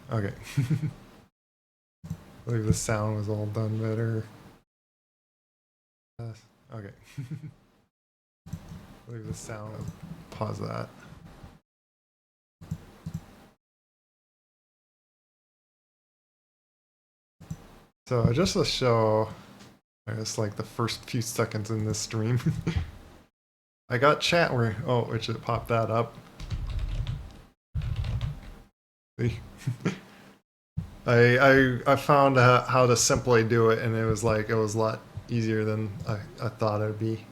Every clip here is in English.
Okay. I believe the sound was all done better. Okay. I believe the sound. Pause that. So just to show, I guess like the first few seconds in this stream, I got chat where which it popped that up. See? I found how to simply do it, and it was a lot easier than I thought it would be.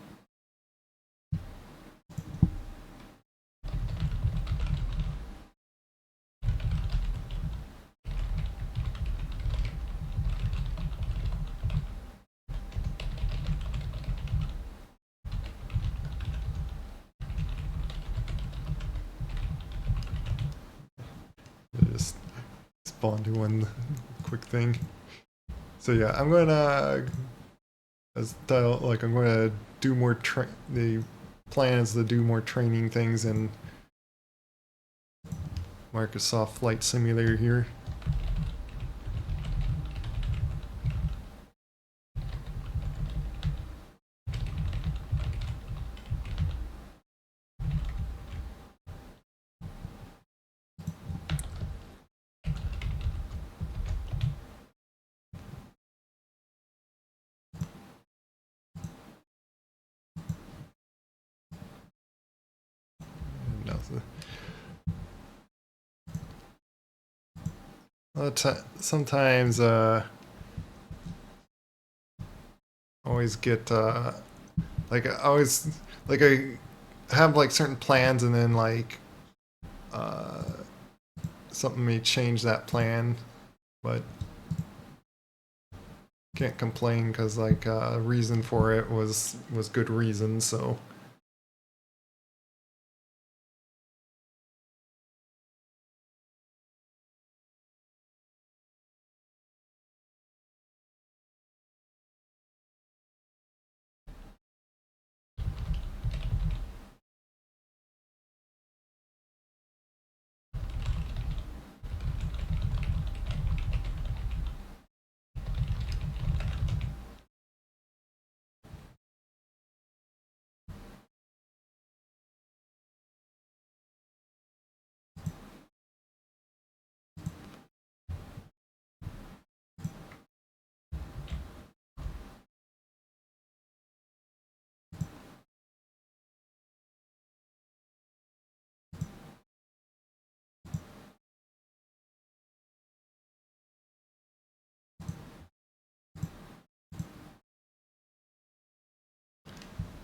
Just spawn to one quick thing. So yeah, I'm gonna I'm gonna do more the plan is to do more training things in Microsoft Flight Simulator here. Sometimes always get like I always like I have like certain plans, and then like uh something may change that plan, but can't complain because like reason for it was good reason. So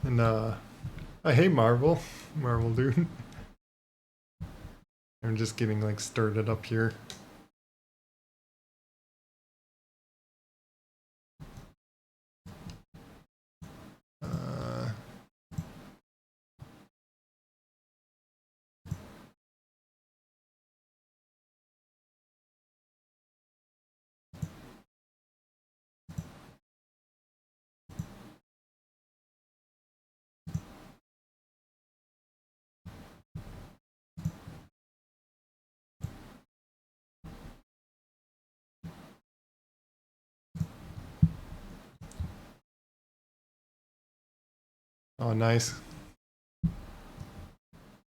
and I hate Marvel dude. I'm just getting like started up here. Uh, oh, nice.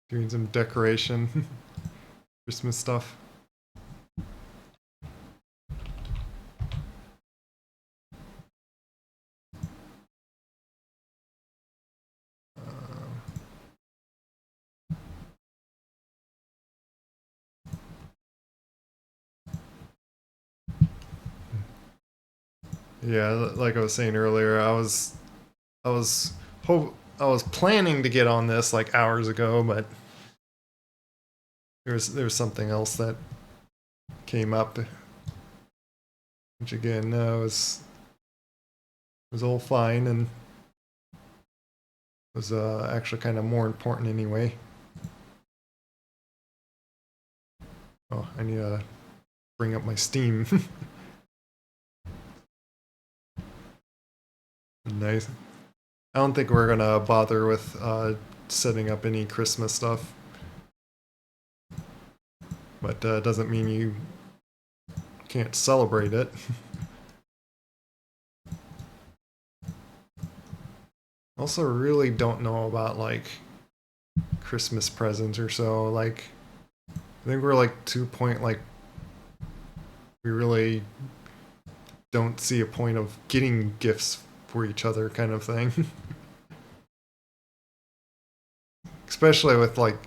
Doing some decoration, Christmas stuff. Yeah, like I was saying earlier, I was I was planning to get on this like hours ago, but there was something else that came up, which again was all fine and was actually kind of more important anyway. Oh, I need to bring up my Steam. Nice. I don't think we're gonna bother with setting up any Christmas stuff, but doesn't mean you can't celebrate it. Also, really don't know about like Christmas presents or so. Like, I think we're like to a point like we really don't see a point of getting gifts for each other, kind of thing. Especially with like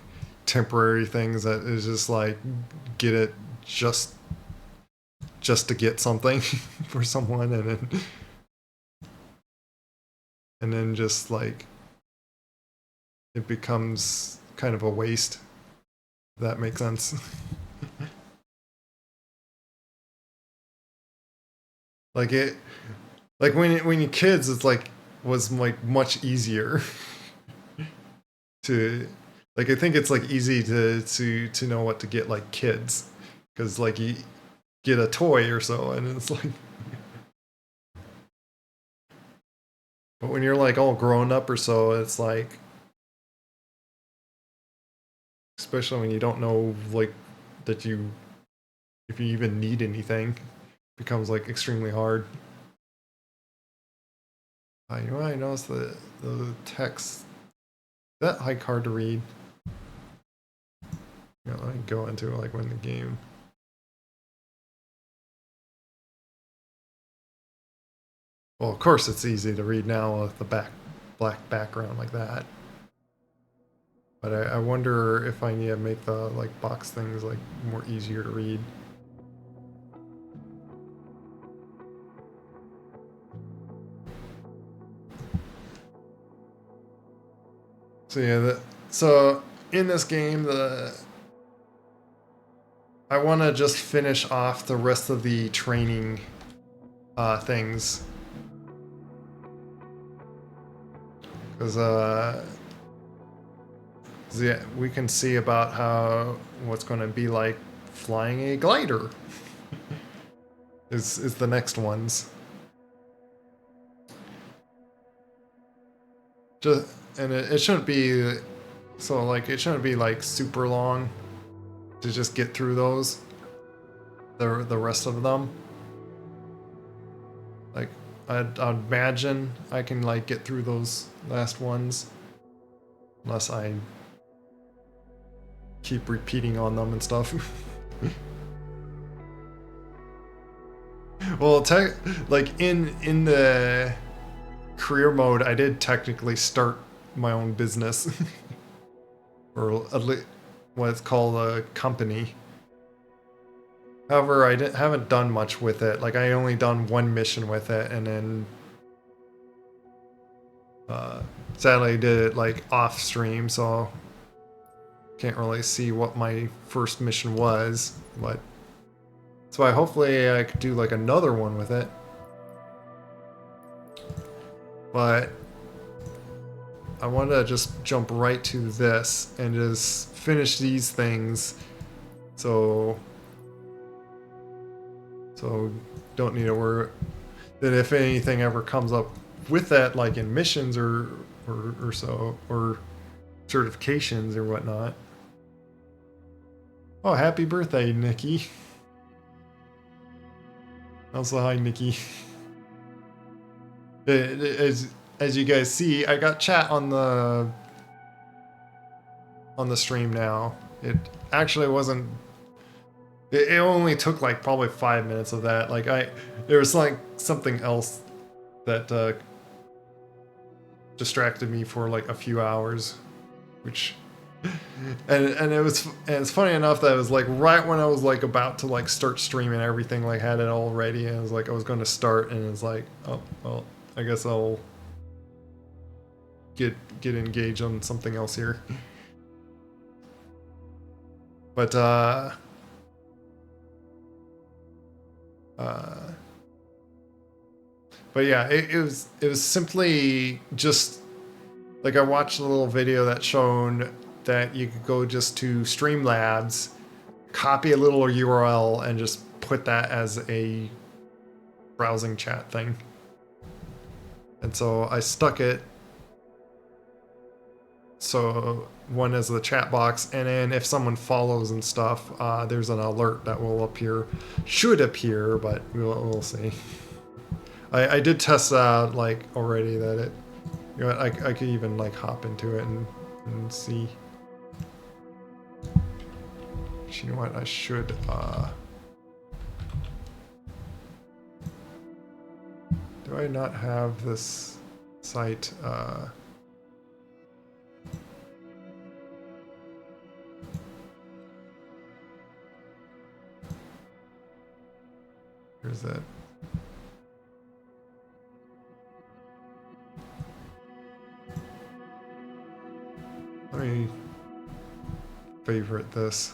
temporary things that is just like get it just to get something for someone, and then just like it becomes kind of a waste. If that makes sense. Like it, like when you're kids, it's like was like much easier to like. I think it's like easy to know what to get like kids, because like you get a toy or so, and it's like. But when you're like all grown up or so, it's like, especially when you don't know like that you if you even need anything, becomes like extremely hard. You know, I noticed the text that like hard to read. You know, I go into like when the game. Well, of course it's easy to read now with the black background like that. But I wonder if I need to make the like box things like more easier to read. So yeah, so in this game, I want to just finish off the rest of the training things, because yeah, we can see about how what's going to be like flying a glider is the next ones. Just and it shouldn't be so like it shouldn't be like super long to just get through those. The rest of them, like I'd imagine I can like get through those last ones, unless I keep repeating on them and stuff. Well, like in the career mode, I did technically start my own business, or at least what it's called, a company. However, haven't done much with it. Like I only done one mission with it, and then sadly I did it like off stream, so can't really see what my first mission was. But so hopefully I could do like another one with it. But I want to just jump right to this and just finish these things, so don't need to worry that if anything ever comes up with that, like in missions or so, or certifications or whatnot. Oh, happy birthday, Nikki. Also, hi, Nikki. As you guys see, I got chat on the stream now. It actually wasn't. It only took like probably 5 minutes of that. Like there was like something else that distracted me for like a few hours, which and it's funny enough that it was like right when I was like about to like start streaming everything, like had it all ready, and it was like I was going to start, and it's like, oh well, I guess I'll get engaged on something else here. But but yeah, it was simply just like I watched a little video that shown that you could go just to Streamlabs, copy a little URL, and just put that as a browsing chat thing. And so I stuck it. So one is the chat box, and then if someone follows and stuff, there's an alert that will appear, should appear, but we'll see. I did test that like already that it, you know, I could even like hop into it and see. You know what? I should. Do I not have this site? Here's that. Let me favorite this.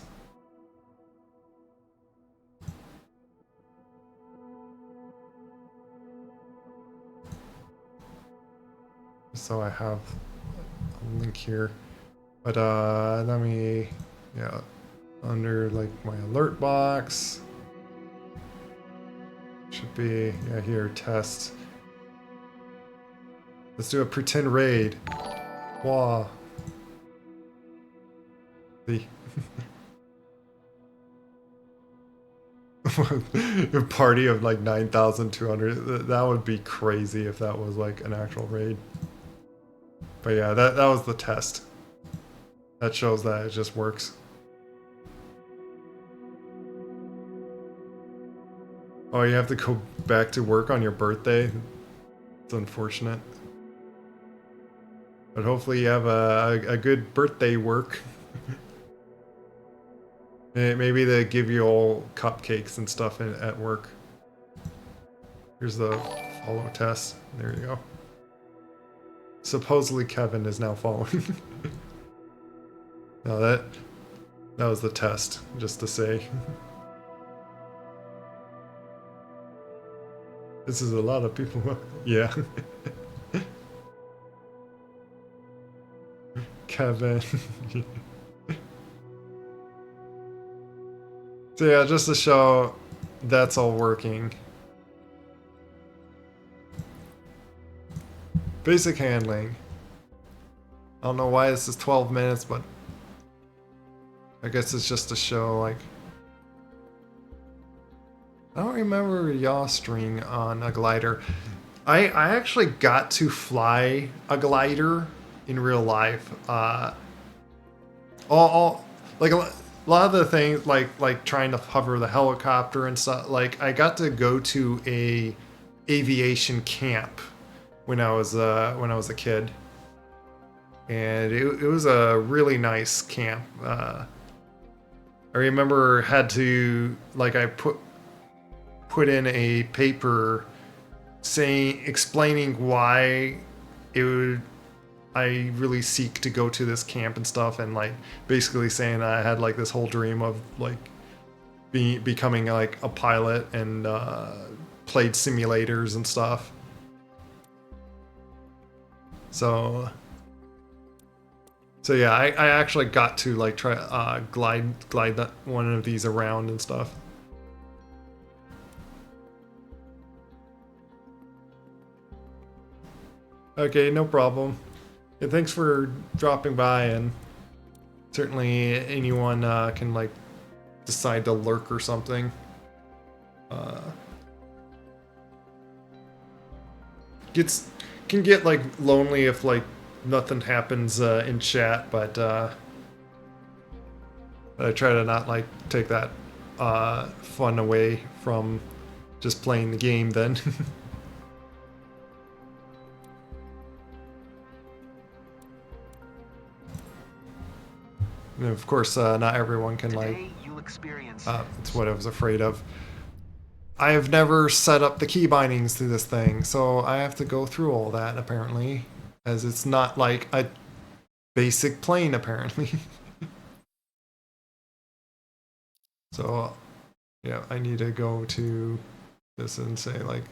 So I have a link here, but let me, yeah, under like my alert box should be, yeah, here, test. Let's do a pretend raid. Wow. See. A party of like 9,200. That would be crazy if that was like an actual raid. But yeah, that was the test. That shows that it just works. Oh, you have to go back to work on your birthday? It's unfortunate. But hopefully you have a good birthday work. Maybe they give you all cupcakes and stuff at work. Here's the follow test. There you go. Supposedly Kevin is now following. No, that was the test, just to say. This is a lot of people. Yeah. Kevin. So yeah, just to show that's all working. Basic handling. I don't know why this is 12 minutes, but I guess it's just to show, like, I don't remember yaw string on a glider. I actually got to fly a glider in real life. All like a lot of the things, like trying to hover the helicopter and stuff. Like I got to go to a aviation camp when I was a kid, and it was a really nice camp. I remember had to, like, I put in a paper explaining why it would I really seek to go to this camp and stuff, and like basically saying that I had like this whole dream of like becoming like a pilot, and played simulators and stuff. So yeah, I actually got to like try glide that one of these around and stuff. Okay, no problem. Yeah, thanks for dropping by, and certainly anyone can like decide to lurk or something. Can get like lonely if like nothing happens in chat, but I try to not like take that fun away from just playing the game then. And of course, not everyone can like. It's what I was afraid of. I have never set up the key bindings to this thing, so I have to go through all that apparently, as it's not like a basic plane apparently. So yeah, I need to go to this and say like,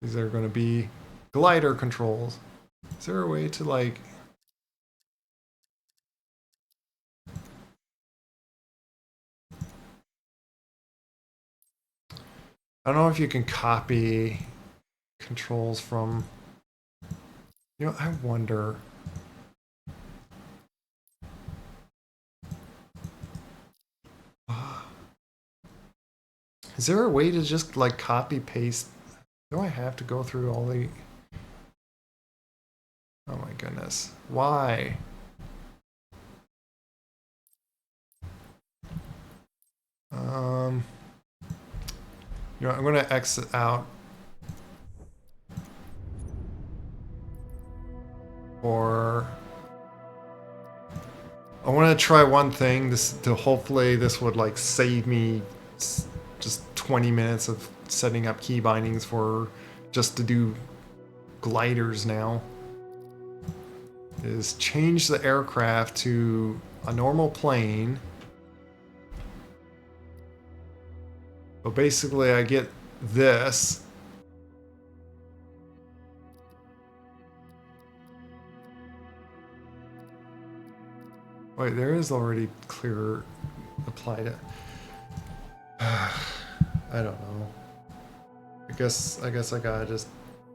these are going to be glider controls. Is there a way to like? I don't know if you can copy controls from. You know, I wonder. Is there a way to just like copy paste? Do I have to go through all the... Oh my goodness. Why? You know, I'm gonna exit out. Or I want to try one thing. Hopefully this would like save me just 20 minutes of setting up key bindings for just to do gliders now. Is change the aircraft to a normal plane. But basically I get this. Wait, there is already clear applied. I don't know. I guess I gotta just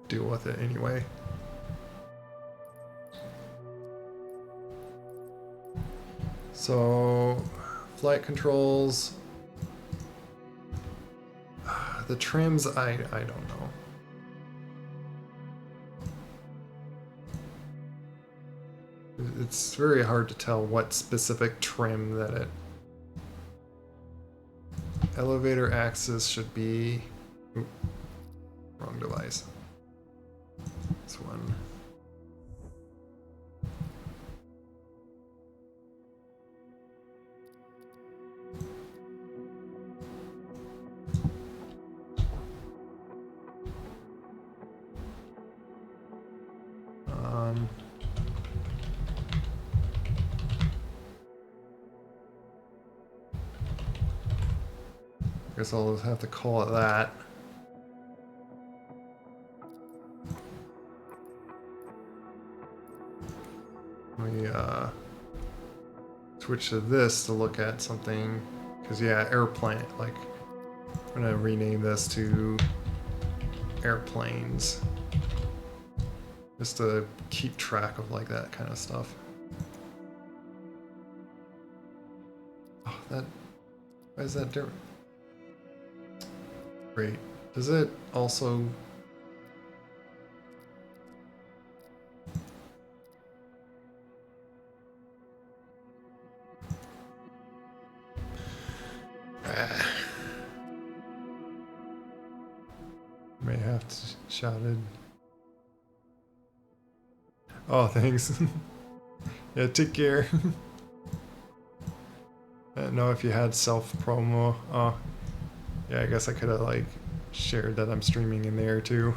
deal with it anyway. So, flight controls. The trims, I don't know. It's very hard to tell what specific trim that it... Elevator axis should be... Ooh, wrong device. This one. Guess I'll have to call it that. Let me switch to this to look at something, because yeah, airplane, like, I'm gonna rename this to airplanes, just to keep track of like that kind of stuff. Oh, that, why is that different? Great. Does it also... May have to shout it. Oh, thanks. Yeah, take care. I don't know if you had self-promo. Oh, yeah, I guess I could have, like, shared that I'm streaming in there, too.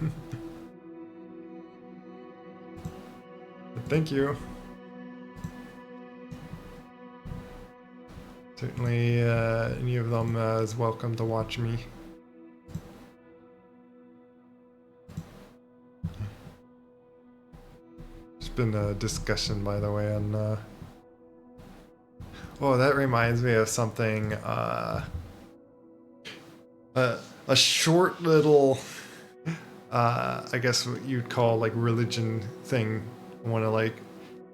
But thank you. Certainly, any of them is welcome to watch me. There's been a discussion, by the way, on... Oh, that reminds me of something, a short little, I guess what you'd call like religion thing. I want to like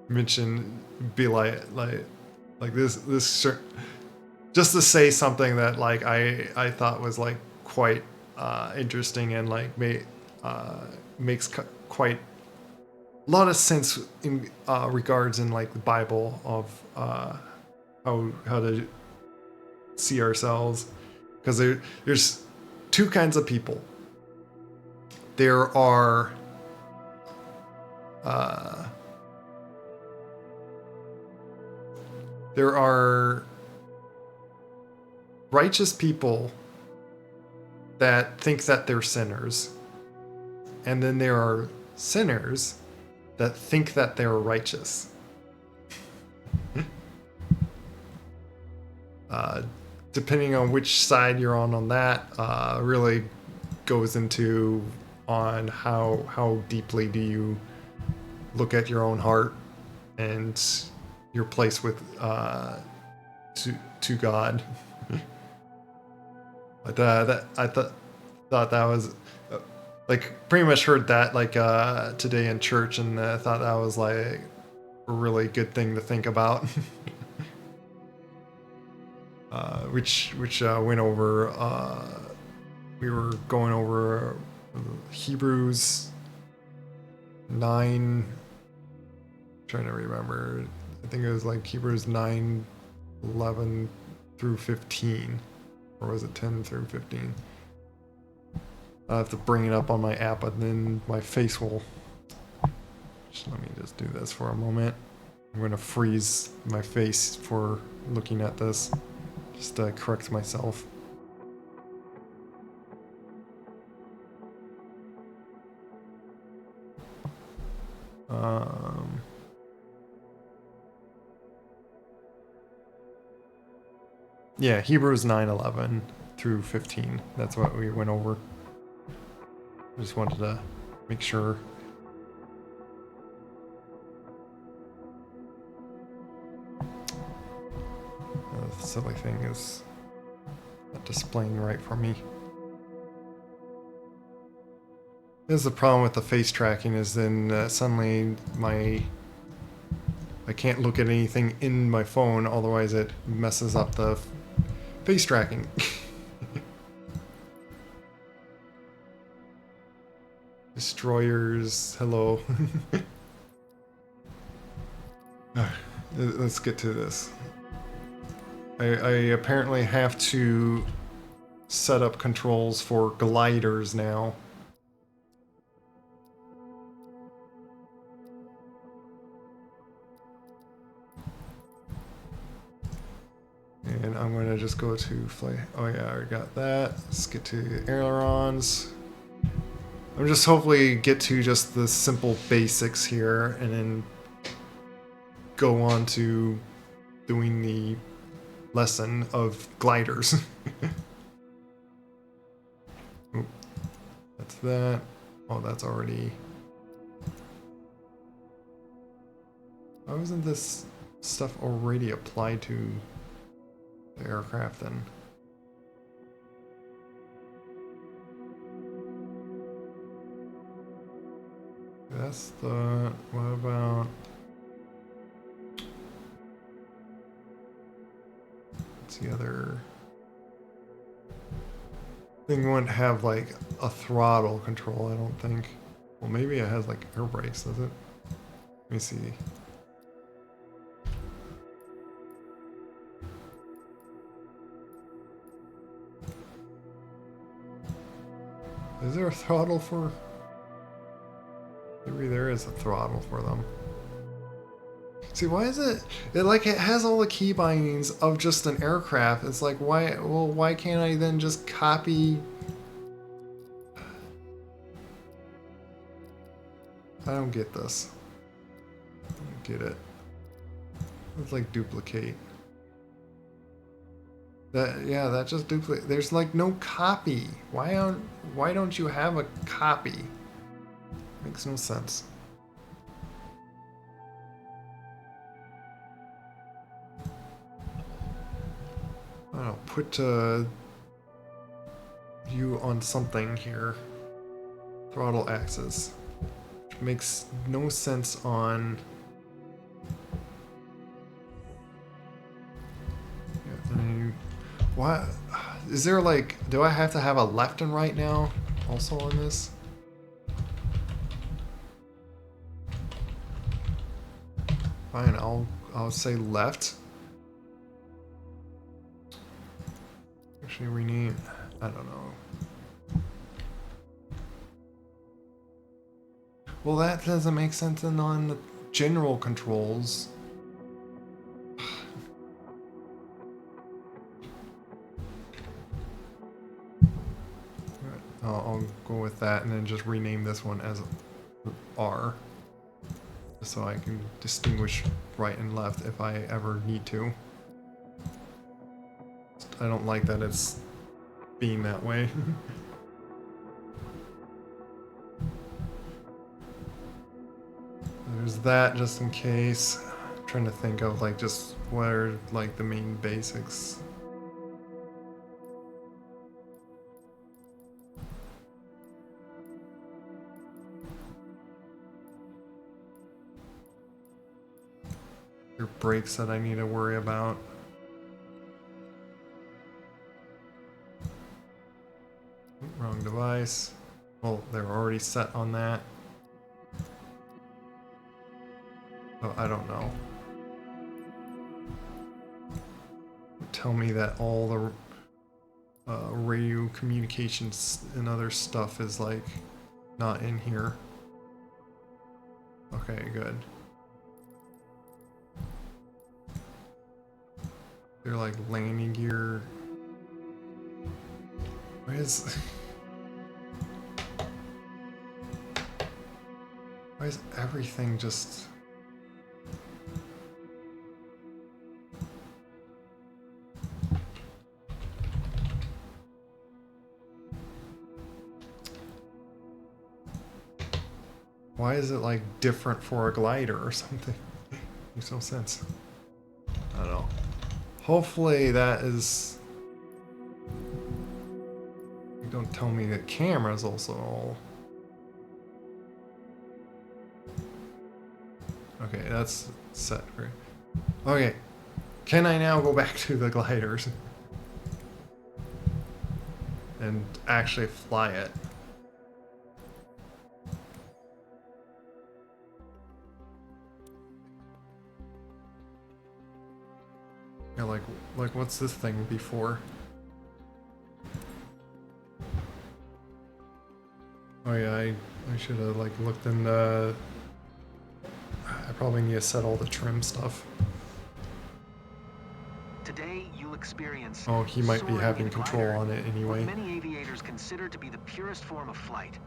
mention, be like this just to say something that like I thought was like quite interesting and like makes quite a lot of sense in regards in like the Bible of how to see ourselves, because there's two kinds of people. There are righteous people that think that they're sinners, and then there are sinners that think that they're righteous. Depending on which side you're on that, really goes into on how deeply do you look at your own heart and your place with to God. But that I thought that was like pretty much heard that like today in church, and I thought that was like a really good thing to think about. Which went over we were going over Hebrews 9. Trying to remember. I think it was like Hebrews 9:11 through 15. Or was it 10 through 15? I have to bring it up on my app, and then my face will. Let me just do this for a moment. I'm going to freeze my face for looking at this, just to correct myself. Yeah, Hebrews 9:11 through 15. That's what we went over. I just wanted to make sure. The silly thing is not displaying right for me. This is the problem with the face tracking, is then suddenly I can't look at anything in my phone, otherwise it messes up the face tracking. Destroyers, hello. Let's get to this. I apparently have to set up controls for gliders now. And I'm going to just go to fly. Oh yeah, I already got that. Let's get to ailerons. I'm just hopefully get to just the simple basics here, and then go on to doing the lesson of gliders. Oop, that's that. Oh, that's already. Why wasn't this stuff already applied to the aircraft then? That's the. What about. What's the other. Thing wouldn't have like a throttle control, I don't think. Well, maybe it has like air brakes, does it? Let me see. Is there a throttle for... Maybe there is a throttle for them. See, why is it... It has all the key bindings of just an aircraft. It's like, why... Well, why can't I then just copy... I don't get this. I don't get it. It's like duplicate. That just duplicate. There's like no copy. Why don't you have a copy? Makes no sense. I don't know, put you on something here. Throttle axis. Which makes no sense on... What? Is there like... Do I have to have a left and right now also on this? Fine, I'll say left. Actually rename... I don't know. Well, that doesn't make sense on the general controls. I'll go with that and then just rename this one as R. Just so I can distinguish right and left if I ever need to. I don't like that it's being that way. There's that just in case. I'm trying to think of like just what are like the main basics. Your brakes that I need to worry about. Wrong device. Well, they're already set on that. Oh, I don't know. Tell me that all the radio communications and other stuff is like not in here. Okay, good. They're like landing gear. Why is why is everything just why is it like different for a glider or something? Makes no sense. I don't know. Hopefully that is. Don't tell me the camera's also all. Okay, that's set. Okay, can I now go back to the gliders and actually fly it? Yeah, like what's this thing before? Oh yeah, I should have like looked in the. I probably need to set all the trim stuff. Today you'll experience. Oh, he might be having control on it anyway. What many aviators consider to be the purest form of flight.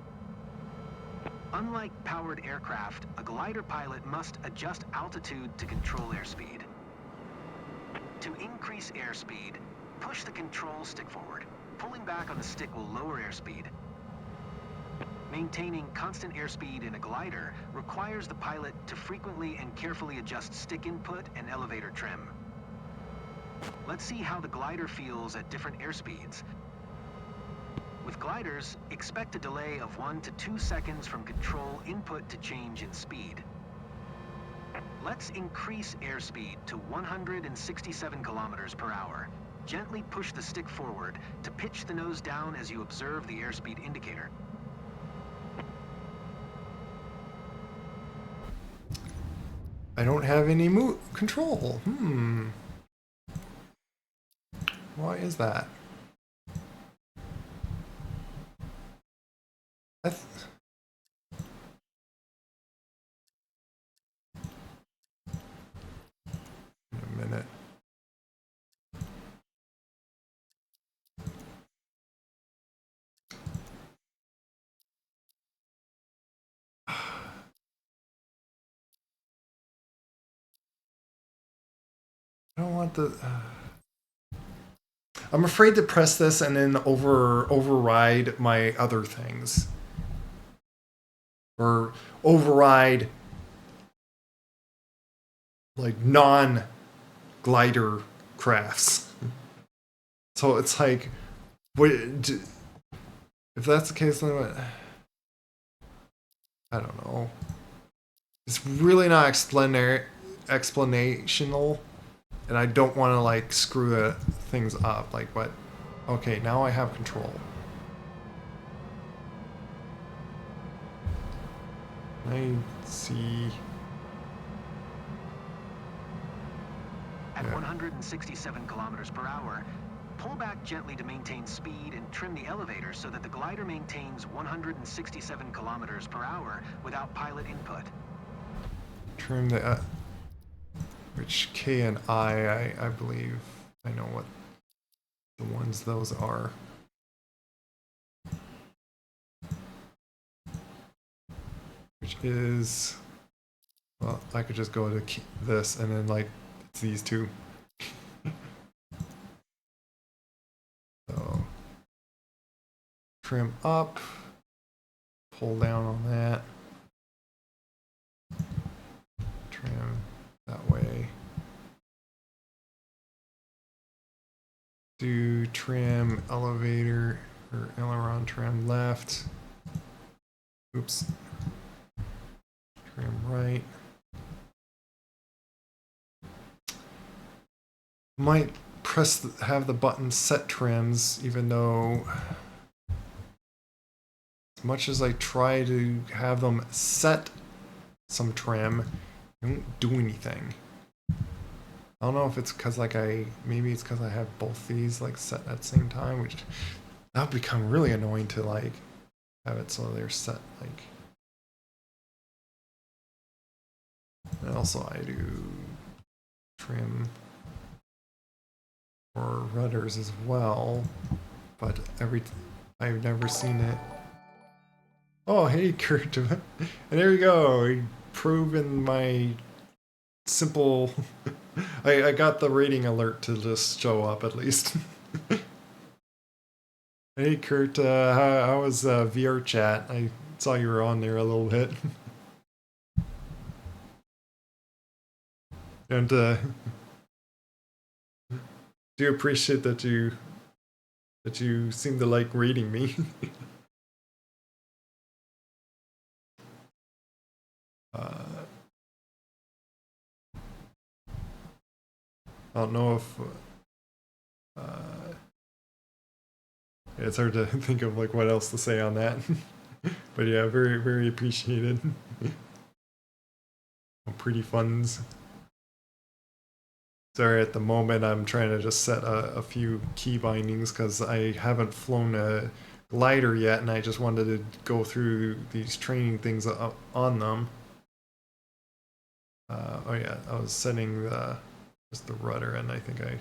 Unlike powered aircraft, a glider pilot must adjust altitude to control airspeed. To increase airspeed, push the control stick forward. Pulling back on the stick will lower airspeed. Maintaining constant airspeed in a glider requires the pilot to frequently and carefully adjust stick input and elevator trim. Let's see how the glider feels at different airspeeds. With gliders, expect a delay of 1 to 2 seconds from control input to change in speed. Let's increase airspeed to 167 kilometers per hour. Gently push the stick forward to pitch the nose down as you observe the airspeed indicator. I don't have any control. Why is that? In a minute. I don't want the. I'm afraid to press this and then override my other things, or override like non-glider crafts. So it's like, what? If that's the case, then what? I don't know. It's really not explanational. And I don't want to like screw the things up. Like what? Okay, now I have control. I see. At 167 kilometers per hour, pull back gently to maintain speed and trim the elevator so that the glider maintains 167 kilometers per hour without pilot input. Trim the. Which K and I believe I know what the ones those are. Which is, well, I could just go to this and then like it's these two. So trim up, pull down on that, trim that way. Do trim elevator or aileron trim left. Oops. Trim right. Might have the button set trims even though much as I try to have them set some trim, they don't do anything. I don't know if it's because like maybe it's because I have both these like set at the same time, which that would become really annoying to like have it so they're set like. And also I do trim for rudders as well, but I've never seen it. Oh, hey, Kurt. And there you go. Proven my simple. I got the rating alert to just show up at least. Hey, Kurt. How was VR chat? I saw you were on there a little bit. And do appreciate that you seem to like reading me. I don't know if it's hard to think of like what else to say on that. But yeah, very, very appreciated. Pretty funds. Sorry, at the moment I'm trying to just set a few key bindings because I haven't flown a glider yet, and I just wanted to go through these training things on them. Oh yeah, I was setting just the rudder, and I think I.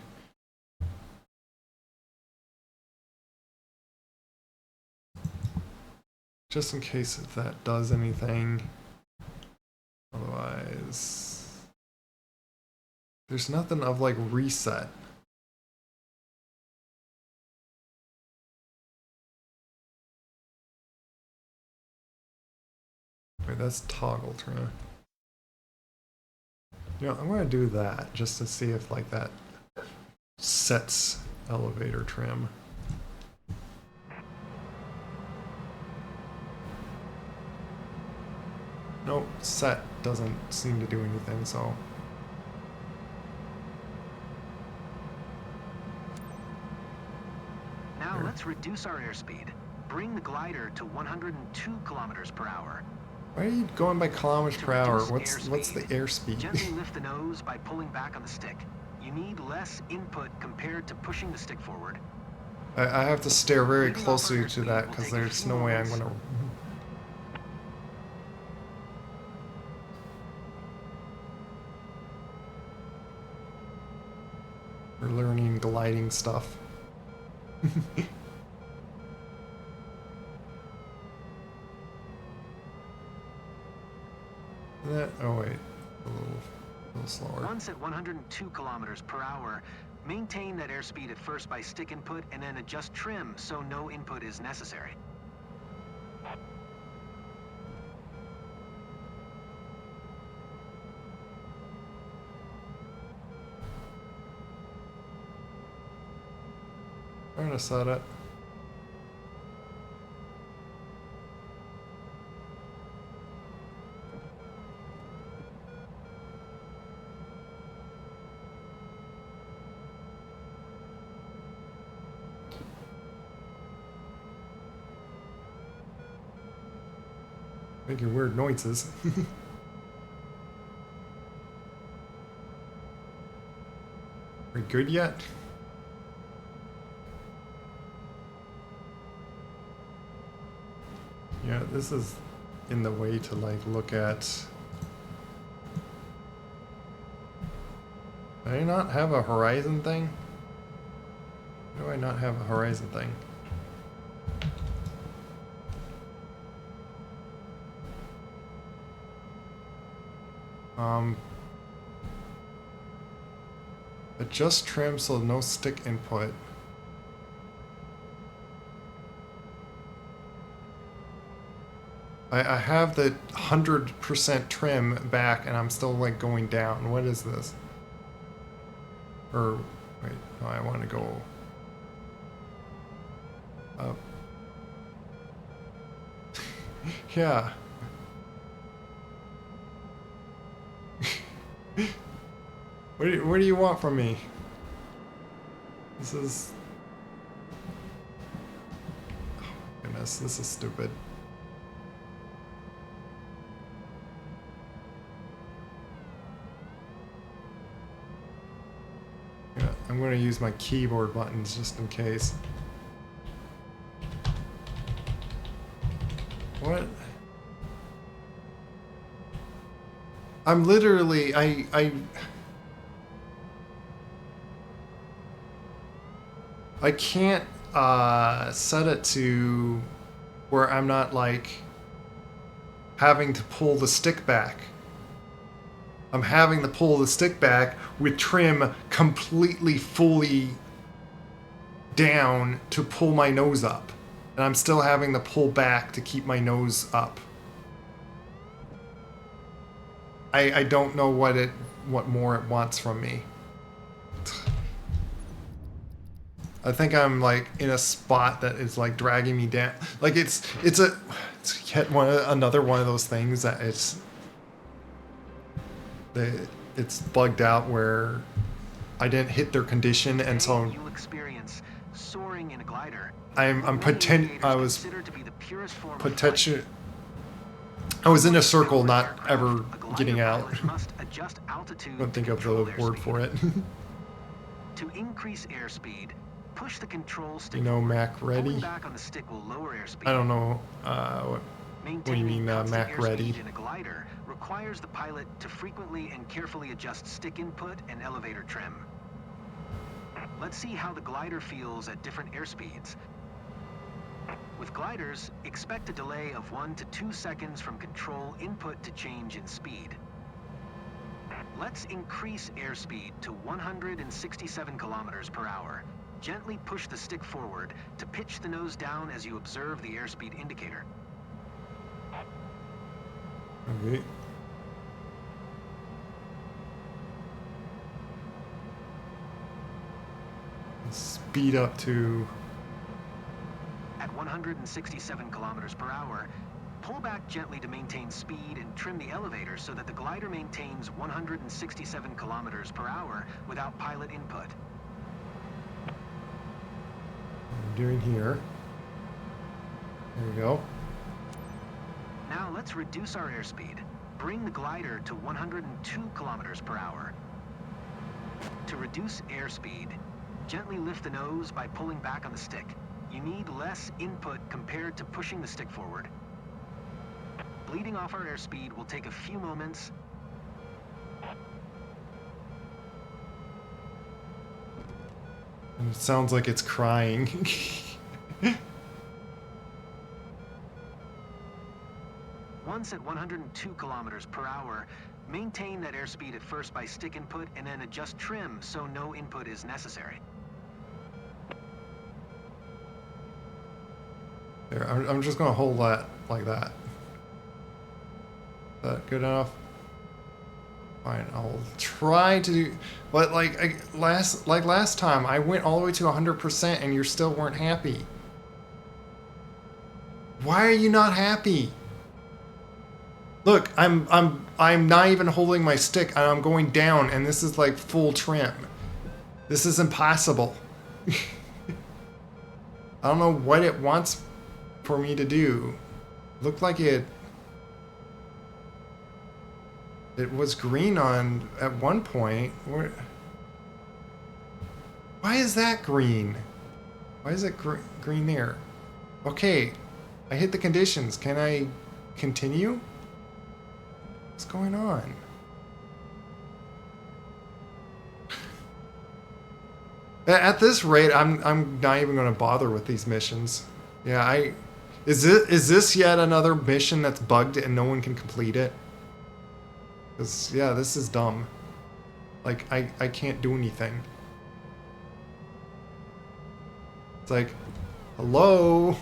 Just in case if that does anything. Otherwise, there's nothing of like reset. Wait, that's toggle trim. You know, I'm gonna do that just to see if like that sets elevator trim. Nope, set doesn't seem to do anything, so. Now let's reduce our airspeed. Bring the glider to 102 kilometers per hour. Why are you going by kilometers per hour? What's the airspeed? Gently lift the nose by pulling back on the stick. You need less input compared to pushing the stick forward. I have to stare very closely to that because there's no way I'm gonna. We're learning gliding stuff. Oh wait, a little slower. Once at 102 kilometers per hour, maintain that airspeed at first by stick input and then adjust trim so no input is necessary. I'm gonna set it. Making weird noises. Are we good yet? Yeah, this is in the way to like look at. Do I not have a horizon thing? Why do I not have a horizon thing? Adjust trim so no stick input. I have the 100% trim back and I'm still like going down. What is this? Or, wait, no, I want to go up. Yeah. What do you want from me? This is... Oh, goodness, this is stupid. I'm going to use my keyboard buttons just in case. What? I'm literally, I can't set it to where I'm not like having to pull the stick back. I'm having to pull the stick back with trim completely fully down to pull my nose up. And I'm still having to pull back to keep my nose up. I don't know what more it wants from me. I think I'm like in a spot that is like dragging me down. Like it's yet another one of those things that it's bugged out where I didn't hit their condition, and so you'll experience soaring in a glider. I was potential. I was in a circle, not ever getting out. I don't think of the word for it. To increase airspeed, push the control stick. You know, Mac ready? Back on the stick will lower airspeed. I don't know what do you mean, Mac ready? In a glider requires the pilot to frequently and carefully adjust stick input and elevator trim. Let's see how the glider feels at different airspeeds. With gliders, expect a delay of 1 to 2 seconds from control input to change in speed. Let's increase airspeed to 167 kilometers per hour. Gently push the stick forward to pitch the nose down as you observe the airspeed indicator. Okay. Speed up to... At 167 kilometers per hour, pull back gently to maintain speed and trim the elevator so that the glider maintains 167 kilometers per hour without pilot input. I'm doing here. There we go. Now let's reduce our airspeed. Bring the glider to 102 kilometers per hour. To reduce airspeed, gently lift the nose by pulling back on the stick. You need less input compared to pushing the stick forward. Bleeding off our airspeed will take a few moments. And it sounds like it's crying. Once at 102 kilometers per hour, maintain that airspeed at first by stick input and then adjust trim so no input is necessary. There, I'm just gonna hold that like that. Is that good enough? Fine, I'll try to do, but like last time, I went all the way to 100% and you still weren't happy. Why are you not happy? Look, I'm not even holding my stick and I'm going down and this is like full trim. This is impossible. I don't know what it wants for me to do. Looked like it was green on at one point. Why is that green? Why is it green there? Okay, I hit the conditions. Can I continue? What's going on? At this rate, I'm not even going to bother with these missions. Yeah, is this yet another mission that's bugged and no one can complete it? Because, yeah, this is dumb. Like, I can't do anything. It's like, hello?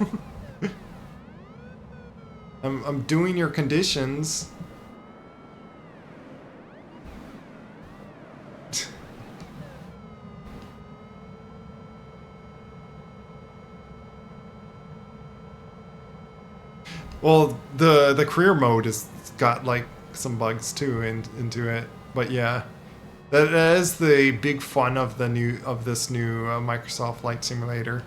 I'm doing your conditions. Well, the career mode has got like some bugs too into it, but yeah, that is the big fun of this new Microsoft Flight Simulator.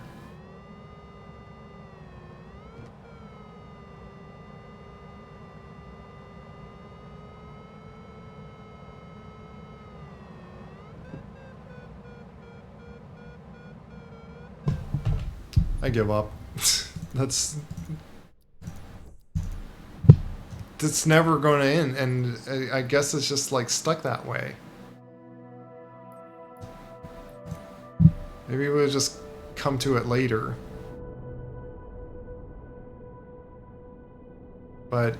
I give up. That's never going to end, and I guess it's just like stuck that way. Maybe we'll just come to it later. But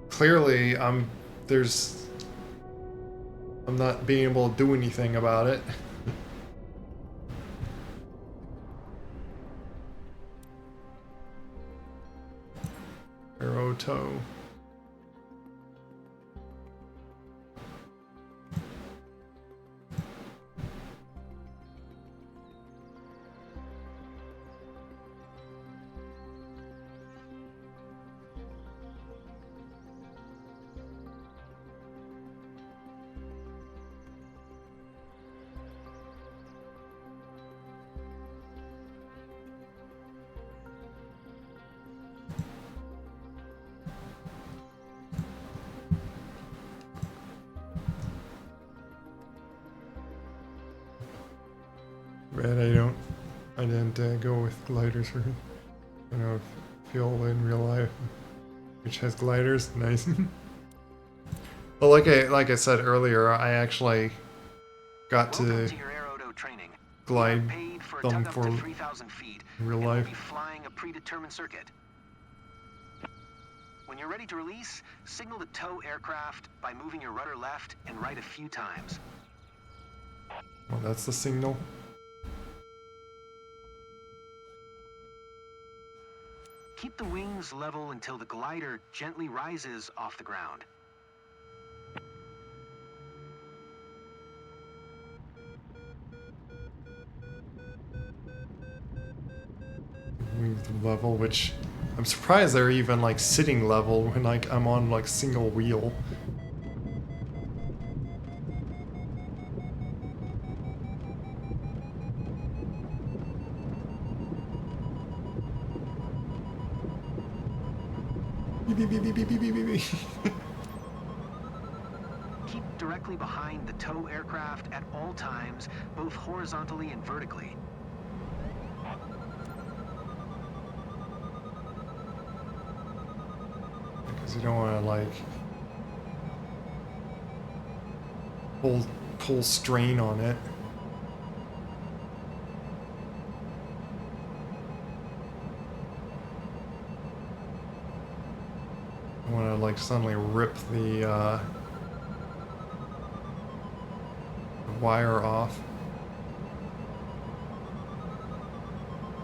clearly, I'm not being able to do anything about it. Arrow toe. Red, I didn't go with gliders for, feel in real life, which has gliders. Nice. Well, like I said earlier, I actually got to glide them for real life. Flying a predetermined circuit. When you're ready to release, signal the tow aircraft by moving your rudder left and right a few times. Well, that's the signal. Keep the wings level until the glider gently rises off the ground. Wings level, which I'm surprised they're even like sitting level when like I'm on like single wheel. Keep directly behind the tow aircraft at all times, both horizontally and vertically. Because you don't want to like pull strain on it. I want to like suddenly rip the wire off.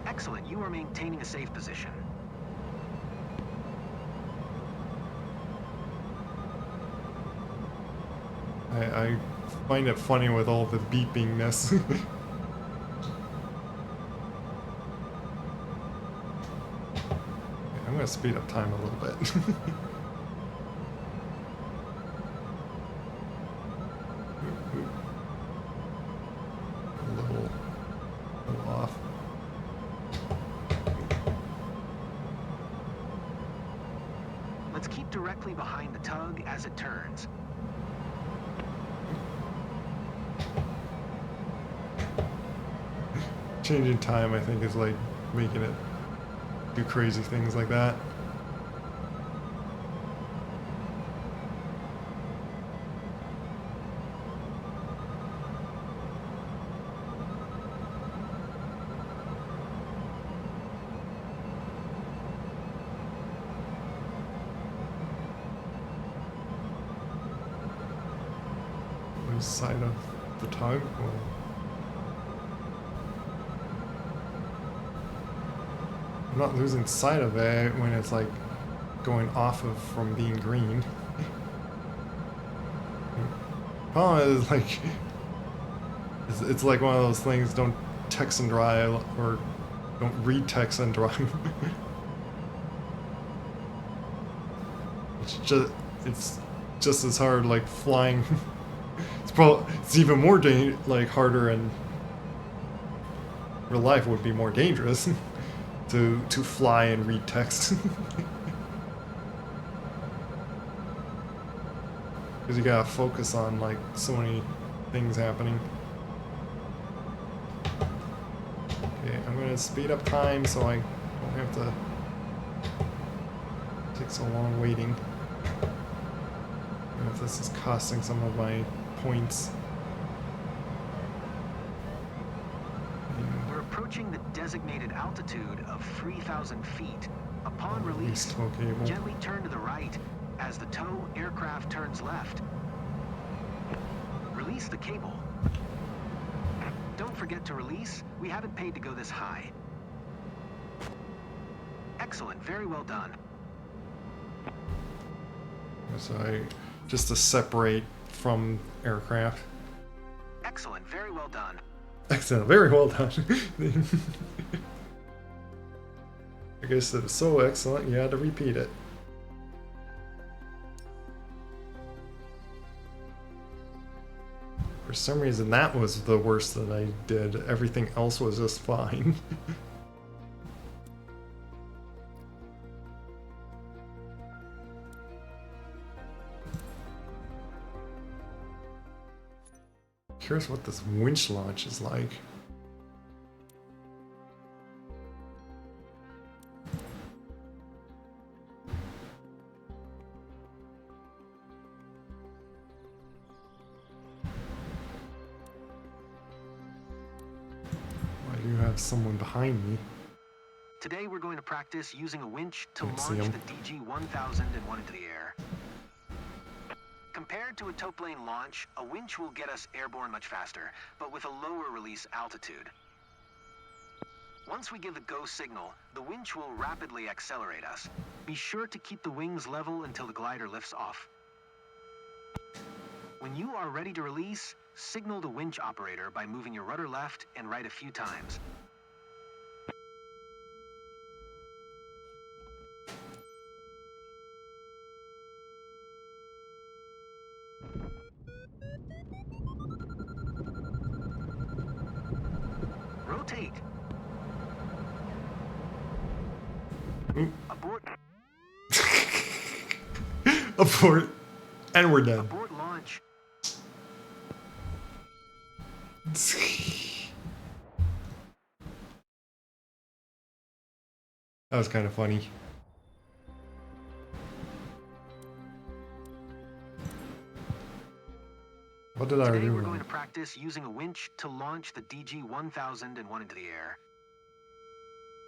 Excellent, you are maintaining a safe position. I find it funny with all the beepingness. I'm gonna speed up time a little bit. a little off. Let's keep directly behind the tug as it turns. Changing time, I think, is like making it do crazy things like that. Lose sight of the tug. Well, I'm not losing sight of it when it's like going off of from being green. Problem is like it's like one of those things, don't text and drive, or don't read text and drive. it's just as hard like flying. It's even more harder, and real life would be more dangerous. to fly and read text. Because you gotta focus on like so many things happening. Okay, I'm gonna speed up time so I don't have to take so long waiting. I don't know if this is costing some of my points. We're approaching the designated altitude of 3,000 feet. Upon release, tow cable. gently turn to the right as the tow aircraft turns left. Release the cable. Don't forget to release. We haven't paid to go this high. Excellent. Very well done. So just to separate from aircraft. Excellent. Very well done. Excellent. Very well done. I guess it was so excellent you had to repeat it. For some reason that was the worst that I did. Everything else was just fine. Curious what this winch launch is like. I do have someone behind me. Today we're going to practice using a winch to Can't see launch him. the DG-1001 into the air. Compared to a tow plane launch, a winch will get us airborne much faster, but with a lower release altitude. Once we give the go signal, the winch will rapidly accelerate us. Be sure to keep the wings level until the glider lifts off. When you are ready to release, signal the winch operator by moving your rudder left and right a few times. Rotate. Ooh. Abort. Abort. And we're done. Abort launch. That was kind of funny. What did I Today do? we're going to practice using a winch to launch the DG-1001 into the air.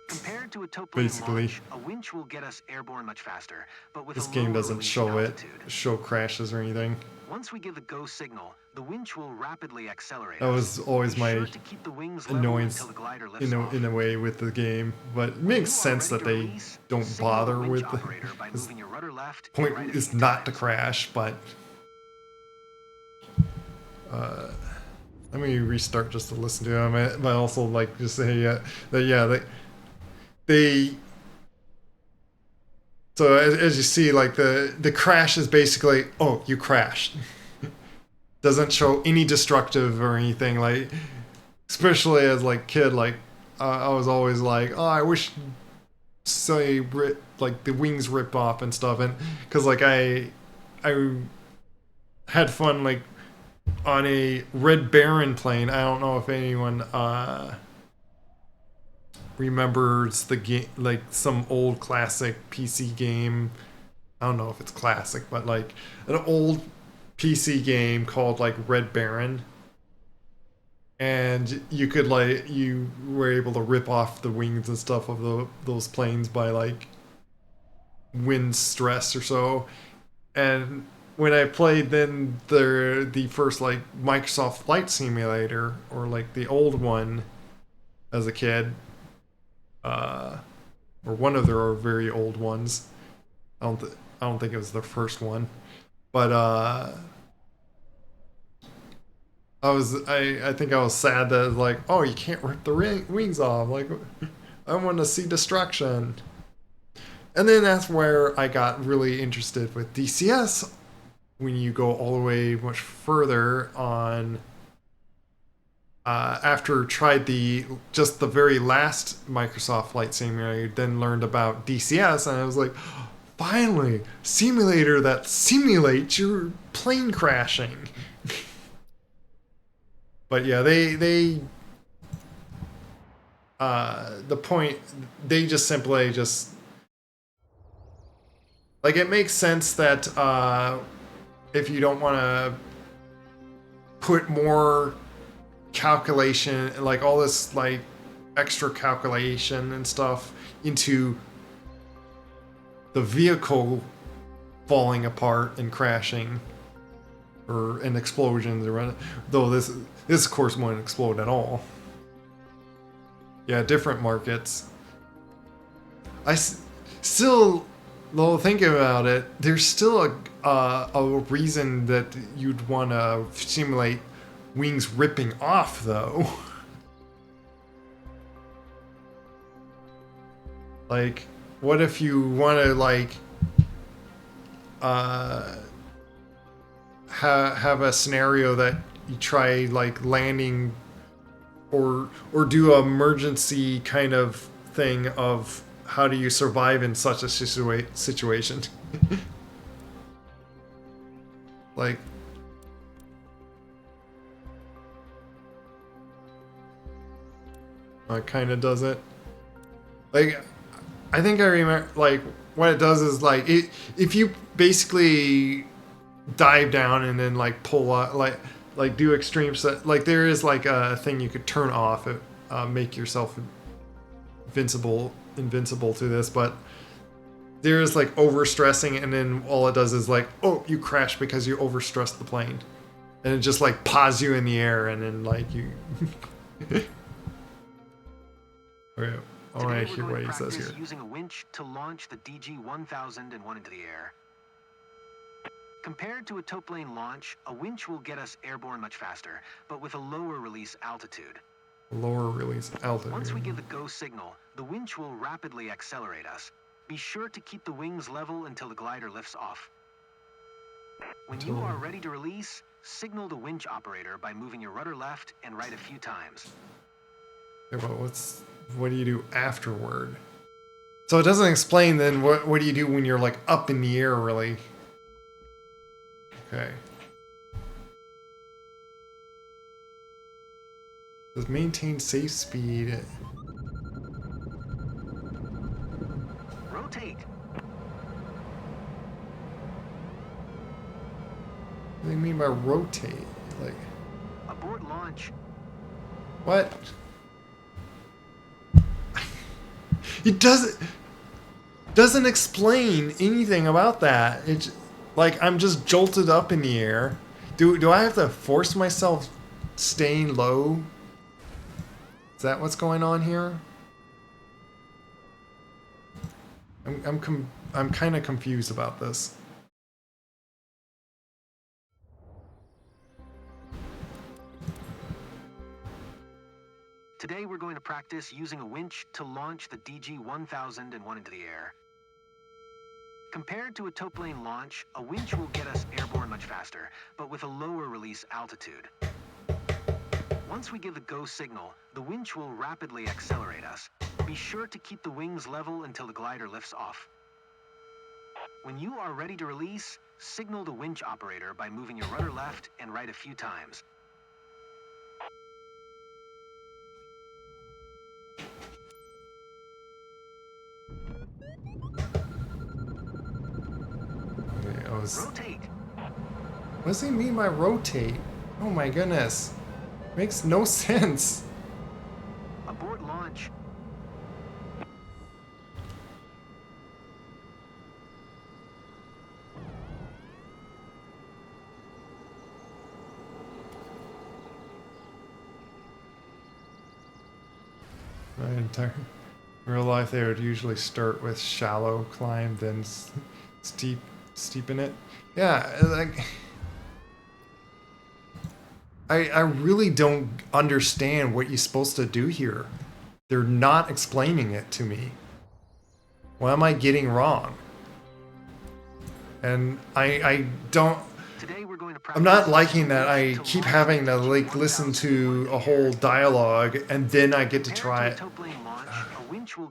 Compared to a tow plane Basically, launch, a winch will get us airborne much faster, but with this a game lower doesn't release show altitude. show crashes or anything. Once we give the go signal, the winch will rapidly accelerate That us. was always Be my sure to keep the wings level annoyance until the glider lifts in off. a way with the game, but it When makes you are sense ready that to they release, don't signal the bother winch with operator by this moving your rudder left and point right a is few not to times. crash, but let me restart just to listen to them. But also like just say they so as you see, like the crash is basically, oh, you crashed. Doesn't show any destructive or anything, like especially as like kid, like I was always like, oh, I wish say like the wings rip off and stuff, and because like I had fun like on a Red Baron plane. I don't know if anyone remembers the game, like some old classic PC game. I don't know if it's classic, but like an old PC game called like Red Baron. And you could like, you were able to rip off the wings and stuff of those planes by like wind stress or so. And when I played then the first like Microsoft Flight Simulator, or like the old one as a kid, or one of their very old ones. I don't think it was the first one, but I think I was sad that like, oh, you can't rip the wings off. Like, I want to see destruction. And then that's where I got really interested with DCS. When you go all the way much further on, after tried the very last Microsoft Flight Simulator, then learned about DCS, and I was like, finally, simulator that simulates your plane crashing. But yeah, they the point, they just simply just like, it makes sense that if you don't want to put more calculation, like all this like extra calculation and stuff into the vehicle falling apart and crashing, or an explosions, or though this of course won't explode at all. Yeah, different markets. Still, though, thinking about it, there's still a reason that you'd want to simulate wings ripping off, though. Like, what if you want to like have a scenario that you try like landing or do an emergency kind of thing of how do you survive in such a situation? Like, it kind of does it. Like, I think I remember, like, what it does is, like, if you basically dive down and then, like, pull up, like do extreme stuff, like, there is, like, a thing you could turn off, make yourself invincible to this, but there is, like, overstressing, and then all it does is, like, oh, you crash because you overstressed the plane. And it just, like, paws you in the air, and then, like, you... Okay. I want to hear what he says here. Using a winch to launch the DG-1000 and one into the air. Compared to a tow-plane launch, a winch will get us airborne much faster, but with a lower release altitude. Lower release altitude. Once we give the go signal, the winch will rapidly accelerate us. Be sure to keep the wings level until the glider lifts off. When you are ready to release, signal the winch operator by moving your rudder left and right a few times. Yeah, but what do you do afterward? So it doesn't explain then what do you do when you're like up in the air, really? Okay. Does maintain safe speed. Rotate. What do you mean by rotate? Like, abort launch. What? It doesn't explain anything about that. It's like I'm just jolted up in the air. Do I have to force myself staying low? Is that what's going on here? I'm kind of confused about this. Today we're going to practice using a winch to launch the DG-1000 and one into the air. Compared to a tow-plane launch, a winch will get us airborne much faster, but with a lower release altitude. Once we give the go signal, the winch will rapidly accelerate us. Be sure to keep the wings level until the glider lifts off. When you are ready to release, signal the winch operator by moving your rudder left and right a few times. Rotate. What does he mean by rotate? Oh my goodness. Makes no sense. Abort launch. In real life, they would usually start with shallow climb, then steepen it. Yeah, like I really don't understand what you're supposed to do here. They're not explaining it to me. What am I getting wrong? And I don't. I'm not liking that I keep having to like listen to a whole dialogue and then I get to try it.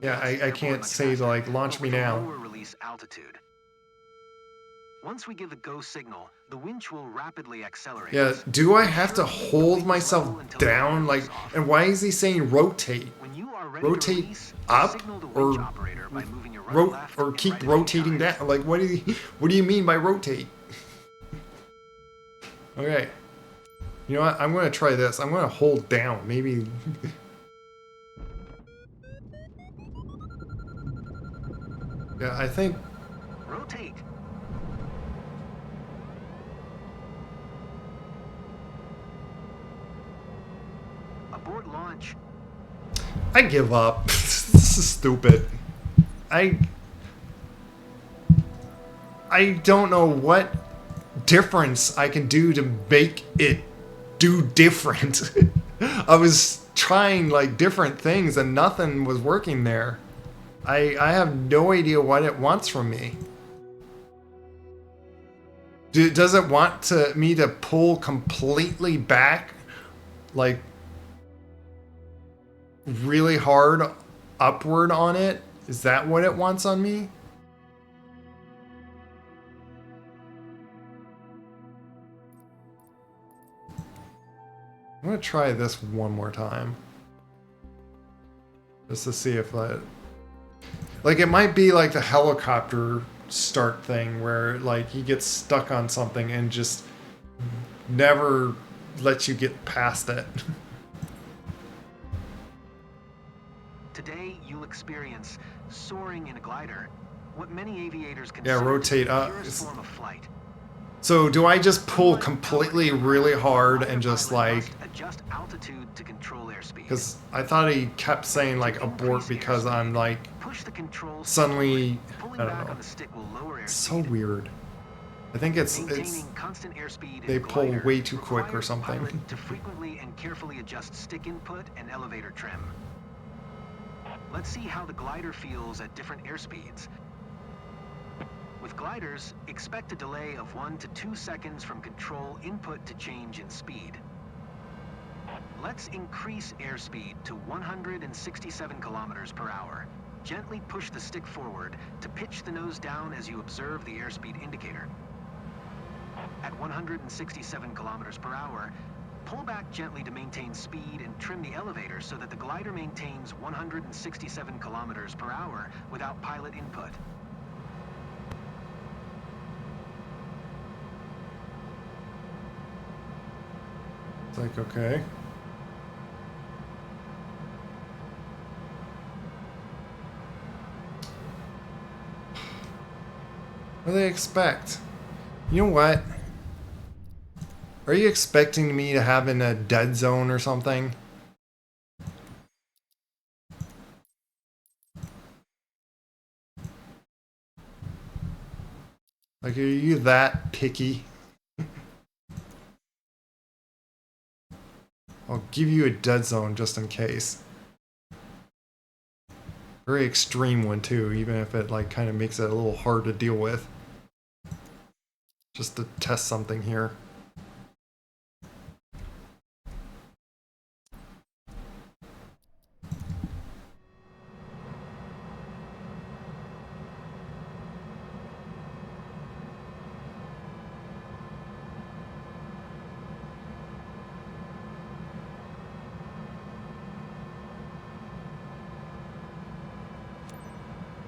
Yeah, I can't say like launch me now. Once we give the go signal, the winch will rapidly accelerate. Yeah, do I have to hold myself down? Like, and why is he saying rotate? When you are ready to Rotate release, up signal the winch or operator by moving your right, left, or and keep right a few rotating times. down? Like, what do you mean by rotate? Okay. You know what? I'm going to try this. I'm going to hold down. Maybe. Yeah, I think. Rotate. Abort launch. I give up. This is stupid. I don't know what difference I can do to make it do different. I was trying like different things and nothing was working there. I have no idea what it wants from me. Does it want me to pull completely back, like really hard upward on it? Is that what it wants on me? I'm gonna try this one more time. Just to see if that... Like, it might be like the helicopter start thing where, like, he gets stuck on something and just never lets you get past it. Today, you'll experience soaring in a glider, what many aviators consider Yeah, rotate the up. purest form of flight. So do I just pull completely really hard and just like... Adjust altitude to control airspeed. Because I thought he kept saying like abort because I'm like push the controls suddenly... pulling I don't back know. on the stick will lower airspeed. It's so weird. I think it's Maintaining constant airspeed they in a pull glider way too quick or requires the something. pilot to frequently and carefully adjust stick input and elevator trim. Let's see how the glider feels at different airspeeds. With gliders, expect a delay of 1 to 2 seconds from control input to change in speed. Let's increase airspeed to 167 kilometers per hour. Gently push the stick forward to pitch the nose down as you observe the airspeed indicator. At 167 kilometers per hour, pull back gently to maintain speed and trim the elevator so that the glider maintains 167 kilometers per hour without pilot input. It's like, okay. What do they expect? You know what? Are you expecting me to have in a dead zone or something? Like, are you that picky? I'll give you a dead zone just in case. Very extreme one too, even if it like kind of makes it a little hard to deal with. Just to test something here.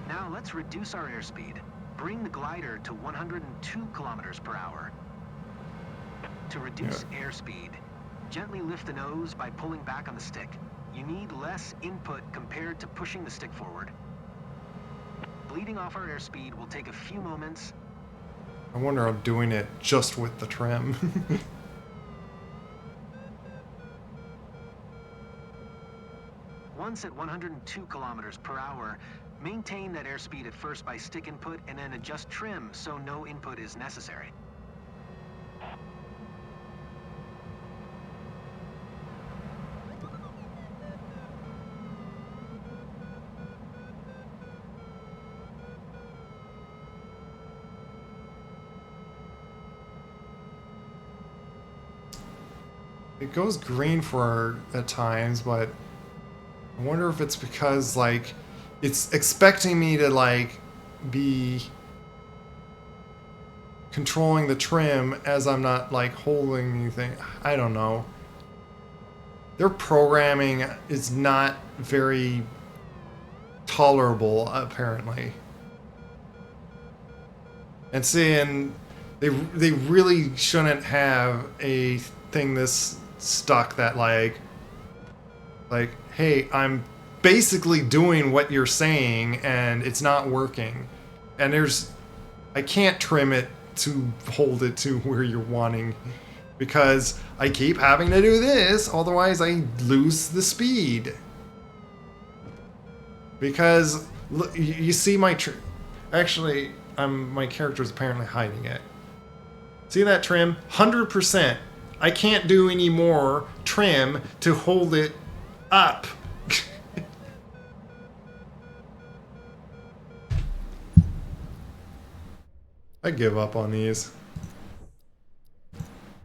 Now let's reduce our airspeed. Bring the glider to 102 kilometers per hour. To reduce airspeed, gently lift the nose by pulling back on the stick. You need less input compared to pushing the stick forward. Bleeding off our airspeed will take a few moments. I wonder I'm doing it just with the trim. Once at 102 kilometers per hour, maintain that airspeed at first by stick input and then adjust trim so no input is necessary. It goes green for at times, but I wonder if it's because like it's expecting me to like be controlling the trim as I'm not like holding anything. I don't know. Their programming is not very tolerable, apparently. And seeing they really shouldn't have a thing this stuck that like hey, I'm basically doing what you're saying and it's not working. And I can't trim it to hold it to where you're wanting because I keep having to do this, otherwise I lose the speed. Because look, you see my actually my character's apparently hiding it. See that trim? 100%. I can't do any more trim to hold it up. I give up on these.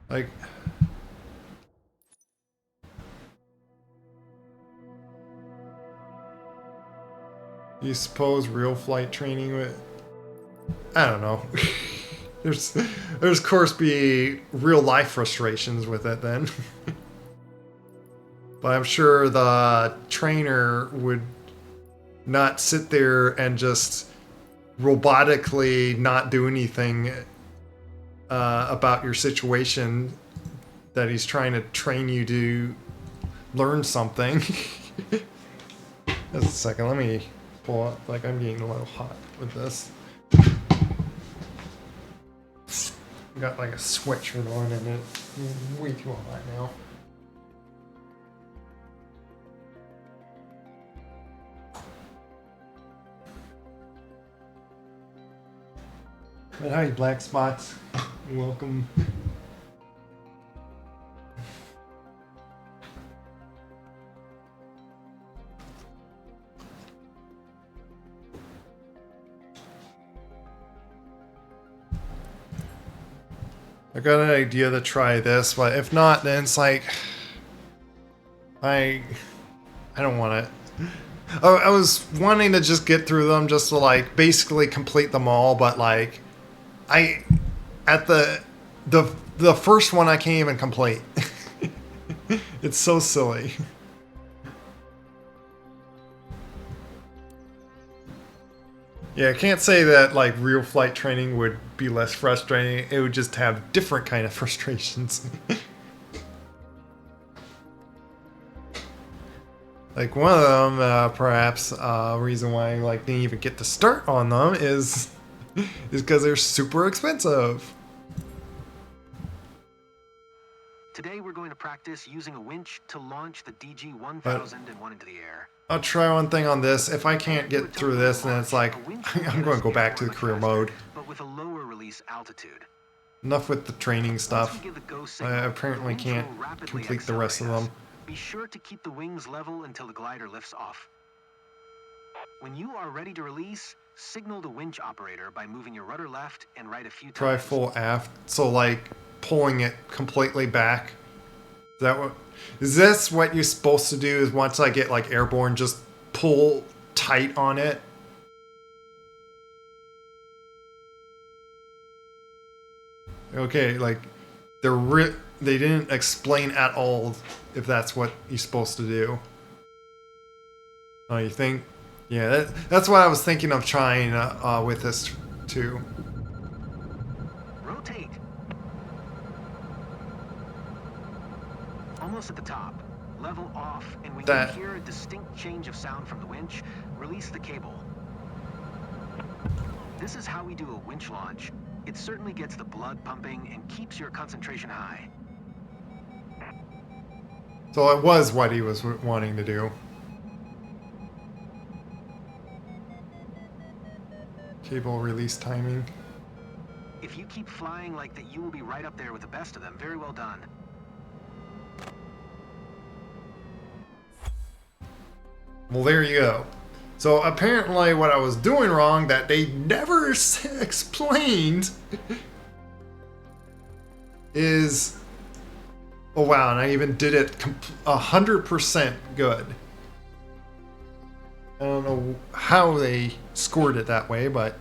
Like, you suppose real flight training would... I don't know. there's of course be real life frustrations with it then. But I'm sure the trainer would not sit there and just robotically not do anything about your situation that he's trying to train you to learn something. Just a second, let me pull up. Like, I'm getting a little hot with this. Got like a sweatshirt on and it's way too hot now. But hi, Black Spots. Welcome. I got an idea to try this, but if not, then it's like I don't want it. I was wanting to just get through them, just to like basically complete them all, but like at the first one I can't even complete. It's so silly. Yeah, I can't say that like real flight training would be less frustrating. It would just have different kind of frustrations. Like one of them, perhaps reason why I like didn't even get to start on them is because they're super expensive. Today we're going to practice using a winch to launch the DG-1001 into the air. I'll try one thing on this. If I can't get through this, then it's like I'm going to go back to the career mode. But with a lower release altitude. Enough with the training stuff. I apparently can't complete the rest of them. Be sure to keep the wings level until the glider lifts off. When you are ready to release, signal the winch operator by moving your rudder left and right a few times. Try full aft. So like pulling it completely back. Is this what you're supposed to do? Is once I get like airborne, just pull tight on it? Okay, like they didn't explain at all if that's what you're supposed to do. Oh, you think? Yeah, that's what I was thinking of trying with this too. Rotate. Almost at the top. Level off, and when you hear a distinct change of sound from the winch, release the cable. This is how we do a winch launch. It certainly gets the blood pumping and keeps your concentration high. So it was what he was wanting to do. Cable release timing. If you keep flying like that, you will be right up there with the best of them. Very well done. Well, there you go. So apparently what I was doing wrong that they never explained is... Oh wow, and I even did it 100% good. I don't know how they scored it that way, but...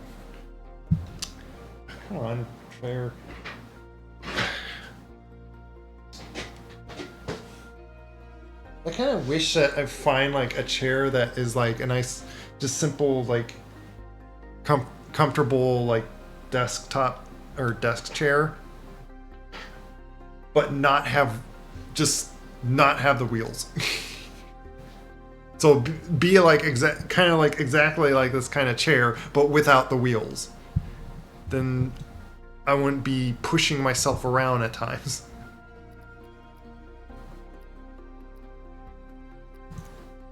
Come on, Fair. I kind of wish that I find like a chair that is like a nice, just simple like comfortable like desktop or desk chair, but not have not have the wheels. So be like kind of like exactly like this kind of chair, but without the wheels. Then I wouldn't be pushing myself around at times.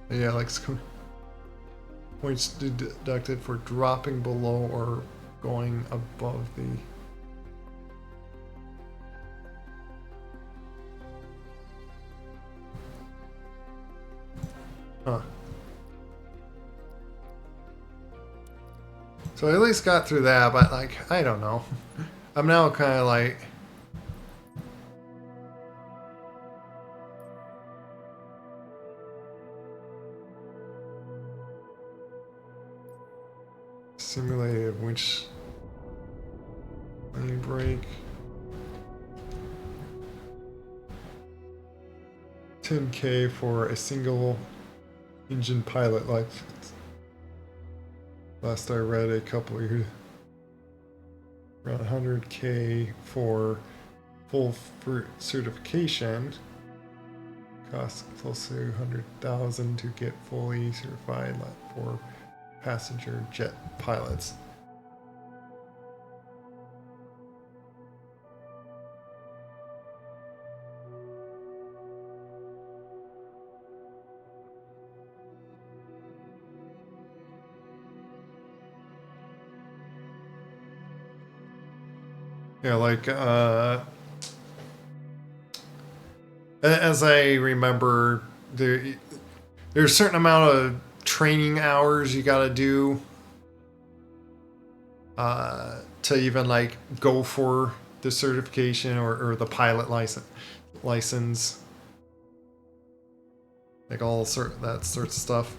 Yeah, like points deducted for dropping below or going above the. Huh. So I at least got through that, but like, I don't know. I'm now kind of like. Simulated winch. Lane brake. 10K for a single engine pilot license. Last I read a couple years. Around 100K for full certification. Costs close to 100,000 to get fully certified for passenger jet pilots. Yeah, like as I remember, there's a certain amount of training hours you got to do to even like go for the certification or the pilot license, like all that sorts of stuff.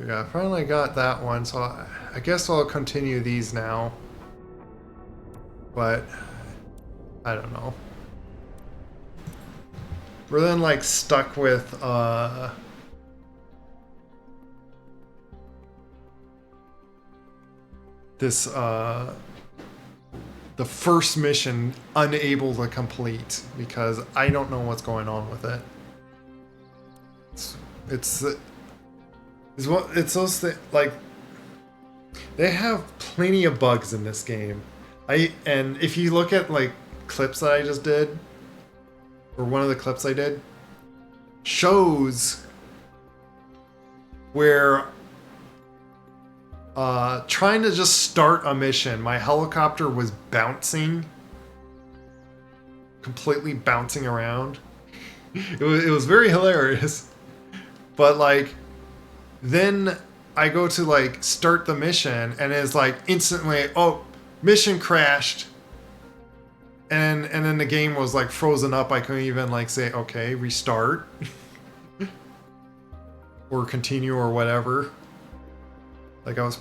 Yeah, I finally got that one, so I guess I'll continue these now. But I don't know. We're then like stuck with this the first mission unable to complete because I don't know what's going on with it. It's those things, like they have plenty of bugs in this game. And if you look at like clips that I just did, or one of the clips I did, shows where trying to just start a mission, my helicopter was bouncing, completely bouncing around. It was very hilarious. But like, then I go to like start the mission and it's like instantly, oh, mission crashed. And then the game was like frozen up. I couldn't even like say, okay, restart. Or continue or whatever. Like I was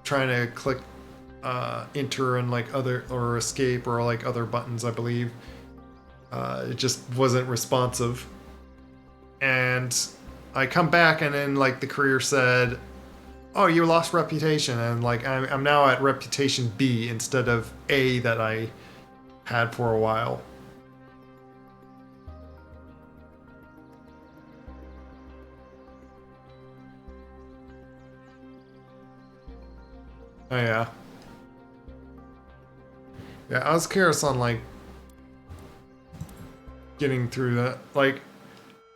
trying to click enter and like other or escape or like other buttons, I believe. It just wasn't responsive. And I come back and then like the courier said, oh, you lost reputation, and like I'm now at reputation B instead of A that I had for a while. Oh yeah. Yeah, I was curious on like getting through that. Like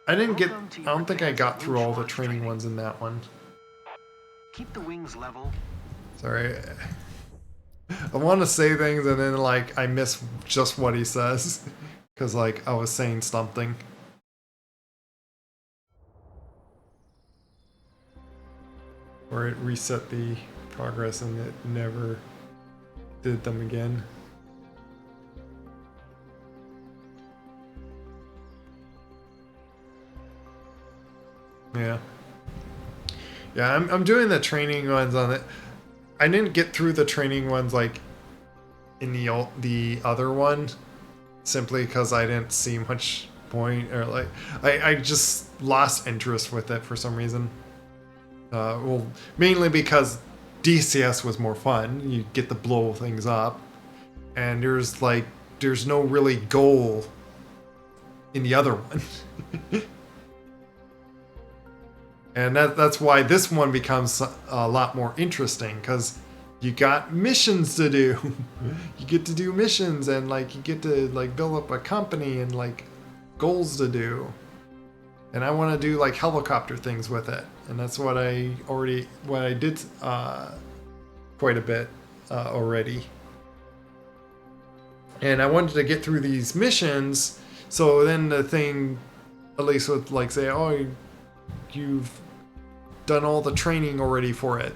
I don't think I got through all the training ones in that one. Keep the wings level. Sorry. I want to say things and then like I miss just what he says because like I was saying something. Or it reset the progress, and it never did them again. Yeah. Yeah, I'm doing the training ones on it. I didn't get through the training ones like in the other one, simply because I didn't see much point, or like I just lost interest with it for some reason. Well, mainly because DCS was more fun. You get to blow things up, and there's no really goal in the other one. And that's why this one becomes a lot more interesting, because you got missions to do. You get to do missions, and like you get to like build up a company and like goals to do. And I want to do like helicopter things with it, and that's what I did quite a bit already. And I wanted to get through these missions, so then the thing, at least with like say, oh, you've done all the training already for it.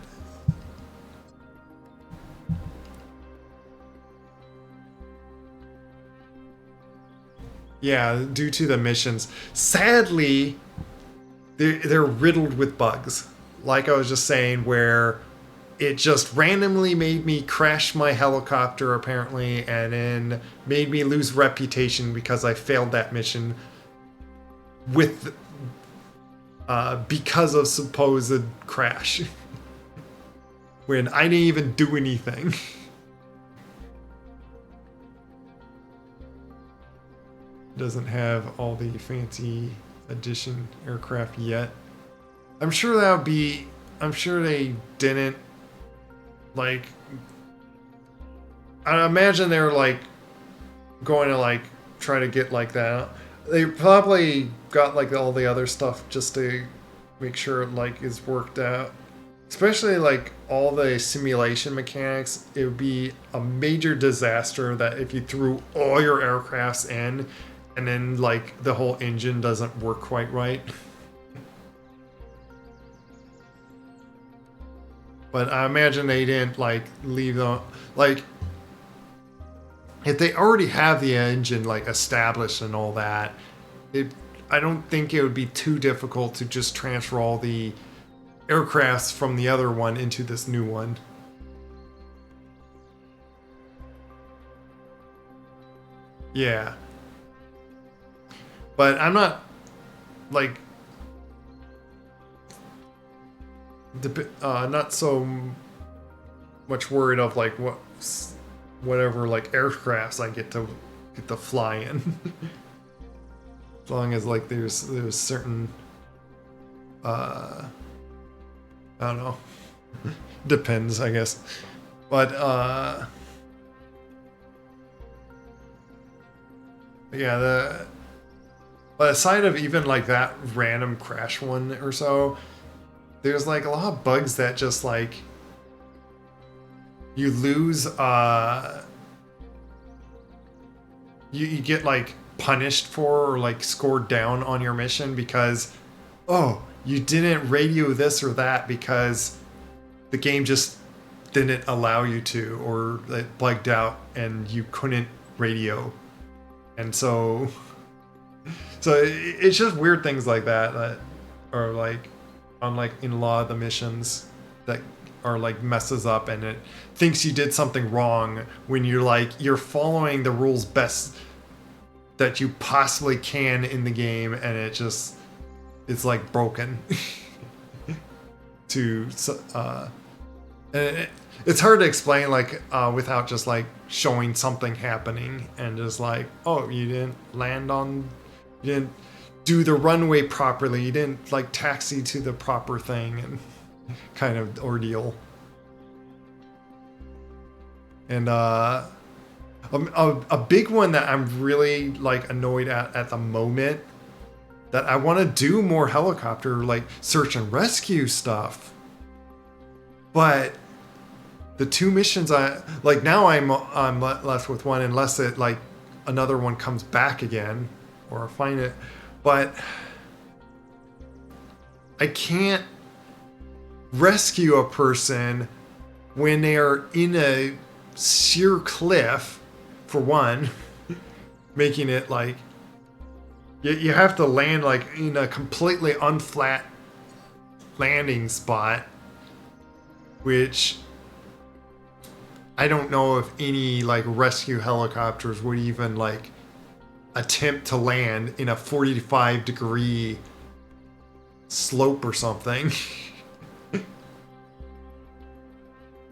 Yeah, due to the missions. Sadly, they're riddled with bugs. Like I was just saying, where it just randomly made me crash my helicopter, apparently, and then made me lose reputation because I failed that mission with because of supposed crash. When I didn't even do anything. Doesn't have all the fancy edition aircraft yet. I'm sure they didn't like. I imagine they're like going to like try to get like that. They probably got like all the other stuff just to make sure it like is worked out. Especially like all the simulation mechanics, it would be a major disaster that if you threw all your aircrafts in and then like the whole engine doesn't work quite right. But I imagine they didn't like leave them like if they already have the engine like established and all that, I don't think it would be too difficult to just transfer all the aircrafts from the other one into this new one. Yeah. But I'm not like not so much worried of like whatever like aircrafts I get to fly in. As long as like there's certain I don't know. Depends, I guess. But yeah, but aside of even like that random crash one or so, there's like a lot of bugs that just like you lose you get like punished for or like scored down on your mission because you didn't radio this or that because the game just didn't allow you to, or it bugged out and you couldn't radio. And so it's just weird things like that are like on like in a lot of the missions that are like messes up, and it thinks you did something wrong when you're following the rules best that you possibly can in the game, and it's like broken. It's hard to explain like without just like showing something happening and just like, oh, you didn't do the runway properly, you didn't like taxi to the proper thing, and kind of ordeal. And a big one that I'm really like annoyed at the moment, that I want to do more helicopter like search and rescue stuff, but the two missions I like now I'm left with one unless it like another one comes back again or I find it, but I can't rescue a person when they are in a sheer cliff, for one, making it like you have to land like in a completely unflat landing spot, which I don't know if any like rescue helicopters would even like attempt to land in a 45-degree slope or something.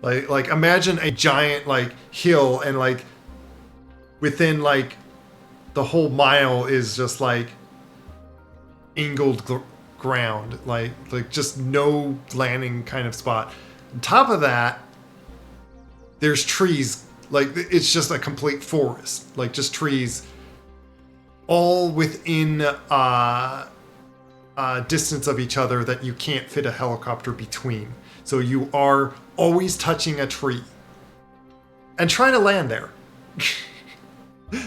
like imagine a giant like hill, and like within like the whole mile is just like angled ground, like just no landing kind of spot. On top of that, there's trees, like it's just a complete forest, like just trees all within distance of each other that you can't fit a helicopter between. So you are always touching a tree and trying to land there.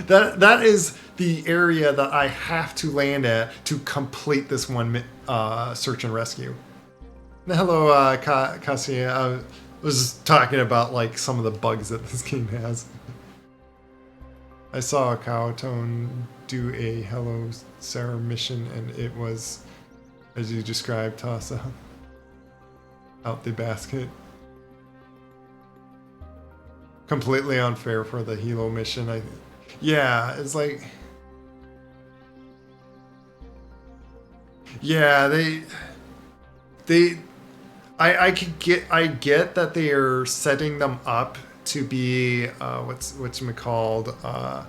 That is the area that I have to land at to complete this one search and rescue. Hello, Cassia. I was talking about like some of the bugs that this game has. I saw a Cowtone do a Hello Sarah mission, and it was, as you described, toss out the basket. Completely unfair for the Hilo mission. Yeah, it's like, yeah, I get that they are setting them up to be what's called. By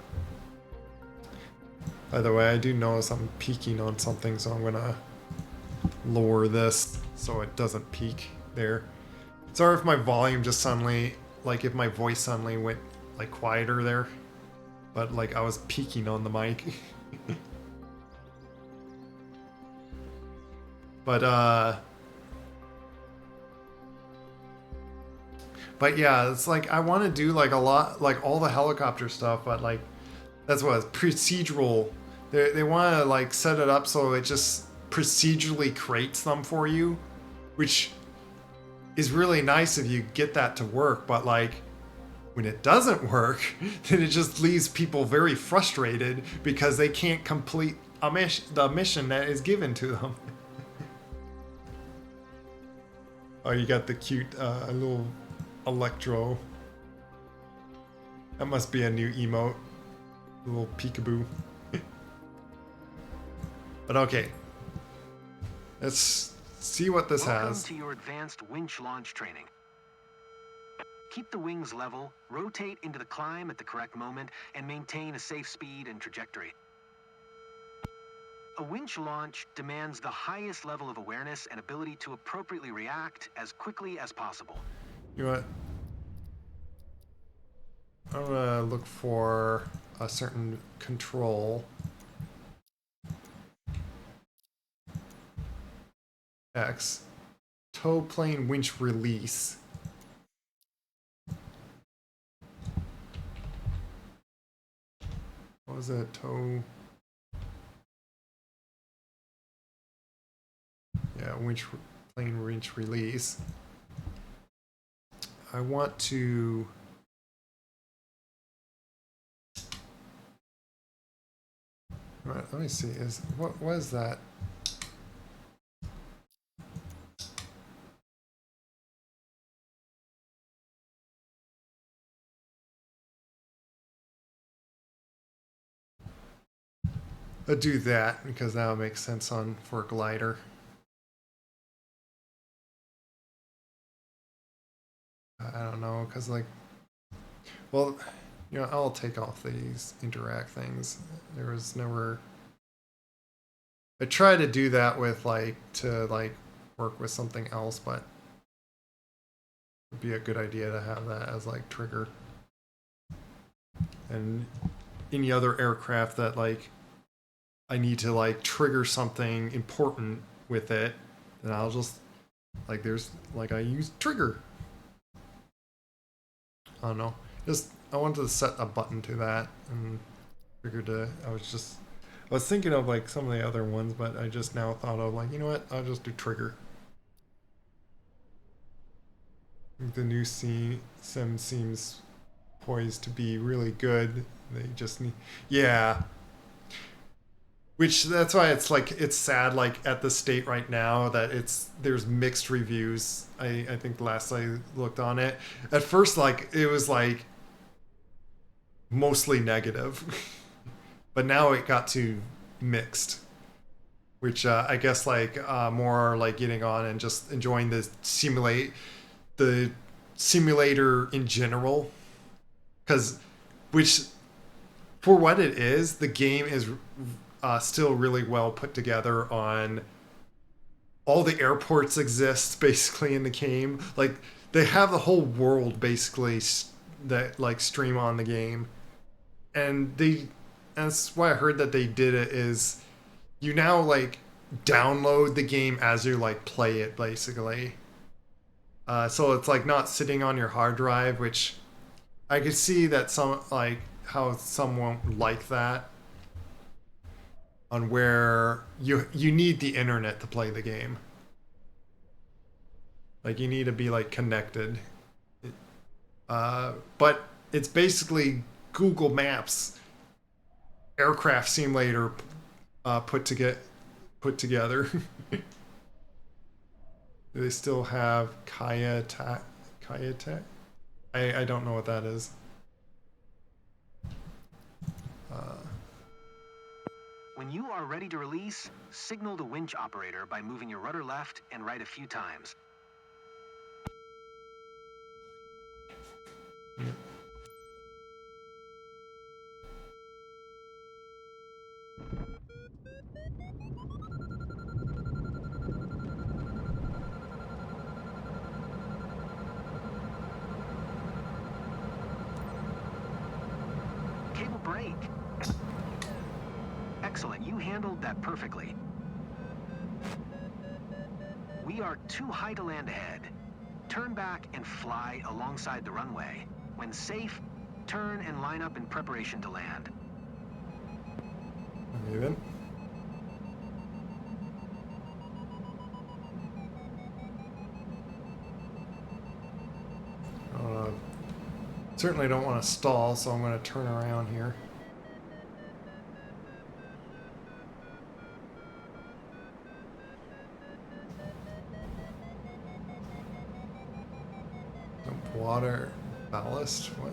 the way, I do notice I'm peeking on something, so I'm gonna lower this so it doesn't peak there. Sorry if my volume just suddenly, like if my voice suddenly went like quieter there, but like I was peeking on the mic. But yeah, it's like I want to do like a lot, like all the helicopter stuff, but like that's what it's procedural. They want to like set it up so it just procedurally creates them for you, which is really nice if you get that to work. But like when it doesn't work, then it just leaves people very frustrated because they can't complete the mission that is given to them. Oh, you got the cute little Electro. That must be a new emote. A little peekaboo. But okay. Let's see what this Welcome has. to your advanced winch launch training. Keep the wings level, rotate into the climb at the correct moment, and maintain a safe speed and trajectory. A winch launch demands the highest level of awareness and ability to appropriately react as quickly as possible. You know what? I'm gonna look for a certain control. X. Tow plane winch release. What was it? Tow. Yeah, plane winch release. I want to. All right, let me see. What was that? I'll do that because that would make sense for a glider. I don't know, because like, well, you know, I'll take off these interact things. There was never. I try to do that with like to like work with something else, but it'd be a good idea to have that as like trigger. And any other aircraft that like I need to like trigger something important with it, then I'll just like there's like I use trigger. I don't know. Just I wanted to set a button to that and figured I was thinking of like some of the other ones, but I just now thought of like, you know what? I'll just do trigger. The new sim seems poised to be really good. They just need, yeah. Which that's why it's like it's sad like at the state right now that there's mixed reviews. I think last I looked on it, at first like it was like mostly negative, but now it got to mixed, which I guess like more like getting on and just enjoying the simulator in general, because which for what it is, the game is still really well put together. On all the airports exist basically in the game, like they have the whole world basically that like stream on the game, and that's why I heard that they did it is you now like download the game as you like play it basically. So it's like not sitting on your hard drive, which I could see that some like how some won't like that, on where you need the internet to play the game. Like you need to be like connected. But it's basically Google Maps aircraft simulator put together. Do they still have Kaya Tech? I don't know what that is. When you are ready to release, signal the winch operator by moving your rudder left and right a few times. Cable brake. Excellent, you handled that perfectly. We are too high to land ahead. Turn back and fly alongside the runway. When safe, turn and line up in preparation to land. Even. Certainly don't want to stall, so I'm going to turn around here. Dump water ballast. What?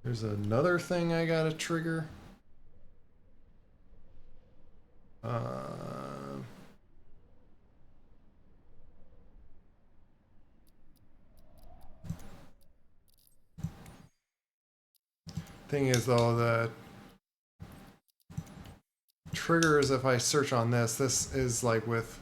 There's another thing I gotta trigger. Thing is though, the triggers, if I search on this is like with,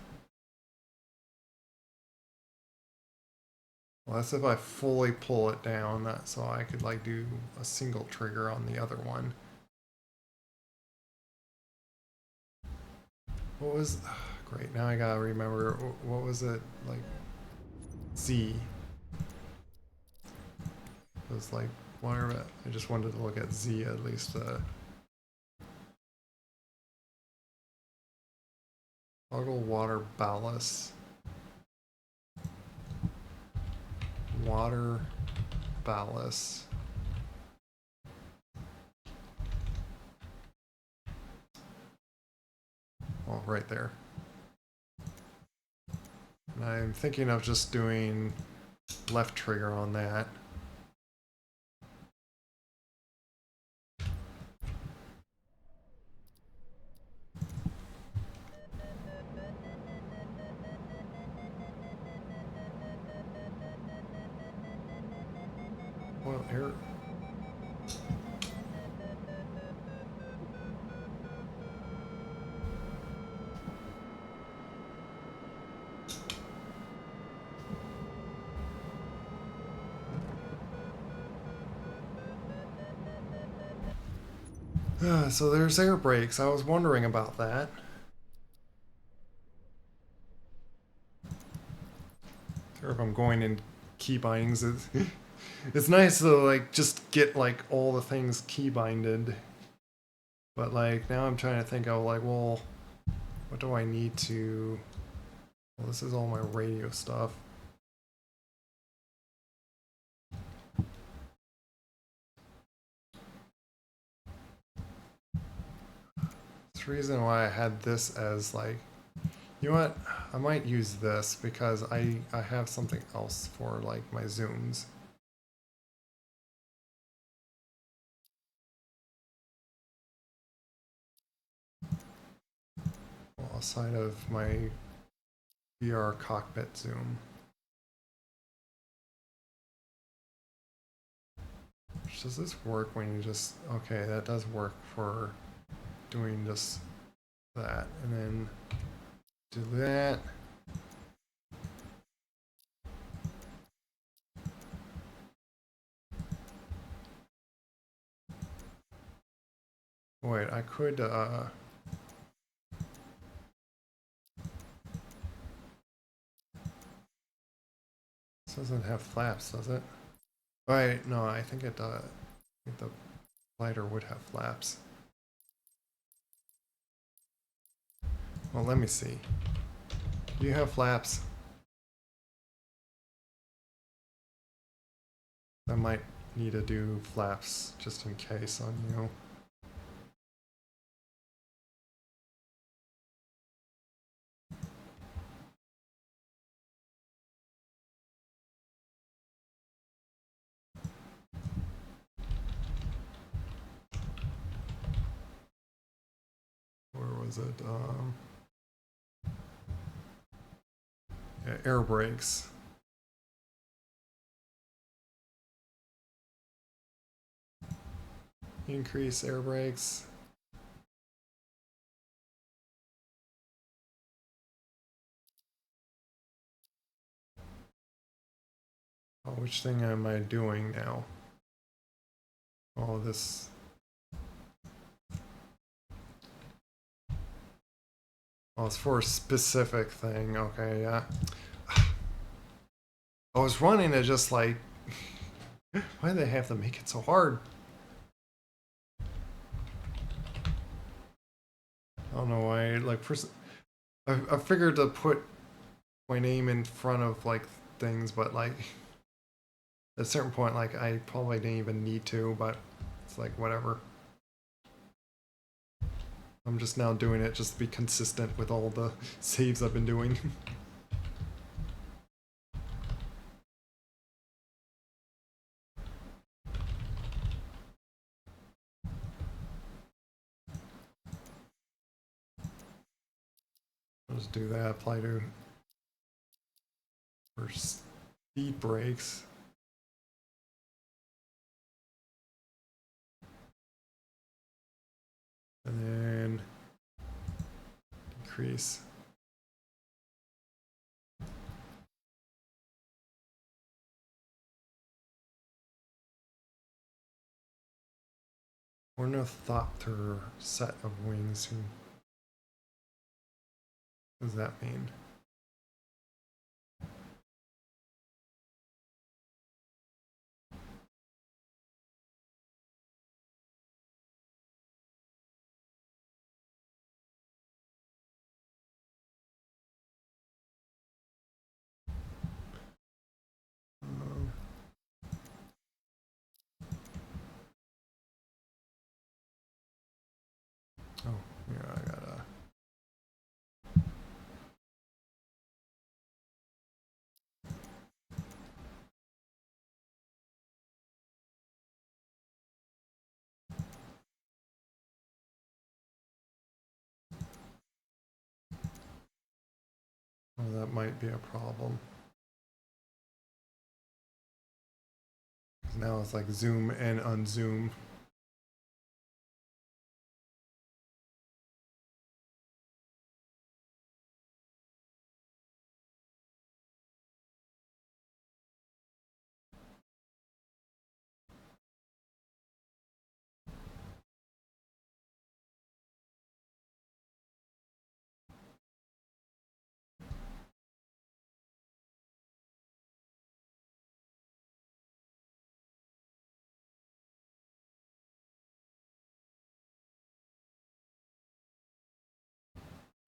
well, that's if I fully pull it down, that so I could like do a single trigger on the other one. What was, great, now I gotta remember, what was it, like, Z. It was like, whatever, I just wanted to look at Z at least. Toggle water ballast. Water ballast. Oh, right there. And I'm thinking of just doing left trigger on that. Well, here. So there's air brakes. I was wondering about that. Or if I'm going in key bindings, it's nice to like just get like all the things key binded. But like now I'm trying to think of like, well, what do I need to Well, this is all my radio stuff. That's the reason why I had this as like, you know what? I might use this because I have something else for like my zooms. Well, outside of my VR cockpit zoom. Does this work when you just, okay, that does work for doing just that. And then do that. Wait, I could, this doesn't have flaps, does it? Wait, no, I think it, I think the glider would have flaps. Well, let me see. Do you have flaps? I might need to do flaps just in case on you. Where was it? Yeah, air brakes. Increase air brakes. Oh, which thing am I doing now? Oh, this. Oh, it's for a specific thing. Okay, yeah. I was running it just like. Why do they have to make it so hard? I don't know why. Like, first, I figured to put my name in front of like things, but like at a certain point, like I probably didn't even need to. But it's like whatever. I'm just now doing it just to be consistent with all the saves I've been doing. I'll just do that. Apply to for speed brakes. And then increase. Ornithopter set of wings. What does that mean? Um, oh, yeah, I gotta. Oh, that might be a problem. Now it's like zoom and unzoom.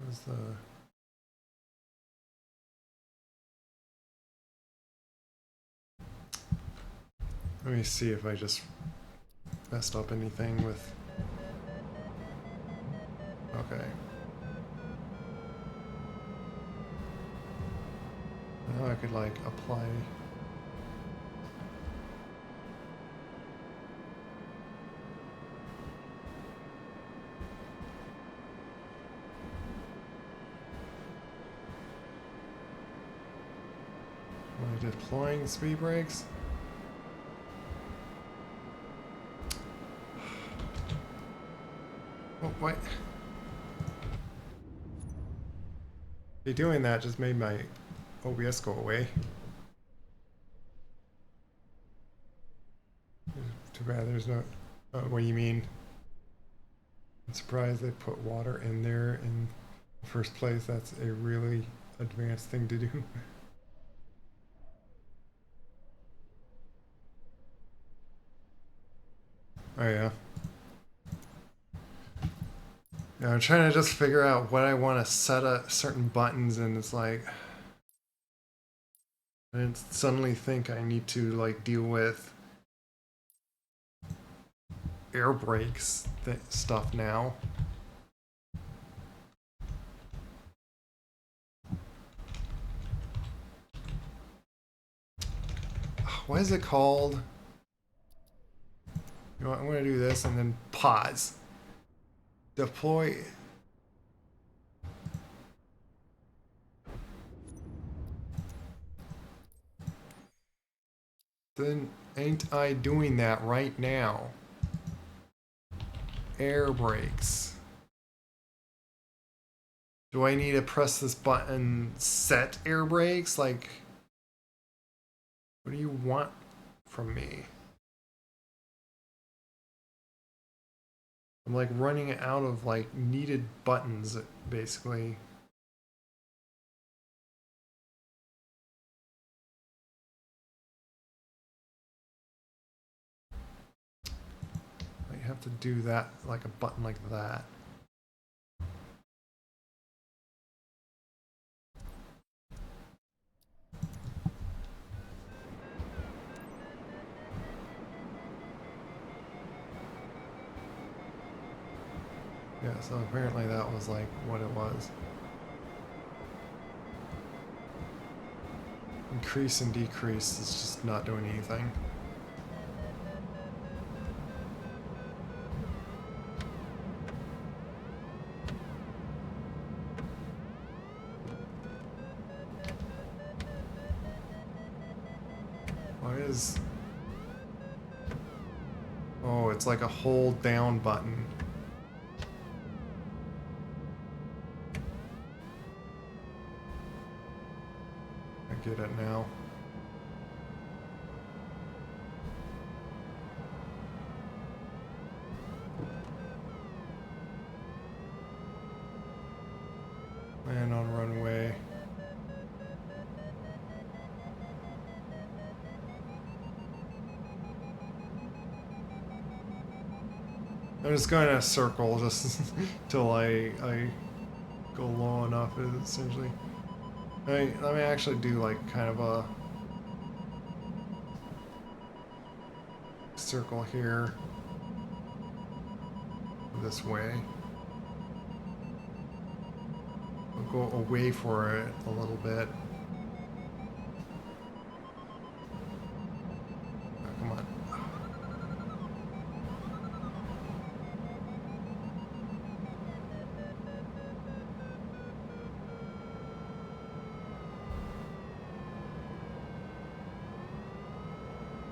Where's the Let me see if I just messed up anything with... Okay. Now I could like apply... Am I deploying speed brakes? Oh, what? Be doing that just made my OBS go away. Too bad there's no... what do you mean? I'm surprised they put water in there in the first place. That's a really advanced thing to do. Oh yeah. Yeah, I'm trying to just figure out what I want to set up certain buttons, and it's like I didn't suddenly think I need to like deal with air brakes stuff now. What is it called? You know what, I'm going to do this and then pause. Deploy. Then ain't I doing that right now? Air brakes. Do I need to press this button, set air brakes? Like, what do you want from me? I'm like running out of like needed buttons, basically. I have to do that, like a button like that. Yeah, so apparently that was like what it was. Increase and decrease is just not doing anything. Why is... Oh, it's like a hold down button. I get it now. Man on runway. I'm just going in a circle just till I go low enough, essentially. Let me actually do like kind of a circle here this way. I'll go away for it a little bit. Oh, come on.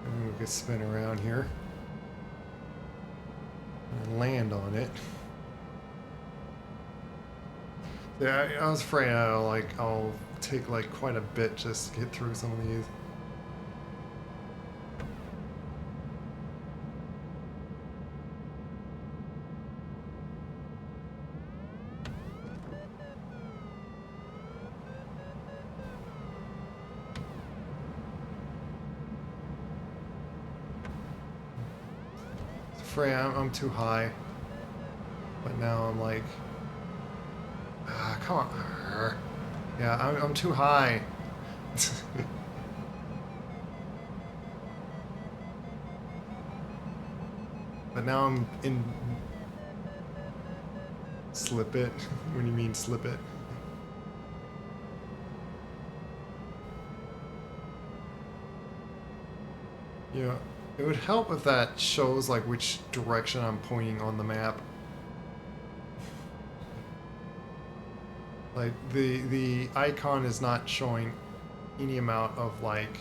And we could spin around here and land on it. Yeah, I was afraid I'll take like quite a bit just to get through some of these. Afraid I'm too high, but now I'm like, come on. Yeah, I'm too high. But now I'm in... Slip it? What do you mean slip it? You know, it would help if that shows like which direction I'm pointing on the map. Like the icon is not showing any amount of like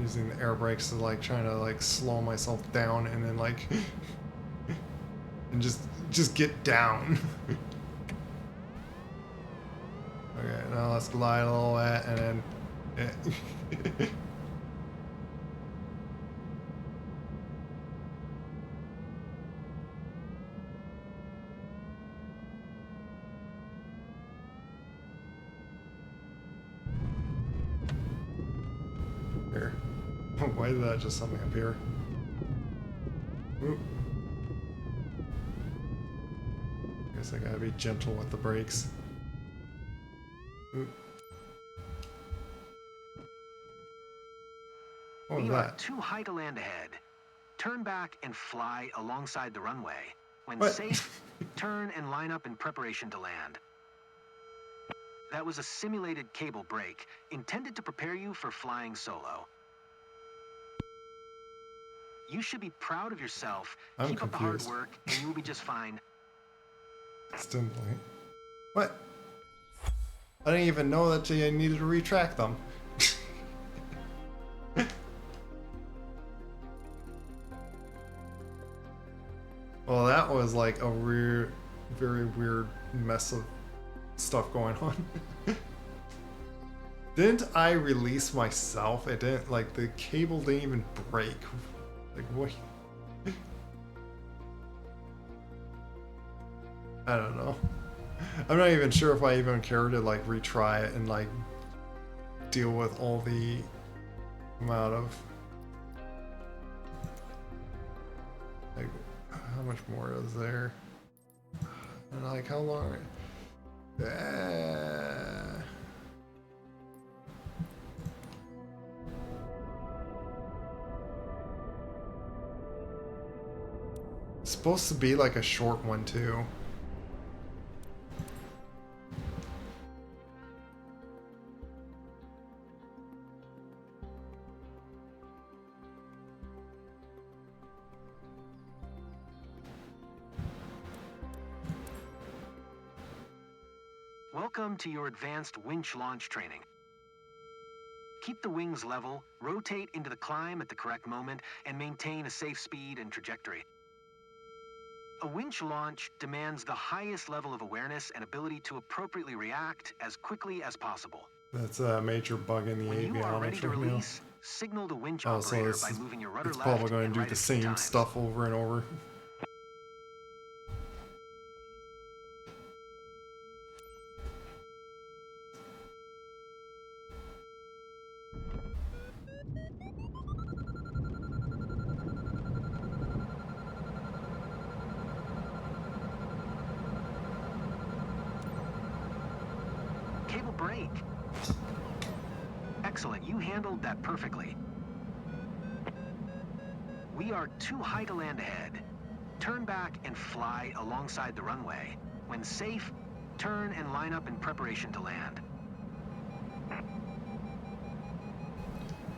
using the air brakes to like trying to like slow myself down and then like and just get down. Okay, now let's glide a little bit and then here. Why did that just something up here? Oop. Guess I gotta be gentle with the brakes. Oop. What was We are that? too high to land ahead. Turn back and fly alongside the runway. When What? safe, turn and line up in preparation to land. That was a simulated cable break, intended to prepare you for flying solo. You should be proud of yourself. I'm Keep up the hard confused. work, and you will be just fine. Instantly. What? I didn't even know that I needed to retract them. Well, that was like a weird, very weird mess of stuff going on. Didn't I release myself? It didn't, like, the cable didn't even break. Like, what? I don't know. I'm not even sure if I even care to, like, retry it and, like, deal with all the amount of... Like, how much more is there? And, like, how long... It's supposed to be like a short one too. Welcome to your advanced winch launch training. Keep the wings level, rotate into the climb at the correct moment, and maintain a safe speed and trajectory. A winch launch demands the highest level of awareness and ability to appropriately react as quickly as possible. That's a major bug in the When you are ready avionics to right now. release, signal the winch Oh, so operator by moving your rudder it's left probably going and to do right the a few same times. stuff over and over. Cable break. Excellent, you handled that perfectly. We are too high to land ahead. Turn back and fly alongside the runway. When safe, turn and line up in preparation to land.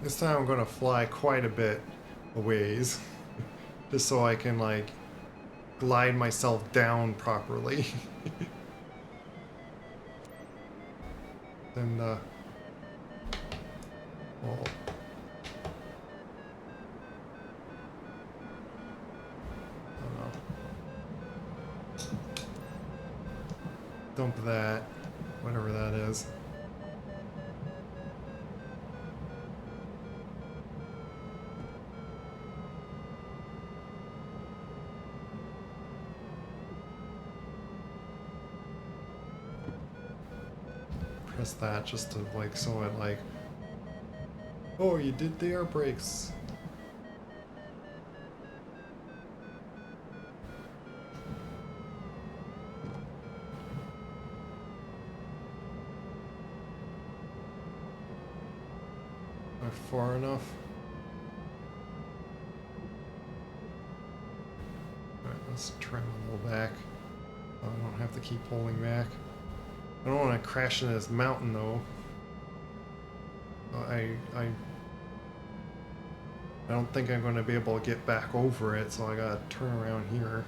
This time I'm going to fly quite a bit a ways. Just so I can, like, glide myself down properly. Then, well, I don't know. Dump that, whatever that is. Press that just to, like, so it, like, Oh, you did the air brakes. Am I far enough? Alright, let's trim a little back. I don't have to keep pulling back. I don't want to crash into this mountain though. I don't think I'm going to be able to get back over it, so I gotta turn around here.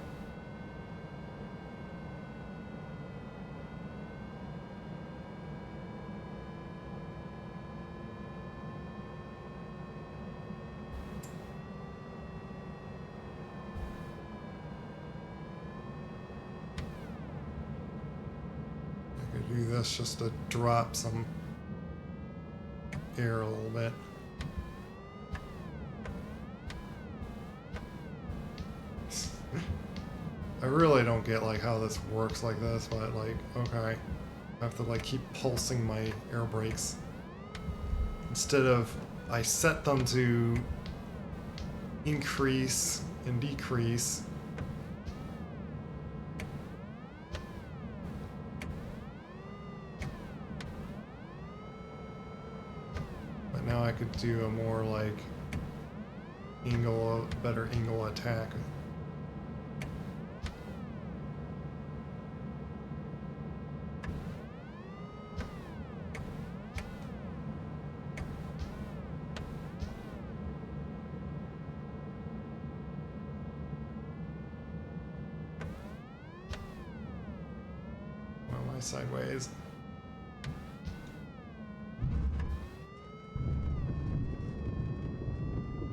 I could do this just to drop some air a little bit. I really don't get like how this works like this, but like, okay. I have to like keep pulsing my air brakes. Instead of, I set them to increase and decrease. But now I could do a more like angle, better angle attack. Sideways.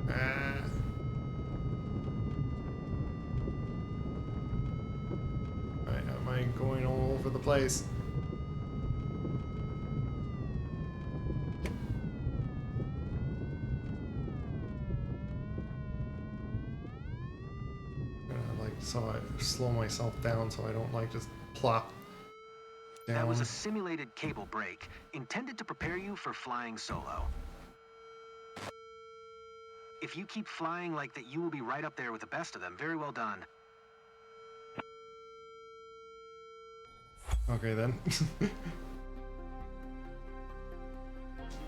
Ah. Right, am I going all over the place? Like, so I slow myself down so I don't like just plop down. That was a simulated cable break, intended to prepare you for flying solo. If you keep flying like that, you will be right up there with the best of them. Very well done. Okay then.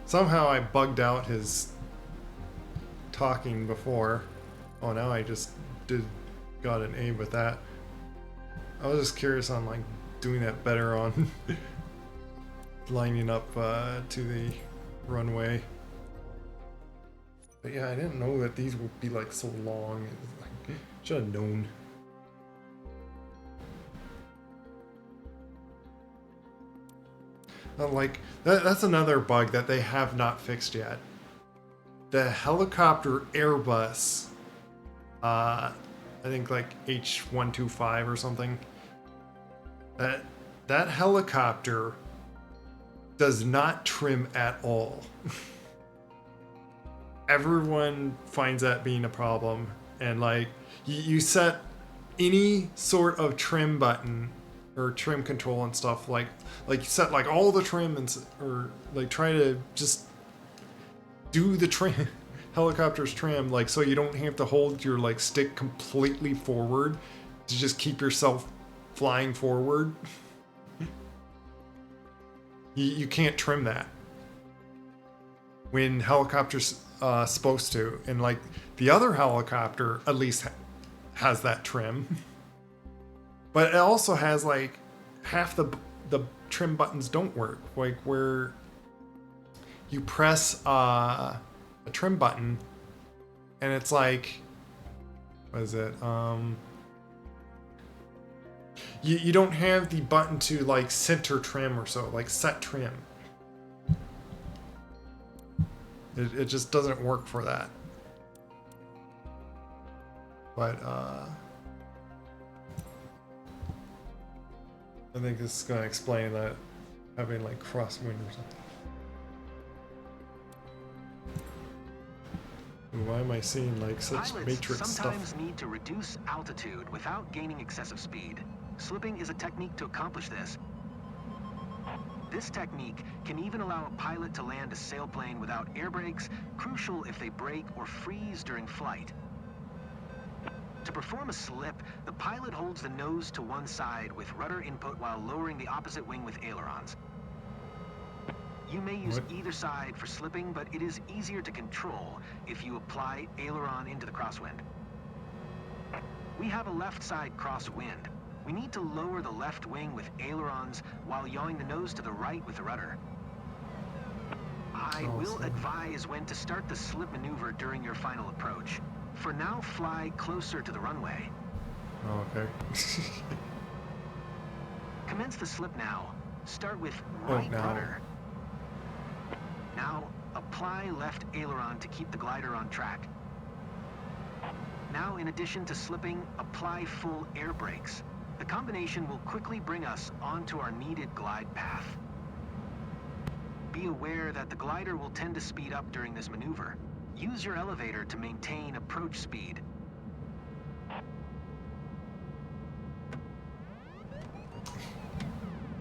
Somehow I bugged out his talking before. Oh, now I just got an A with that. I was just curious on like doing that better on lining up to the runway. But yeah, I didn't know that these would be like so long. Like, should have known. Like that's another bug that they have not fixed yet. The helicopter Airbus, I think like H125 or something. That helicopter does not trim at all. Everyone finds that being a problem, and like you set any sort of trim button or trim control and stuff, like you set like all the trim and or like try to just do the trim helicopter's trim, like so you don't have to hold your like stick completely forward to just keep yourself flying forward. You can't trim that when helicopters supposed to, and like the other helicopter at least has that trim, but it also has like half the trim buttons don't work, like where you press a trim button and it's like, what is it, you don't have the button to like center trim or so, like set trim. It just doesn't work for that. But I think this is going to explain that having like crosswind or something. Why am I seeing like such Pilots matrix sometimes stuff? need to reduce altitude without gaining excessive speed. Slipping is a technique to accomplish this. This technique can even allow a pilot to land a sailplane without air brakes, crucial if they break or freeze during flight. To perform a slip, the pilot holds the nose to one side with rudder input while lowering the opposite wing with ailerons. You may use either side for slipping, but it is easier to control if you apply aileron into the crosswind. We have a left side crosswind. We need to lower the left wing with ailerons while yawing the nose to the right with the rudder. I will advise when to start the slip maneuver during your final approach. For now, fly closer to the runway. Oh, okay. Commence the slip now. Start with right rudder. Now, apply left aileron to keep the glider on track. Now, in addition to slipping, apply full air brakes. The combination will quickly bring us onto our needed glide path. Be aware that the glider will tend to speed up during this maneuver. Use your elevator to maintain approach speed.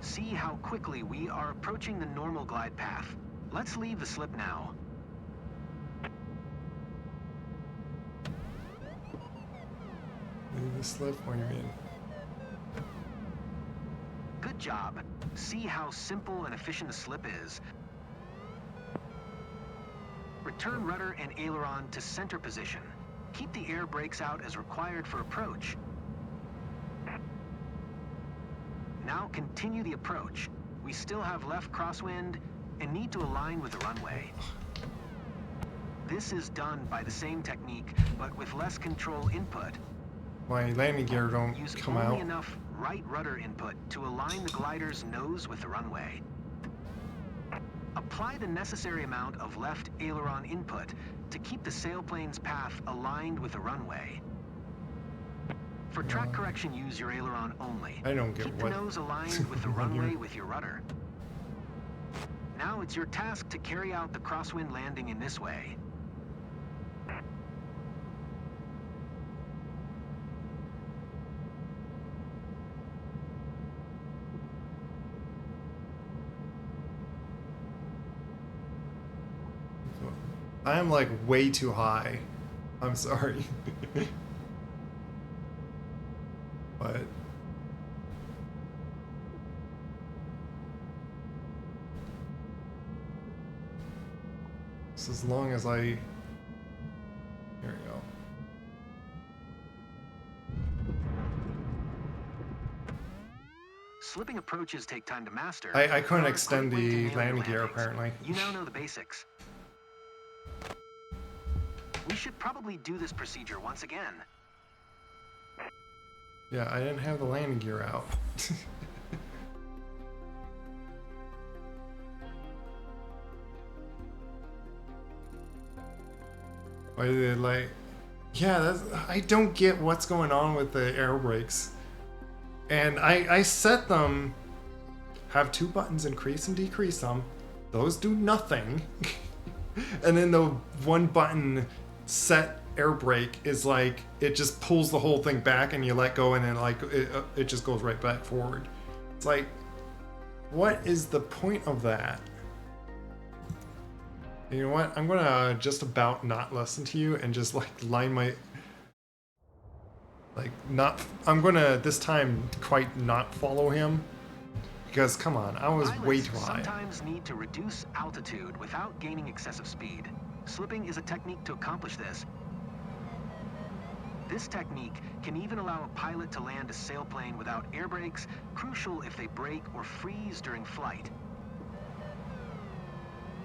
See how quickly we are approaching the normal glide path. Let's leave the slip now. Leave the slip? What do you mean? Good job. See how simple and efficient the slip is. Return rudder and aileron to center position. Keep the air brakes out as required for approach. Now continue the approach. We still have left crosswind and need to align with the runway. This is done by the same technique, but with less control input. My landing gear don't come out. Use only enough right rudder input to align the glider's nose with the runway. Apply the necessary amount of left aileron input to keep the sailplane's path aligned with the runway. For track correction, use your aileron only. I don't get Keep what. the nose aligned with the runway with your rudder. Now it's your task to carry out the crosswind landing in this way. I am like way too high. I'm sorry. But just as long as I, here we go. Slipping approaches take time to master. I couldn't extend the landing gear apparently. You now know the basics. We should probably do this procedure once again. Yeah, I didn't have the landing gear out. Why did they like? Yeah, that's, I don't get what's going on with the air brakes. And I set them, have two buttons, increase and decrease them. Those do nothing. And then the one button set air brake is like, it just pulls the whole thing back and you let go and then like it just goes right back forward. It's like, what is the point of that? You know what? I'm gonna just about not listen to you and just like line my, like not, I'm gonna this time quite not follow him. Because come on, I was way too high. Sometimes need to reduce altitude without gaining excessive speed. Slipping is a technique to accomplish this. This technique can even allow a pilot to land a sailplane without air brakes, crucial if they break or freeze during flight.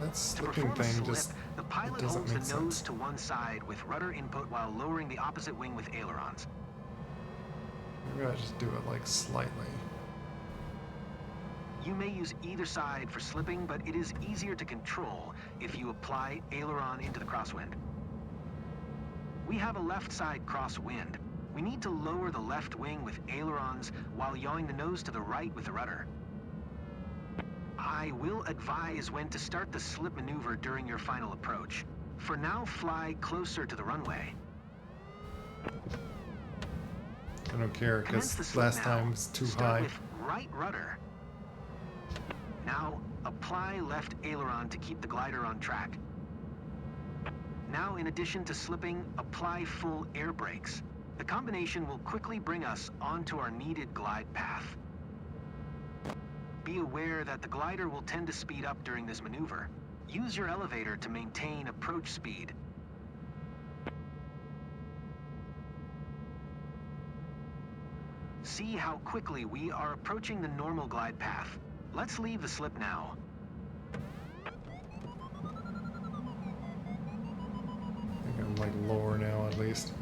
That slipping thing just, the pilot holds the nose to one side with rudder input while lowering the opposite wing with ailerons. Maybe I just do it like slightly. You may use either side for slipping, but it is easier to control if you apply aileron into the crosswind. We have a left side crosswind. We need to lower the left wing with ailerons while yawing the nose to the right with the rudder. I will advise when to start the slip maneuver during your final approach. For now, fly closer to the runway. I don't care because last time's too high. Start with right rudder. Now, apply left aileron to keep the glider on track. Now, in addition to slipping, apply full air brakes. The combination will quickly bring us onto our needed glide path. Be aware that the glider will tend to speed up during this maneuver. Use your elevator to maintain approach speed. See how quickly we are approaching the normal glide path. Let's leave the slip now. I think I'm like lower now at least.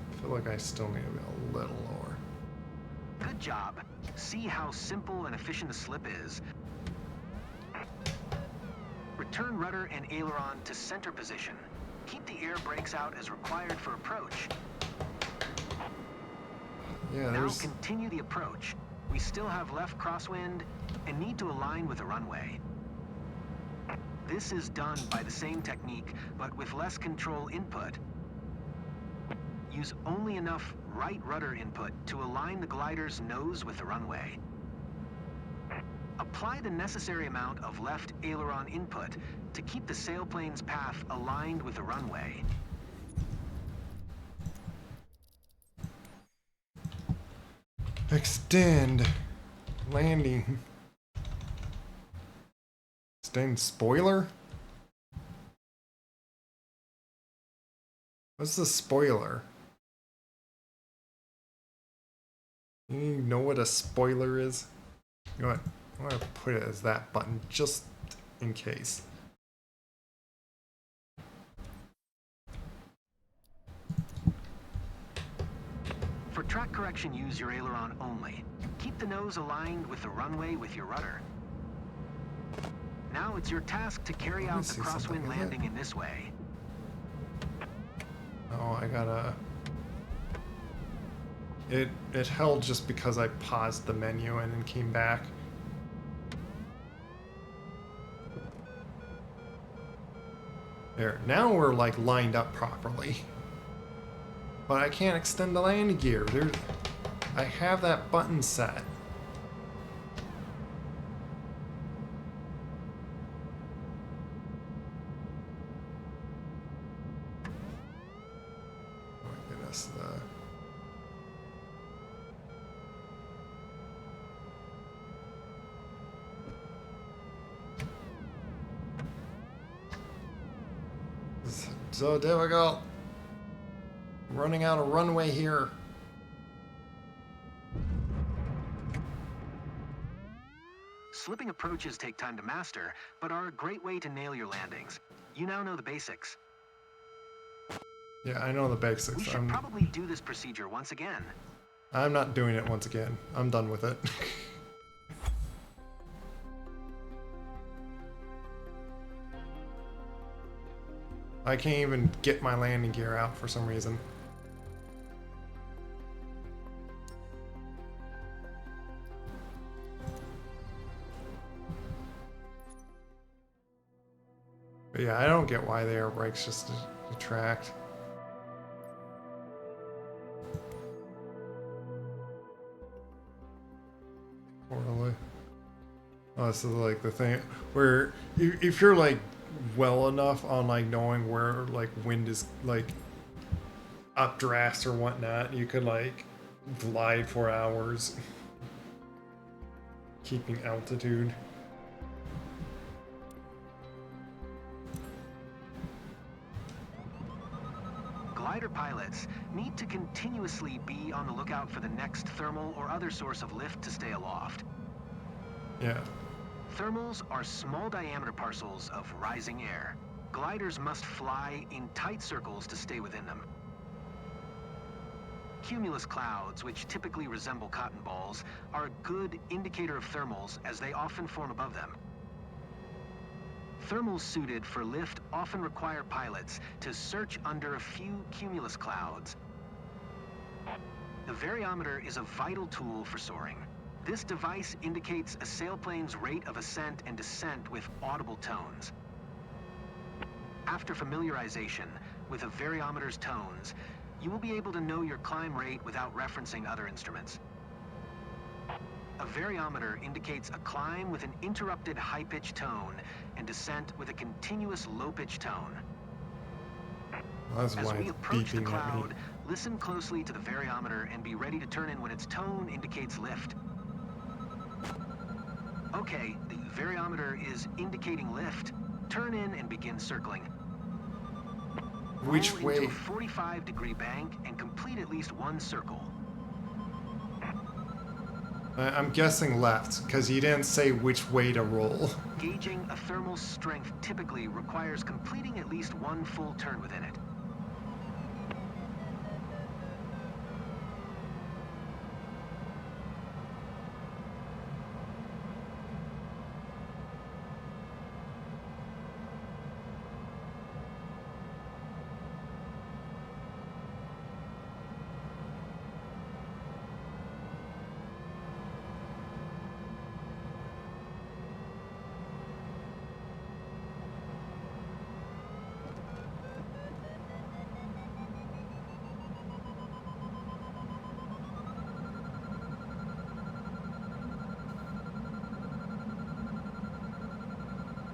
I feel like I still need to be a little lower. Good job. See how simple and efficient the slip is. Return rudder and aileron to center position. Keep the air brakes out as required for approach. Yeah, Now there's... continue the approach. We still have left crosswind and need to align with the runway. This is done by the same technique, but with less control input. Use only enough right rudder input to align the glider's nose with the runway. Apply the necessary amount of left aileron input to keep the sailplane's path aligned with the runway. Extend landing. Extend spoiler? What's the spoiler? You know what a spoiler is? You know what? I'm gonna put it as that button just in case. For track correction, use your aileron only. Keep the nose aligned with the runway with your rudder. Now it's your task to carry out the crosswind landing in this way. Oh, I gotta... It held just because I paused the menu and then came back. There, now we're like lined up properly. But I can't extend the landing gear. I have that button set. Oh my goodness. This is so difficult. I'm running out of runway here. Slipping approaches take time to master, but are a great way to nail your landings. You now know the basics. Yeah, I know the basics. We should probably do this procedure once again. I'm not doing it once again. I'm done with it. I can't even get my landing gear out for some reason. But yeah, I don't get why the air brakes just detract. Totally. Oh, this is like the thing where if you're like well enough on like knowing where like wind is like updrafts or whatnot, you could like glide for hours, keeping altitude. Glider pilots need to continuously be on the lookout for the next thermal or other source of lift to stay aloft. Yeah. Thermals are small diameter parcels of rising air. Gliders must fly in tight circles to stay within them. Cumulus clouds, which typically resemble cotton balls, are a good indicator of thermals as they often form above them. Thermals suited for lift often require pilots to search under a few cumulus clouds. The variometer is a vital tool for soaring. This device indicates a sailplane's rate of ascent and descent with audible tones. After familiarization with a variometer's tones, you will be able to know your climb rate without referencing other instruments. A variometer indicates a climb with an interrupted high-pitched tone and descent with a continuous low-pitched tone. That's As why we it's approach the beeping at me. cloud, listen closely to the variometer and be ready to turn in when its tone indicates lift. Okay, the variometer is indicating lift. Turn in and begin circling. Which Roll into way? a 45-degree bank and complete at least one circle. I'm guessing left, because you didn't say which way to roll. Gauging a thermal strength typically requires completing at least one full turn within it.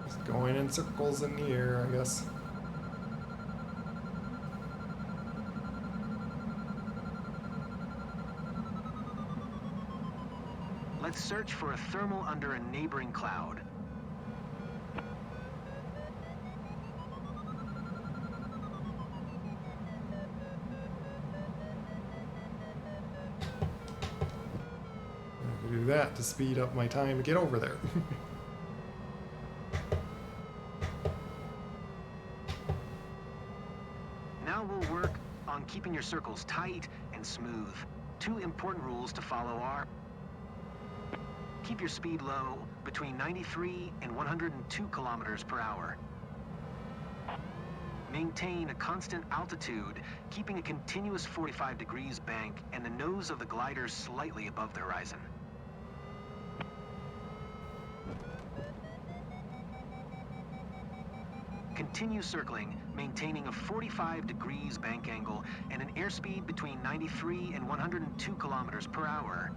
Just going in circles in the air, I guess. Let's search for a thermal under a neighboring cloud. I can do that to speed up my time to get over there. Now we'll work on keeping your circles tight and smooth. Two important rules to follow are: keep your speed low, between 93 and 102 kilometers per hour. Maintain a constant altitude, keeping a continuous 45 degrees bank and the nose of the glider slightly above the horizon. Continue circling, maintaining a 45 degrees bank angle and an airspeed between 93 and 102 kilometers per hour.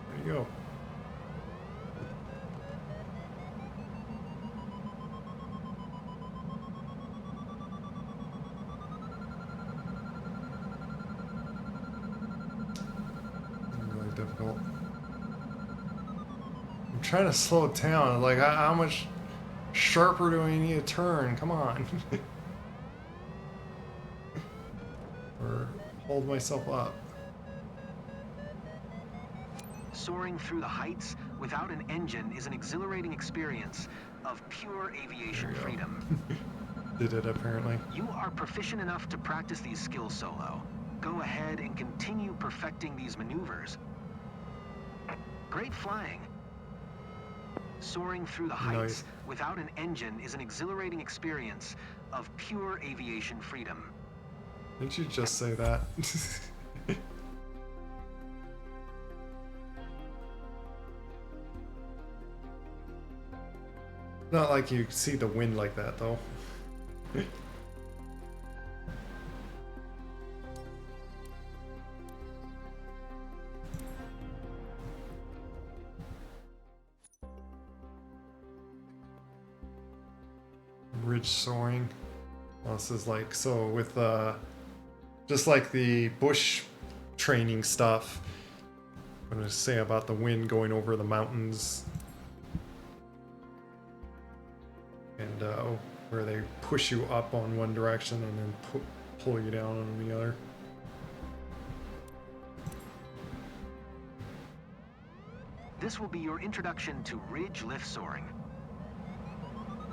There you go. Really difficult. I'm trying to slow it down. Like, how much sharper do I need to turn? Come on. Or hold myself up. Soaring through the heights without an engine is an exhilarating experience of pure aviation There you go. freedom. Did it, apparently. You are proficient enough to practice these skills solo. Go ahead and continue perfecting these maneuvers. Great flying. Soaring through the heights Nice. without an engine is an exhilarating experience of pure aviation freedom. Didn't you just say that? Not like you see the wind like that, though. Ridge soaring. Well, this is like, so with just like the bush training stuff, I'm going to say about the wind going over the mountains and where they push you up on one direction and then pull you down on the other. This will be your introduction to ridge lift soaring.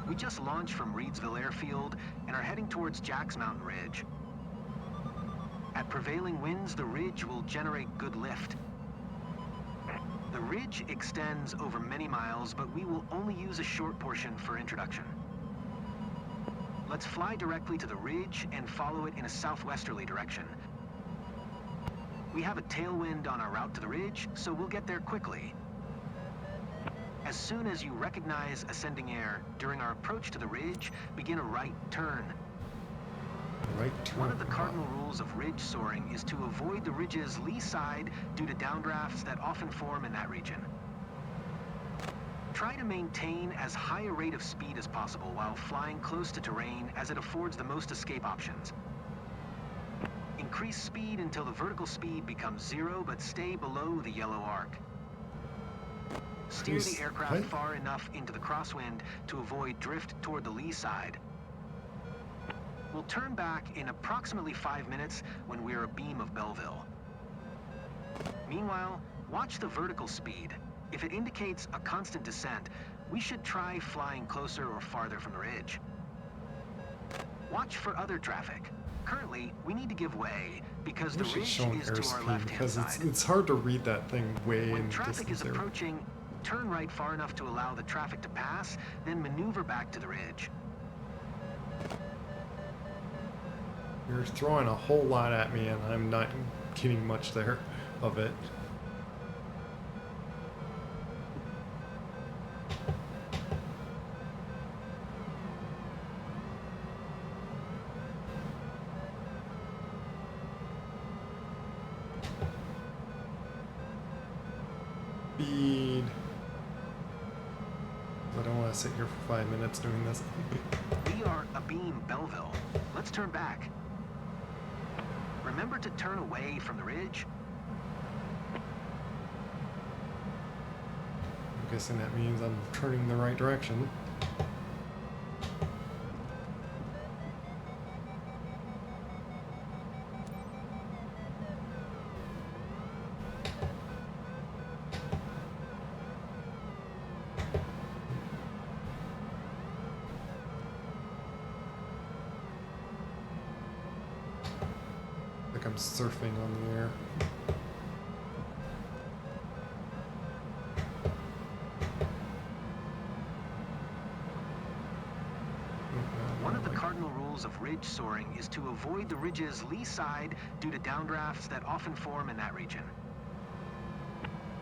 We just launched from Reedsville Airfield and are heading towards Jack's Mountain Ridge. At prevailing winds, the ridge will generate good lift. The ridge extends over many miles, but we will only use a short portion for introduction. Let's fly directly to the ridge and follow it in a southwesterly direction. We have a tailwind on our route to the ridge, so we'll get there quickly. As soon as you recognize ascending air during our approach to the ridge, begin a right turn. Right turn. One of the cardinal rules of ridge soaring is to avoid the ridge's lee side due to downdrafts that often form in that region. Try to maintain as high a rate of speed as possible while flying close to terrain, as it affords the most escape options. Increase speed until the vertical speed becomes 0, but stay below the yellow arc. Steer the aircraft far enough into the crosswind to avoid drift toward the lee side. We'll turn back in approximately 5 minutes when we're abeam of Belleville. Meanwhile, watch the vertical speed. If it indicates a constant descent, we should try flying closer or farther from the ridge. Watch for other traffic. Currently, we need to give way because the ridge is to our left-hand side. It's hard to read that thing way When in traffic is distance there. approaching, turn right far enough to allow the traffic to pass, then maneuver back to the ridge. You're throwing a whole lot at me, and I'm not getting much there of it. Speed. I don't want to sit here for 5 minutes doing this. We are abeam Belleville. Let's turn back. Remember to turn away from the ridge. I'm guessing that means I'm turning the right direction. Like I'm surfing on the air. One of the cardinal rules of ridge soaring is to avoid the ridge's lee side due to downdrafts that often form in that region.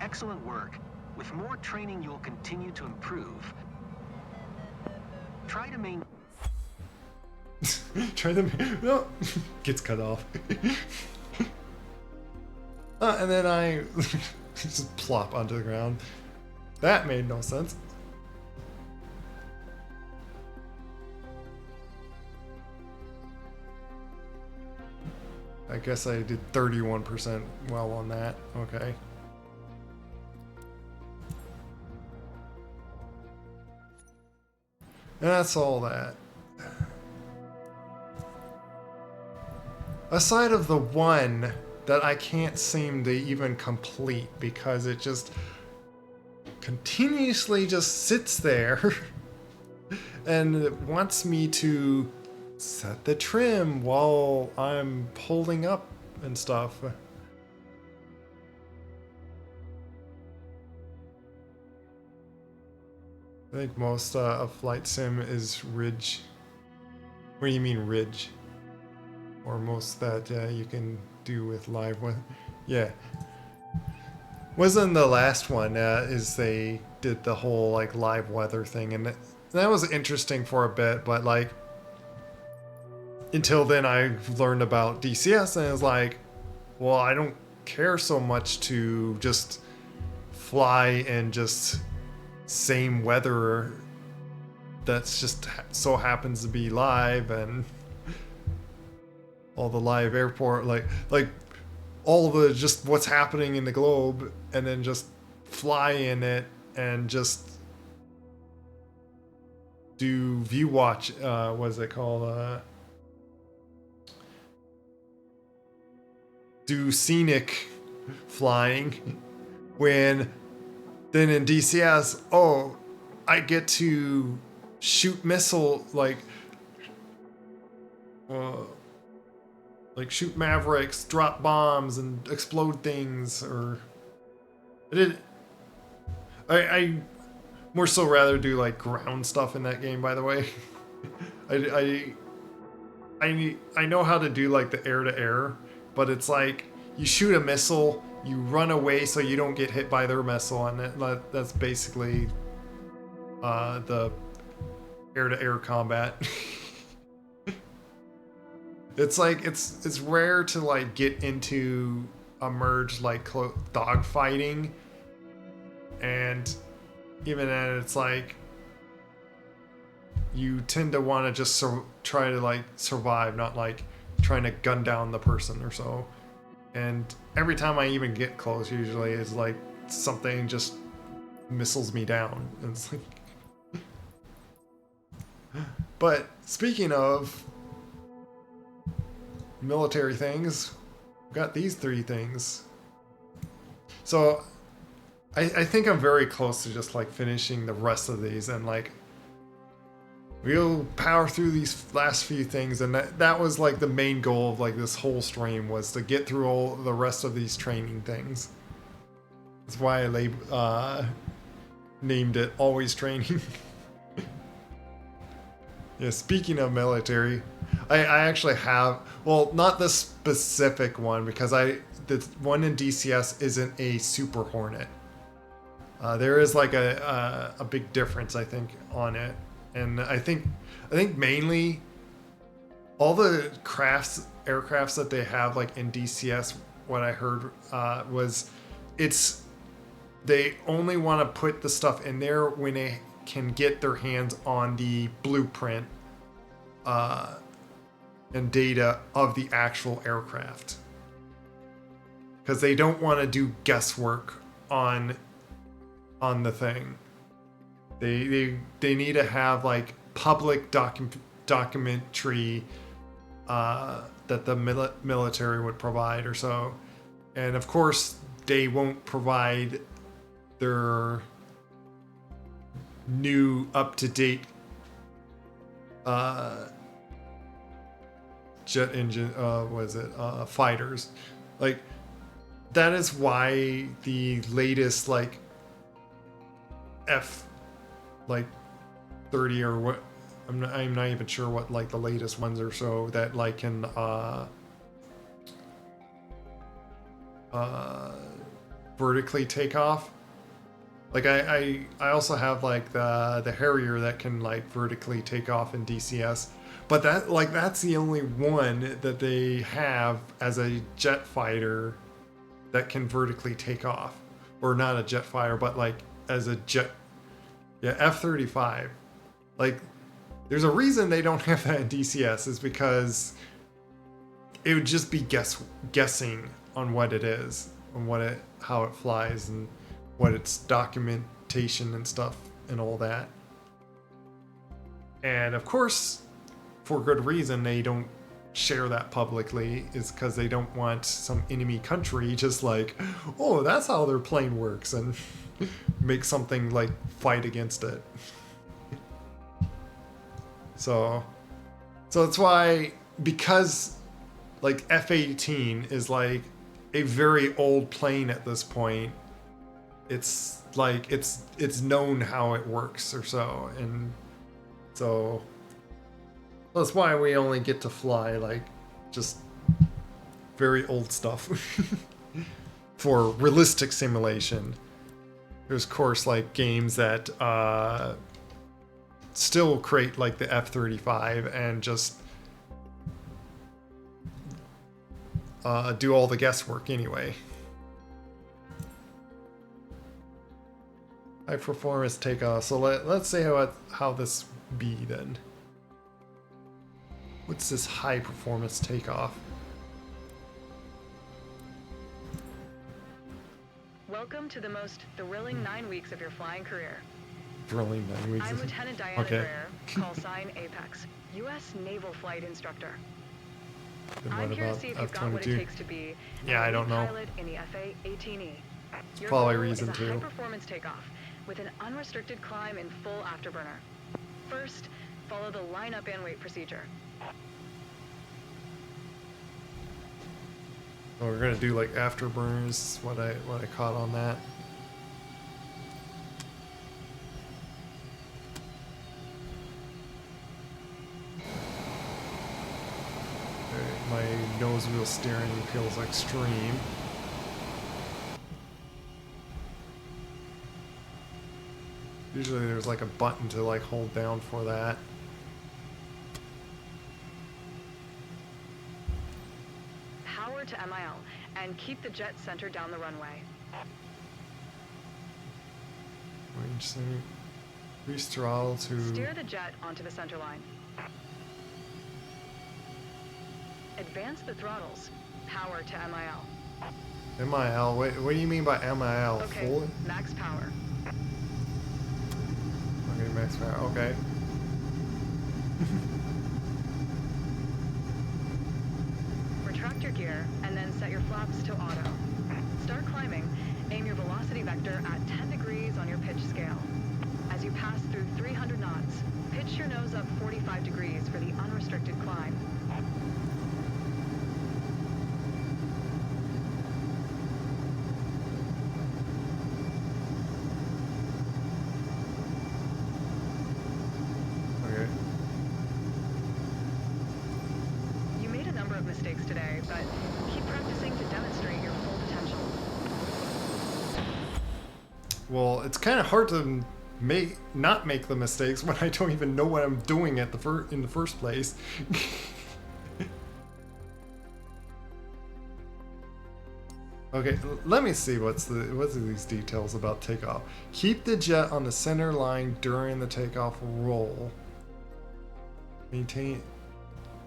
Excellent work. With more training, you'll continue to improve. Try to maintain. Try them. No, gets cut off. And then I just plop onto the ground. That made no sense. I guess I did 31% well on that. Okay. And that's all that. Aside of the one that I can't seem to even complete because it just continuously just sits there and it wants me to set the trim while I'm holding up and stuff. I think most of Flight Sim is ridge. What do you mean ridge? Or most that you can do with live one. Yeah. Wasn't the last one is they did the whole like live weather thing, and that was interesting for a bit, but like until then I learned about DCS and it's like, well, I don't care so much to just fly and just same weather that's just so happens to be live, and all the live airport like all of the just what's happening in the globe, and then just fly in it and just do view watch. What is it called? Do scenic flying. When then in DCS, oh, I get to shoot missile like shoot mavericks, drop bombs, and explode things. Or I more so rather do like ground stuff in that game. By the way, I know how to do like the air to air, but it's like you shoot a missile, you run away so you don't get hit by their missile, and that's basically the air-to-air combat. It's like it's rare to like get into a merge like dog fighting, and even then it's like you tend to want to just try to like survive, not like trying to gun down the person or so. And every time I even get close, usually it's like something just missiles me down. And it's like, but speaking of military things, we've got these 3 things. So I think I'm very close to just like finishing the rest of these, and like we'll power through these last few things, and that was like the main goal of like this whole stream, was to get through all the rest of these training things. That's why I named it Always Training. Yeah, speaking of military, I actually have, well, not the specific one, because the one in DCS isn't a Super Hornet. There is like a big difference, I think, on it. And I think mainly all the aircrafts that they have like in DCS, what I heard was they only want to put the stuff in there when they can get their hands on the blueprint and data of the actual aircraft, because they don't want to do guesswork on the thing. They need to have like public documentary that the military would provide or so, and of course they won't provide their new up-to-date jet engine fighters. Like, that is why the latest like F like 30 or what, I'm not even sure what like the latest ones or so that like can vertically take off. Like I also have like the Harrier that can like vertically take off in DCS, but that's the only one that they have as a jet fighter that can vertically take off, or not a jet fighter, but like as a jet. Yeah, F-35. Like, there's a reason they don't have that in DCS, is because it would just be guessing on what it is, on how it flies, and what its documentation and stuff and all that. And of course, for good reason, they don't share that publicly, is because they don't want some enemy country just like, oh, that's how their plane works, and make something like fight against it. So that's why, because like F-18 is like a very old plane at this point, it's like it's known how it works or so, and so that's why we only get to fly like just very old stuff for realistic simulation. There's of course like games that still create like the F-35 and just do all the guesswork anyway. High performance takeoff. So let's say how this be then. What's this high performance takeoff? Welcome to the most thrilling 9 weeks of your flying career. Thrilling 9 weeks. I'm Lieutenant Diana Greer, call sign Apex, U.S. Naval Flight Instructor. I'm here to see if you've got what it takes to be I don't know. pilot in the FA-18E. Your Probably goal reason is a to. high-performance takeoff with an unrestricted climb in full afterburner. First, follow the line up and wait procedure. Oh, we're gonna do like afterburners. What I caught on that. Alright, my nose wheel steering feels extreme. Usually there's like a button to like hold down for that. Power to MIL and keep the jet center down the runway. Increase throttle to... Steer the jet onto the center line. Advance the throttles. Power to MIL. MIL? Wait, what do you mean by MIL? Okay, Full? max power. Okay, max power. Okay. Retract your gear and then set your flaps to auto. Start climbing. Aim your velocity vector at 10 degrees on your pitch scale. As you pass through 300 knots, pitch your nose up 45 degrees for the unrestricted climb. Okay. You made a number of mistakes today, but keep practicing to demonstrate your full potential. Well, it's kind of hard to not make the mistakes when I don't even know what I'm doing at in the first place. Okay, let me see what's these details about takeoff. Keep the jet on the center line during the takeoff roll. Maintain.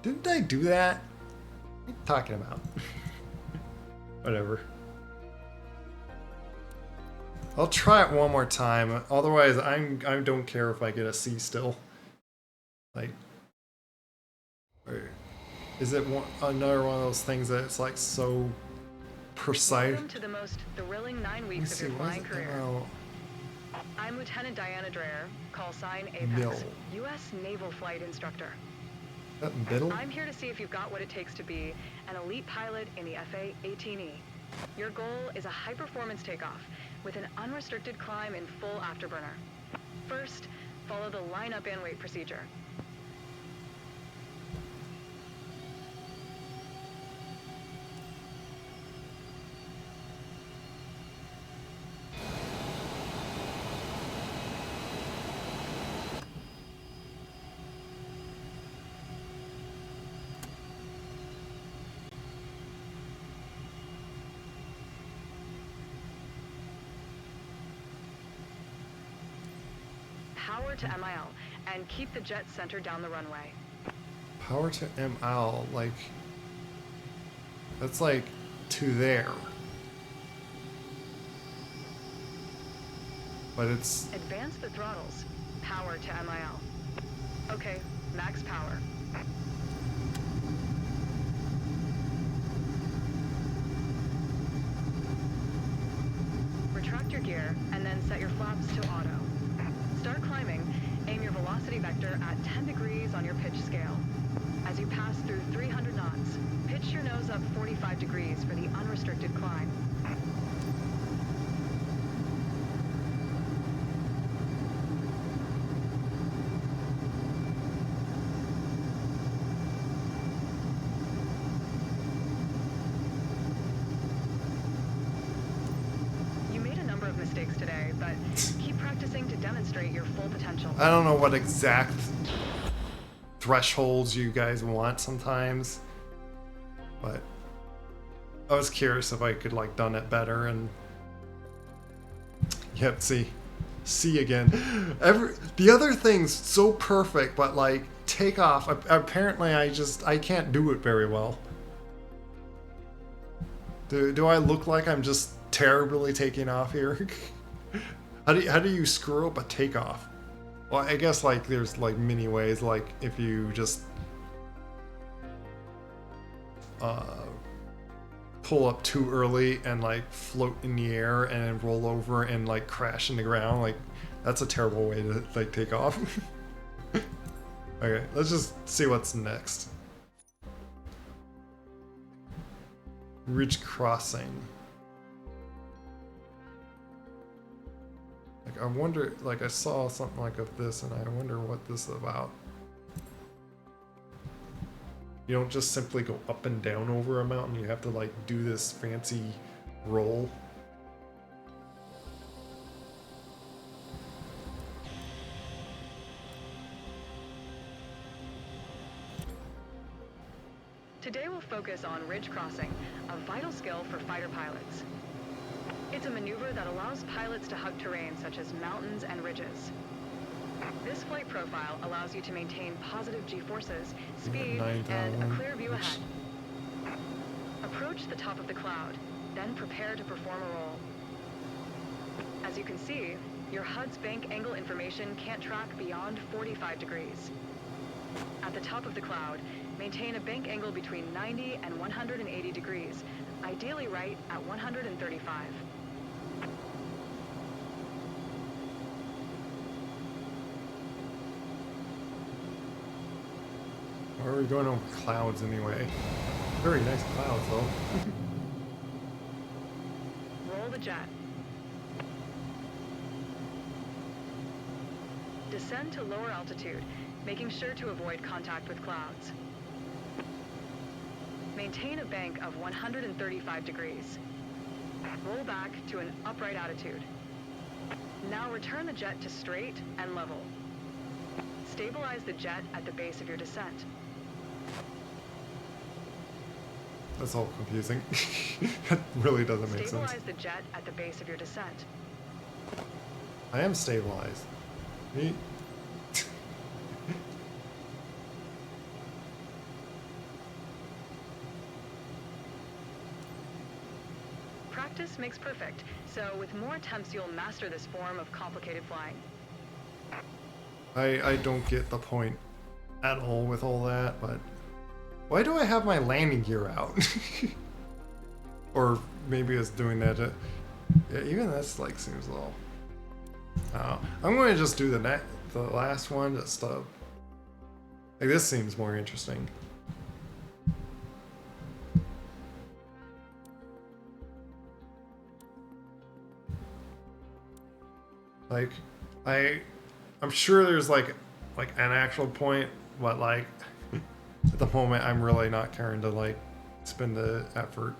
Didn't I do that? What are you talking about? Whatever. I'll try it one more time. Otherwise, I don't care if I get a C still. Like, is it another one of those things that it's like so precise? Welcome to the most thrilling 9 weeks of your flying career. I'm Lieutenant Diana Dreher, call sign Apex, U.S. Naval Flight Instructor. That middle? I'm here to see if you've got what it takes to be an elite pilot in the FA-18E. Your goal is a high-performance takeoff with an unrestricted climb in full afterburner. First, follow the line up and wait procedure. Power to MIL and keep the jet center down the runway. Power to ML, like, that's like to there. But it's... Advance the throttles. Power to MIL. Okay, max power. Retract your gear and then set your flaps to auto. Start climbing. Aim your velocity vector at 10 degrees on your pitch scale. As you pass through 300 knots, pitch your nose up 45 degrees for the unrestricted climb. You made a number of mistakes today, but keep practicing to demonstrate your full potential. I don't know what exact thresholds you guys want sometimes, but I was curious if I could like done it better. And yep, see again. The other thing's so perfect, but like takeoff, apparently I can't do it very well. Do I look like I'm just terribly taking off here? How do you screw up a takeoff? Well, I guess like there's like many ways. Like if you just pull up too early and like float in the air and then roll over and like crash in the ground, like that's a terrible way to like take off. Okay, let's just see what's next. Ridge crossing. Like I wonder, like I saw something like of this and I wonder what this is about. You don't just simply go up and down over a mountain. You have to like do this fancy roll. Today we'll focus on ridge crossing, a vital skill for fighter pilots. It's a maneuver that allows pilots to hug terrain such as mountains and ridges. This flight profile allows you to maintain positive G-forces, speed, and a clear view ahead. Approach the top of the cloud, then prepare to perform a roll. As you can see, your HUD's bank angle information can't track beyond 45 degrees. At the top of the cloud, maintain a bank angle between 90 and 180 degrees, ideally right at 135. Why are we going over clouds anyway? Very nice clouds though. Roll the jet. Descend to lower altitude, making sure to avoid contact with clouds. Maintain a bank of 135 degrees. Roll back to an upright attitude. Now return the jet to straight and level. Stabilize the jet at the base of your descent. That's all confusing. That really doesn't make sense. Stabilize the jet at the base of your descent. I am stabilized. Me? Practice makes perfect, so with more attempts you'll master this form of complicated flying. I don't get the point at all with all that, but why do I have my landing gear out? Or maybe it's doing that to, yeah, even that's like seems a little. I'm going to just do the last one. Just like this seems more interesting. Like I'm sure there's like an actual point, but like at the moment I'm really not caring to like spend the effort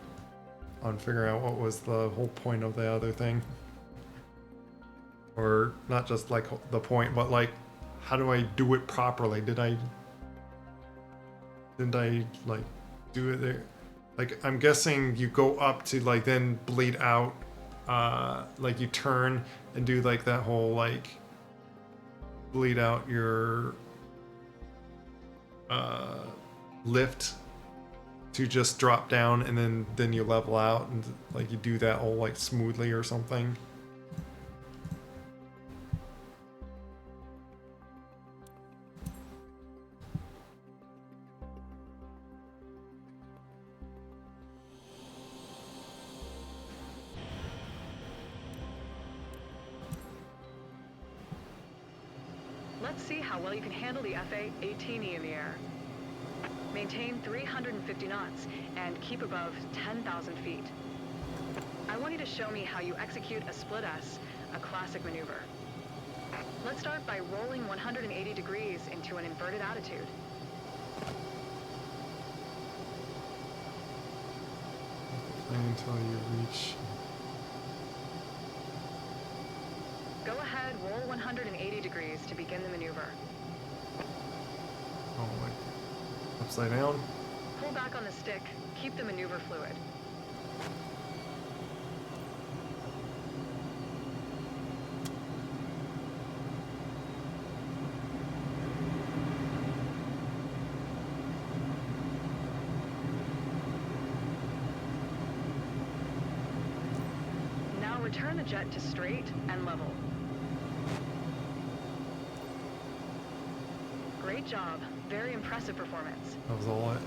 on figuring out what was the whole point of the other thing. Or not just like the point, but like how do I do it properly? Did I like do it there? Like I'm guessing you go up to like then bleed out, like you turn and do like that whole like bleed out your lift to just drop down, and then you level out, and like you do that all like smoothly or something. Let's see how well you can handle the FA-18E in the air. Maintain 350 knots and keep above 10,000 feet. I want you to show me how you execute a split S, a classic maneuver. Let's start by rolling 180 degrees into an inverted attitude. Until you reach. Go ahead, roll 180 degrees to begin the maneuver. Oh, like upside down. Pull back on the stick, keep the maneuver fluid. Now return the jet to straight and level. Great job. Very impressive performance. That was all it.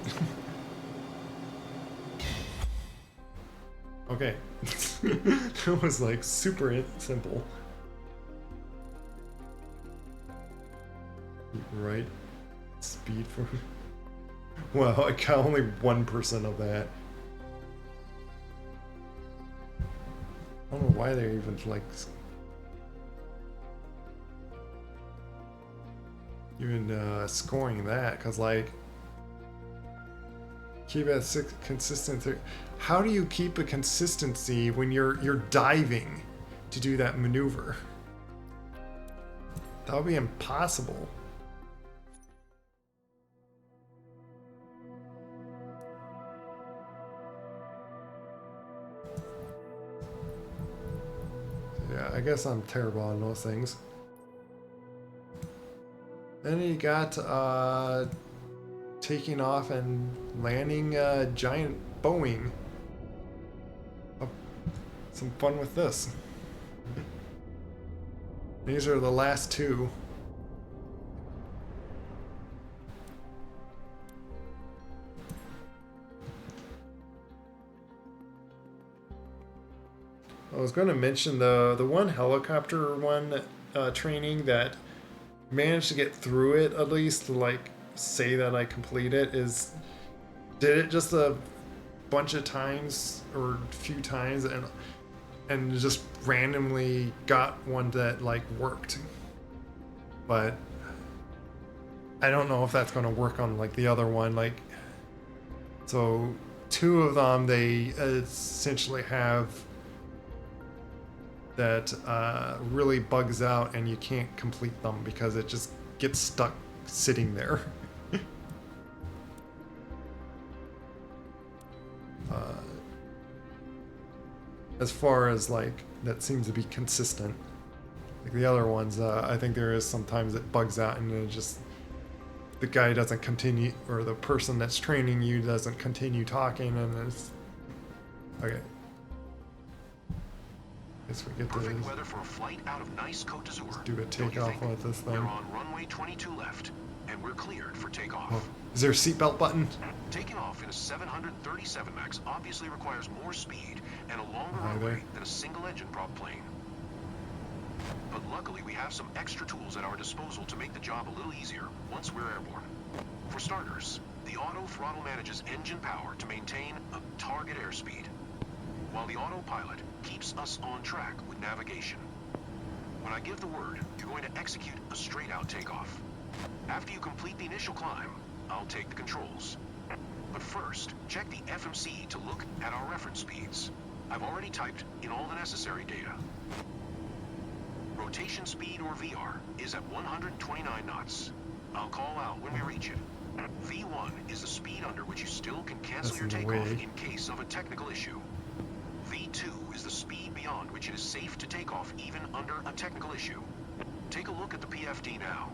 Okay. That was like super simple. Right? Speed for. Wow, I got only 1% of that. I don't know why they're even like. Even scoring that, because like Keep it consistent. How do you keep a consistency when you're diving to do that maneuver? That would be impossible. Yeah, I guess I'm terrible on those things. Then you got taking off and landing a giant Boeing. Oh, some fun with this. These are the last two. I was going to mention the one helicopter one training that managed to get through it, at least to like say that I complete it, is did it just a bunch of times or a few times and just randomly got one that like worked, but I don't know if that's going to work on like the other one. Like, so two of them they essentially have that really bugs out and you can't complete them because it just gets stuck sitting there. As far as like that seems to be consistent. Like the other ones, I think there is sometimes it bugs out and it just the guy doesn't continue, or the person that's training you doesn't continue talking, and it's okay. Guess we get Perfect to weather for a flight out of nice Côte d'Azur. do a takeoff with this thing. We're on runway 22 left, and we're cleared for takeoff. Oh, is there a seatbelt button? Taking off in a 737 MAX obviously requires more speed and a longer Hi runway there. than a single-engine prop plane. But luckily, we have some extra tools at our disposal to make the job a little easier once we're airborne. For starters, the auto throttle manages engine power to maintain a target airspeed, while the autopilot keeps us on track with navigation. When I give the word, you're going to execute a straight-out takeoff. After you complete the initial climb, I'll take the controls. But first, check the FMC to look at our reference speeds. I've already typed in all the necessary data. Rotation speed, or VR, is at 129 knots. I'll call out when we reach it. V1 is the speed under which you still can cancel your takeoff in case of a technical issue. V2 is the speed beyond which it is safe to take off even under a technical issue. Take a look at the PFD now.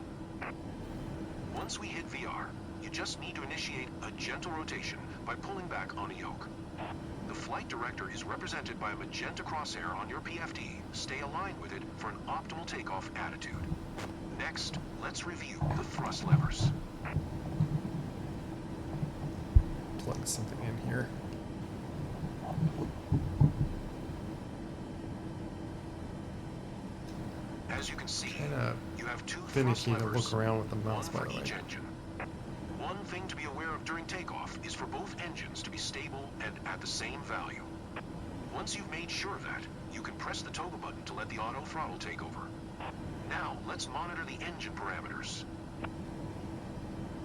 Once we hit VR, you just need to initiate a gentle rotation by pulling back on a yoke. The flight director is represented by a magenta crosshair on your PFD. Stay aligned with it for an optimal takeoff attitude. Next, let's review the thrust levers. Plug something in here. As you can see, Kinda you have two thrust finicky to levers, look around with the one mouse, by for the way. each engine. One thing to be aware of during takeoff is for both engines to be stable and at the same value. Once you've made sure of that, you can press the toggle button to let the auto throttle take over. Now, let's monitor the engine parameters.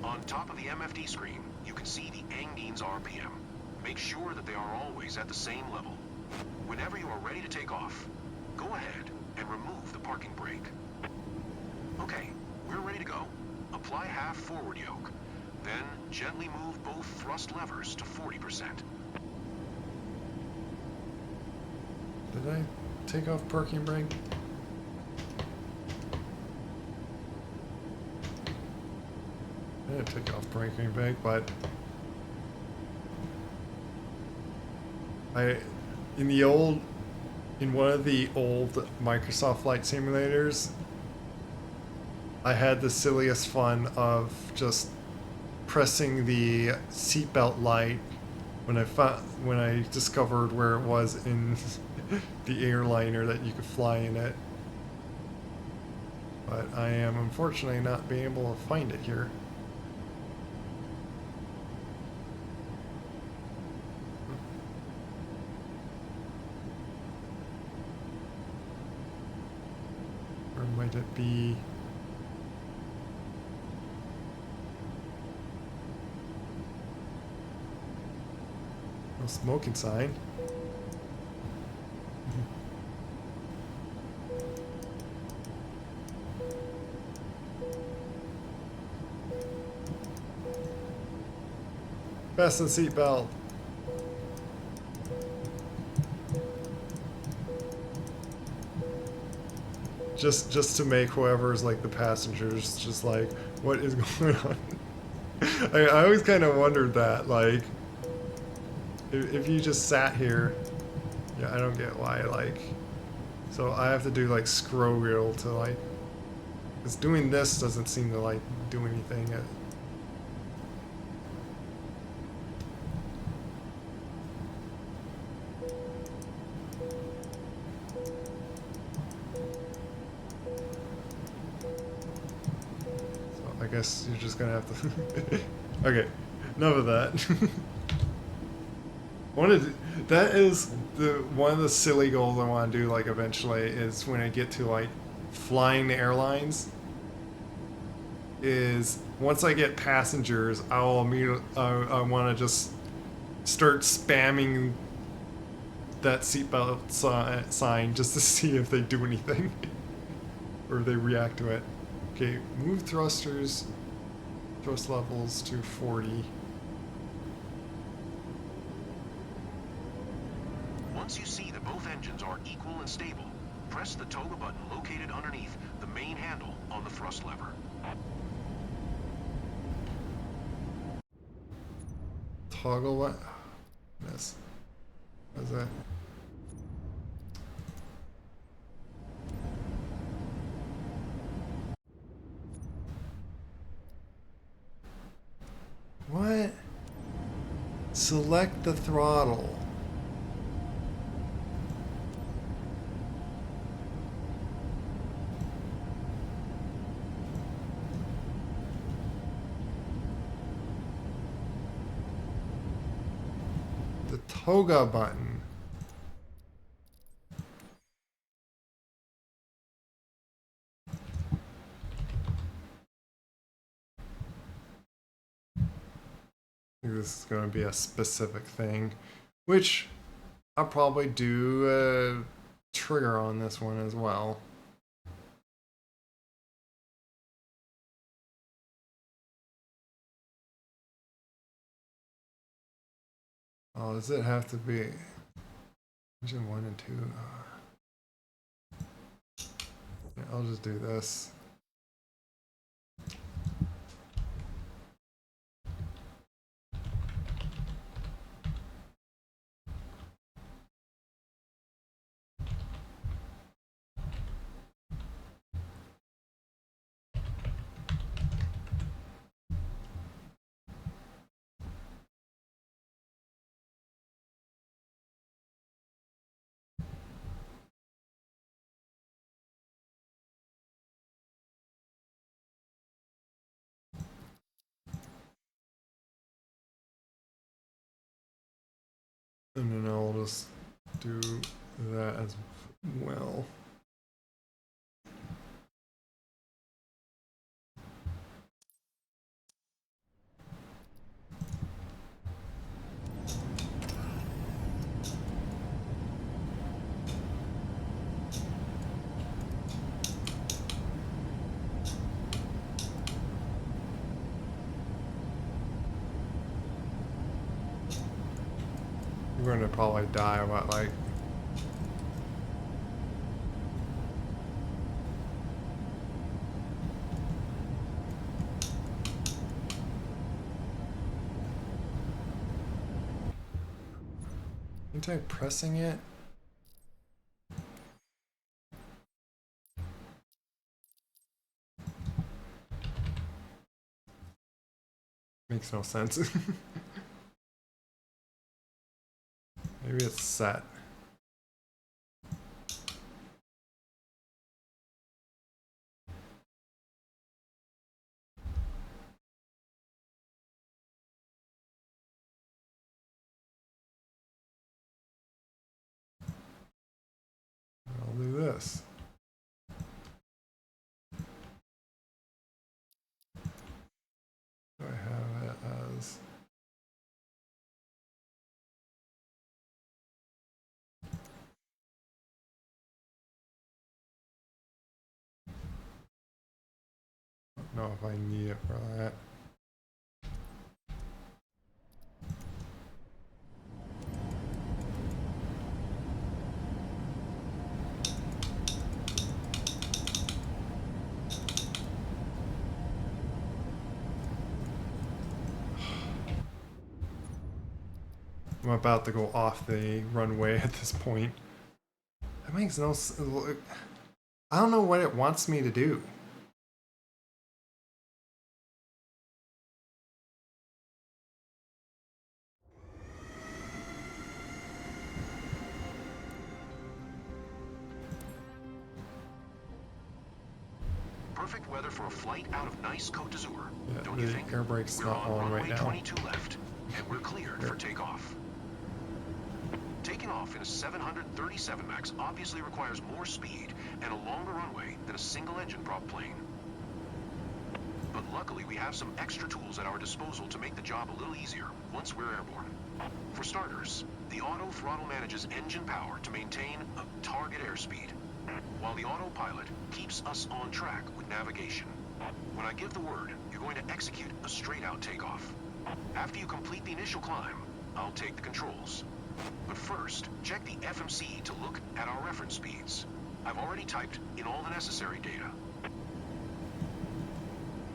On top of the MFD screen, you can see the Angine's RPM. Make sure that they are always at the same level. Whenever you are ready to take off, go ahead and remove the parking brake. Okay, we're ready to go. Apply half forward yoke. Then gently move both thrust levers to 40%. Did I take off parking brake? I didn't take off parking brake, but in one of the old Microsoft Flight Simulators, I had the silliest fun of just pressing the seatbelt light when I discovered where it was in the airliner that you could fly in it. But I am unfortunately not being able to find it here. Or might it be... No smoking sign. Fasten seatbelt. Just to make whoever's like the passengers just like, what is going on? I always kind of wondered that, like, if you just sat here, yeah, I don't get why, like, so I have to do like scroll wheel to like, because doing this doesn't seem to like do anything. I guess you're just gonna have to. Okay, enough of that. That is one of the silly goals I want to do. Like eventually, is when I get to like flying the airlines. Is once I get passengers, I'll immediately I want to just start spamming that seatbelt sign just to see if they do anything or they react to it. Okay, move thrusters. Thrust levels to 40. Once you see that both engines are equal and stable, press the toggle button located underneath the main handle on the thrust lever. Toggle what? Yes. What's that? What? Select the throttle. The toga button. I think this is going to be a specific thing, which I'll probably do a trigger on this one as well. Oh, does it have to be engine 1 and 2? Yeah, I'll just do this. And then I'll just do that as well. We're gonna probably die about like anytime pressing it. Makes no sense. Maybe it's set. I'll do this. Do I have it as know if I need it for that. I'm about to go off the runway at this point. That makes no sense. I don't know what it wants me to do. Perfect weather for a flight out of nice Côte d'Azur. Yeah, Don't you the think? air brake's We're not on on right runway now. 22 left, and we're cleared for takeoff. Taking off in a 737 MAX obviously requires more speed and a longer runway than a single-engine prop plane. But luckily, we have some extra tools at our disposal to make the job a little easier once we're airborne. For starters, the auto throttle manages engine power to maintain a target airspeed, while the autopilot keeps us on track with navigation. When I give the word, you're going to execute a straight-out takeoff. After you complete the initial climb, I'll take the controls. But first, check the FMC to look at our reference speeds. I've already typed in all the necessary data.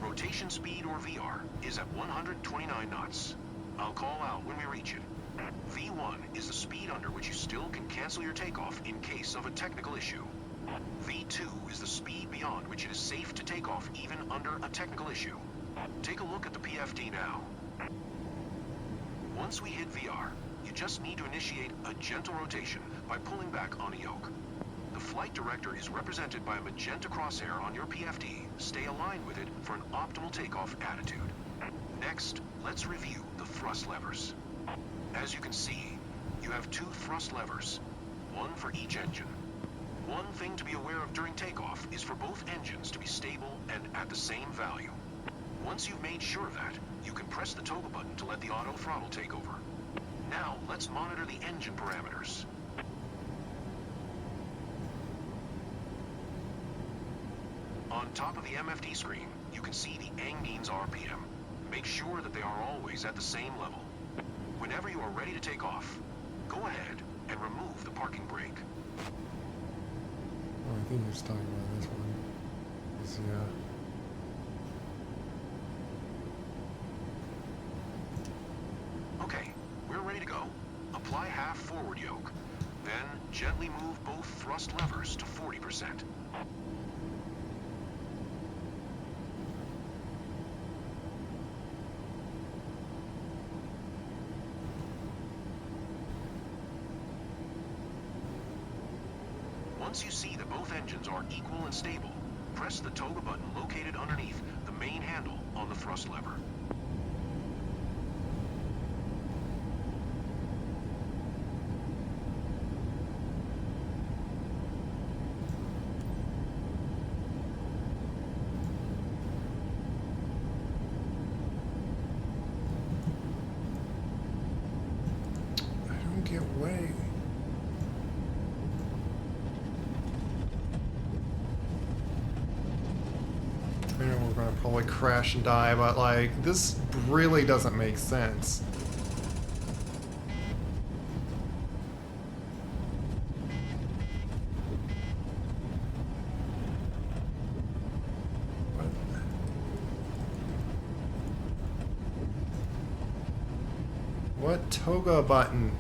Rotation speed, or VR, is at 129 knots. I'll call out when we reach it. V1 is the speed under which you still can cancel your takeoff in case of a technical issue. V2 is the speed beyond which it is safe to take off even under a technical issue. Take a look at the PFD now. Once we hit VR, you just need to initiate a gentle rotation by pulling back on a yoke. The flight director is represented by a magenta crosshair on your PFD. Stay aligned with it for an optimal takeoff attitude. Next, let's review the thrust levers. As you can see, you have 2 thrust levers, one for each engine. One thing to be aware of during takeoff is for both engines to be stable and at the same value. Once you've made sure of that, you can press the toggle button to let the auto throttle take over. Now, let's monitor the engine parameters. On top of the MFD screen, you can see the engine's RPM. Make sure that they are always at the same level. Whenever you are ready to take off, go ahead and remove the parking brake. Oh, I think you're just talking about this one. Okay, we're ready to go. Apply half forward yoke. Then gently move both thrust levers to 40%. Once you see that both engines are equal and stable, press the toggle button located underneath the main handle on the thrust lever. I don't get way. I know we're gonna probably crash and die, but like, this really doesn't make sense. What toga button?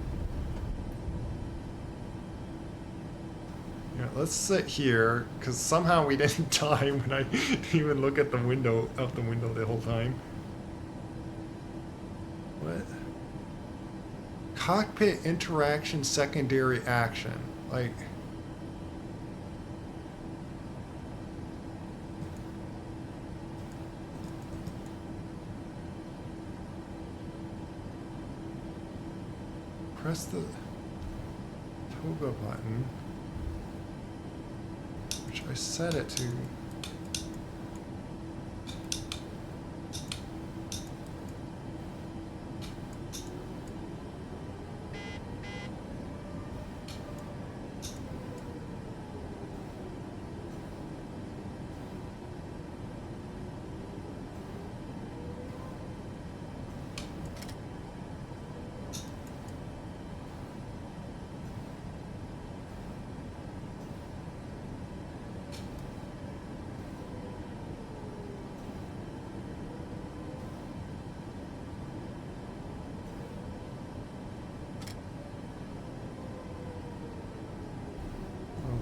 Yeah, let's sit here, because somehow we didn't die when I didn't even look at the window, out the window the whole time. What? Cockpit interaction secondary action. Like... Press the toga button, which I set it to.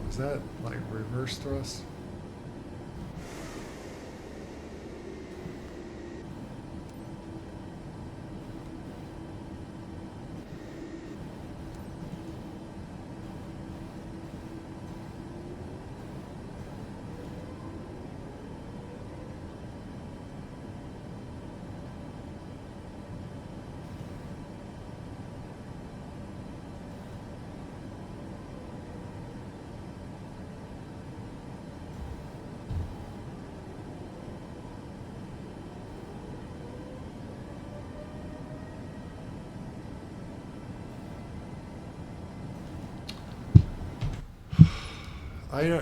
Is that like reverse thrust?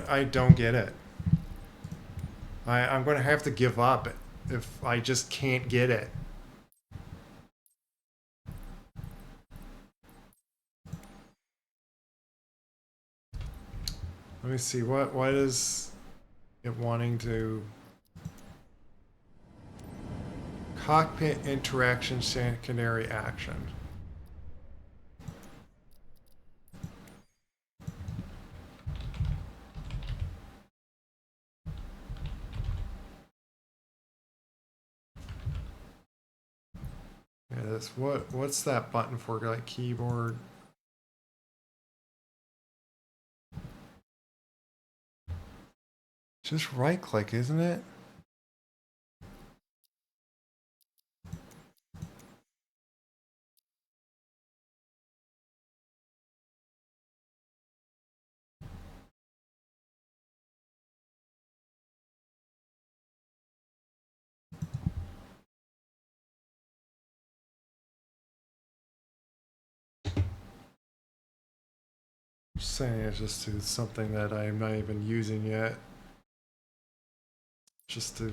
I don't get it. I'm going to have to give up if I just can't get it. Let me see, what is it wanting to... Cockpit interaction secondary action. Yeah, that's what's that button for? Like keyboard. Just right click, isn't it? Just saying it's just to something that I'm not even using yet. Just to...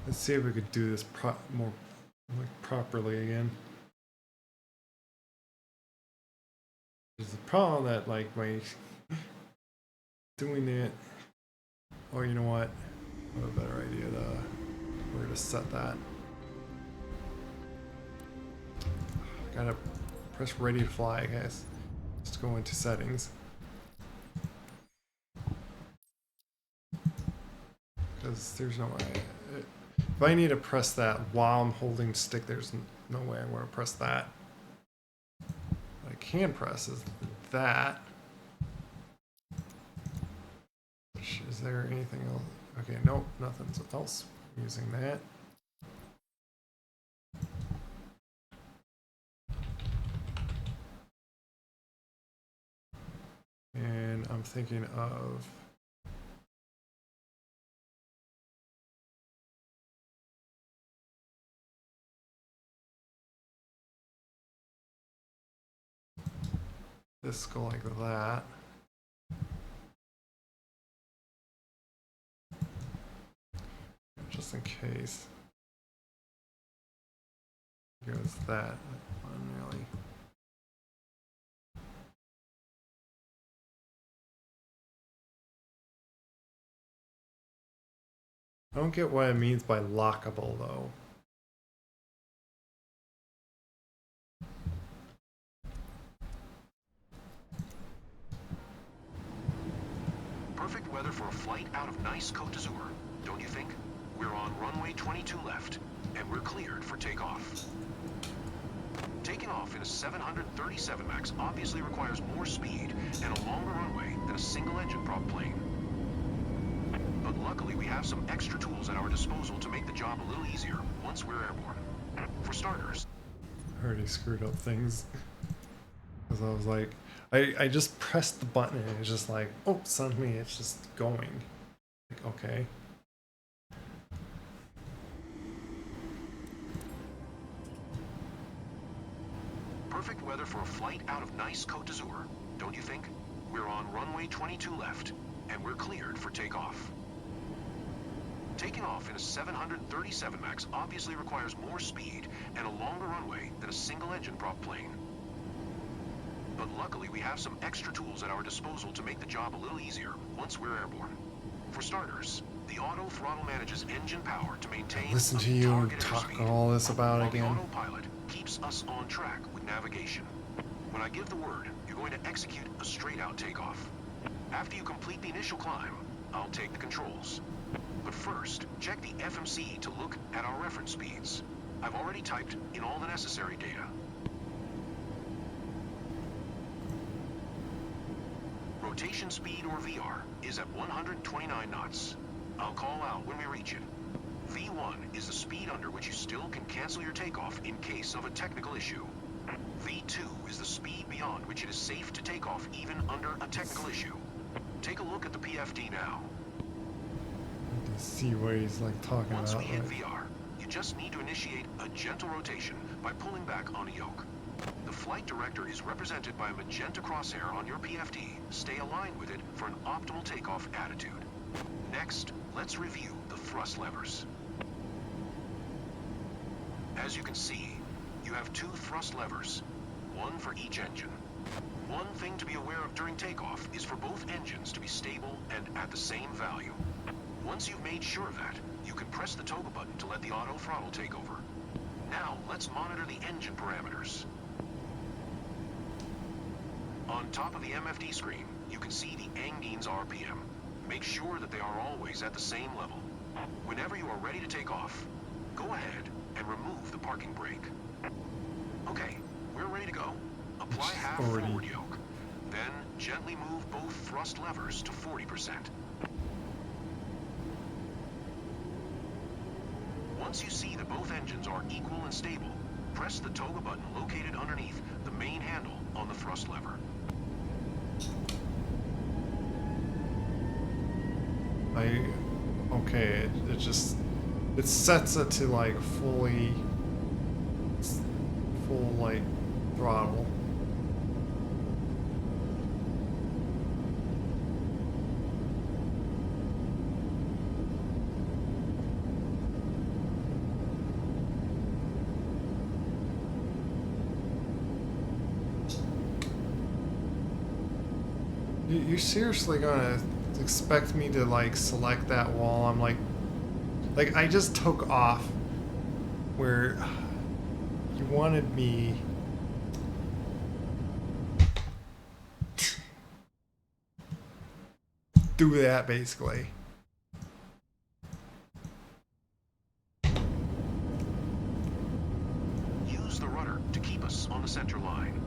Let's see if we could do this more like properly again. There's a problem that like by doing it. Oh, you know what? I have a better idea. Where to set that. Gotta press ready to fly, guys. Let's go into settings. Because there's no way. If I need to press that while I'm holding stick, there's no way I'm going to press that. What I can press is that. Is there anything else? Okay, nope, nothing else using that. And I'm thinking of... this go like that. Just in case. Goes that one really. I don't get what it means by lockable though. Perfect weather for a flight out of nice Côte d'Azur, don't you think? We're on runway 22 left, and we're cleared for takeoff. Taking off in a 737 MAX obviously requires more speed and a longer runway than a single-engine prop plane. But luckily, we have some extra tools at our disposal to make the job a little easier once we're airborne. For starters, I already screwed up things. Because I was like, I just pressed the button and it's just like, oh, suddenly it's just going. Like, okay. Perfect weather for a flight out of nice Côte d'Azur, don't you think? We're on runway 22 left, and we're cleared for takeoff. Taking off in a 737 MAX obviously requires more speed and a longer runway than a single-engine prop plane. But luckily we have some extra tools at our disposal to make the job a little easier once we're airborne. For starters, the auto throttle manages engine power to maintain Listen a to you target talk airspeed, all this about while again. the autopilot keeps us on track with navigation. When I give the word, you're going to execute a straight-out takeoff. After you complete the initial climb, I'll take the controls. But first, check the FMC to look at our reference speeds. I've already typed in all the necessary data. Rotation speed, or VR, is at 129 knots. I'll call out when we reach it. V1 is the speed under which you still can cancel your takeoff in case of a technical issue. V2 is the speed beyond which it is safe to take off even under a technical issue. Take a look at the PFD now. To see what he's like talking Once about. we hit Right? VR, you just need to initiate a gentle rotation by pulling back on a yoke. The flight director is represented by a magenta crosshair on your PFD. Stay aligned with it for an optimal takeoff attitude. Next, let's review the thrust levers. As you can see, you have 2 thrust levers, one for each engine. One thing to be aware of during takeoff is for both engines to be stable and at the same value. Once you've made sure of that, you can press the toggle button to let the auto throttle take over. Now, let's monitor the engine parameters. On top of the MFD screen, you can see the Angine's RPM. Make sure that they are always at the same level. Whenever you are ready to take off, go ahead and remove the parking brake. Okay, we're ready to go. Apply half forward yoke. Then gently move both thrust levers to 40%. Once you see that both engines are equal and stable, press the toggle button located underneath the main handle on the thrust lever. Okay, it sets it to like full like throttle. You're seriously gonna expect me to like select that while I'm like I just took off where you wanted me do that basically. Use the rudder to keep us on the center line.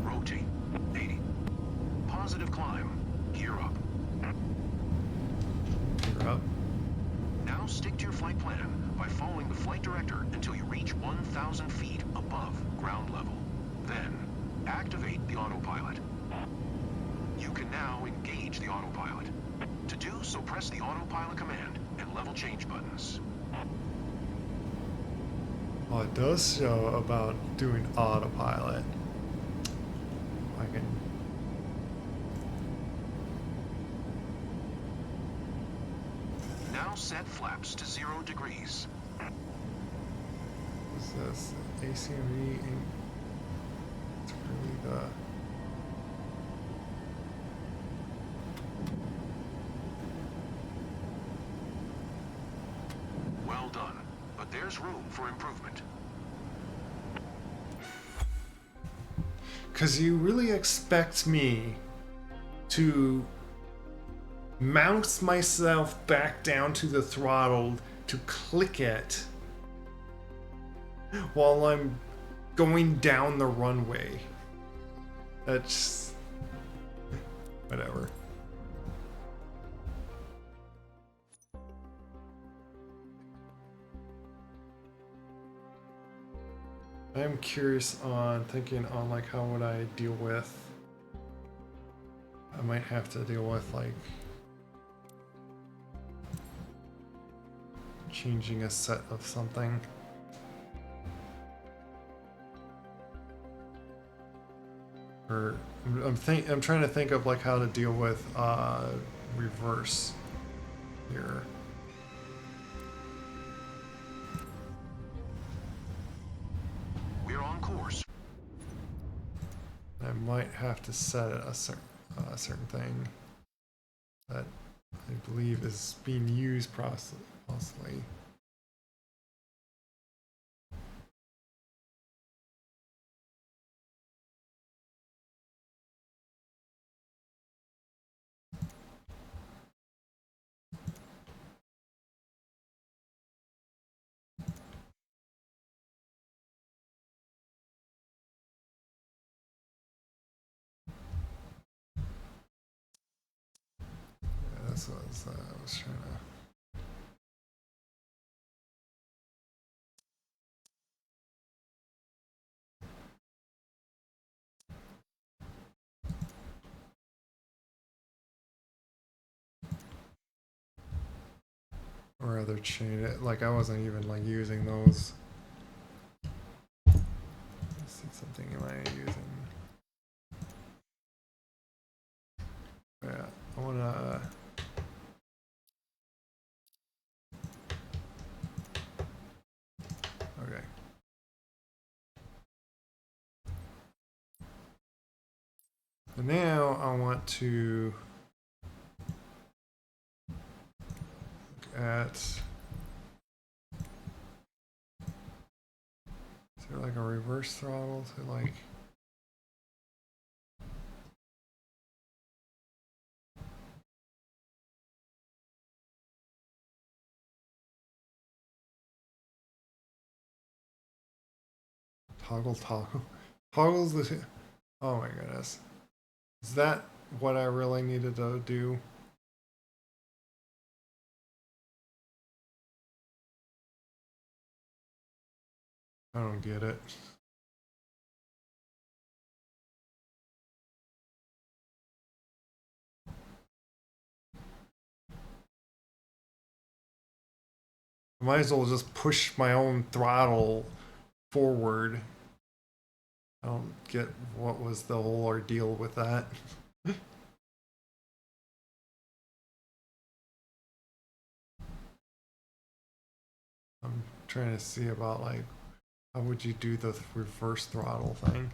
Rotate 80. Positive climb. Gear up. Gear up. Now stick to your flight plan by following the flight director until you reach 1,000 feet above ground level. Then, activate the autopilot. You can now engage the autopilot. To do so, press the autopilot command and level change buttons. Oh, it does show about doing autopilot. I can. Now set flaps to 0 degrees. What's this? ACMV. It's really the. Well done, but there's room for improvement. Because you really expect me to mouse myself back down to the throttle to click it while I'm going down the runway. That's whatever. I'm curious on thinking on like how would I deal with. I might have to deal with like changing a set of something. Or I'm trying to think of like how to deal with reverse here. We're on course. I might have to set it a certain thing that I believe is being used possibly. Yeah, that's what I was trying to. Or rather change it. Like I wasn't even like using those. Let's see something am I using? Yeah, I wanna. Okay. So now I want to look at. Is there like a reverse throttle to like? Toggle. Toggles the. Oh my goodness. Is that what I really needed to do? I don't get it. I might as well just push my own throttle forward. I don't get what was the whole ordeal with that. I'm trying to see about like how would you do the reverse throttle thing?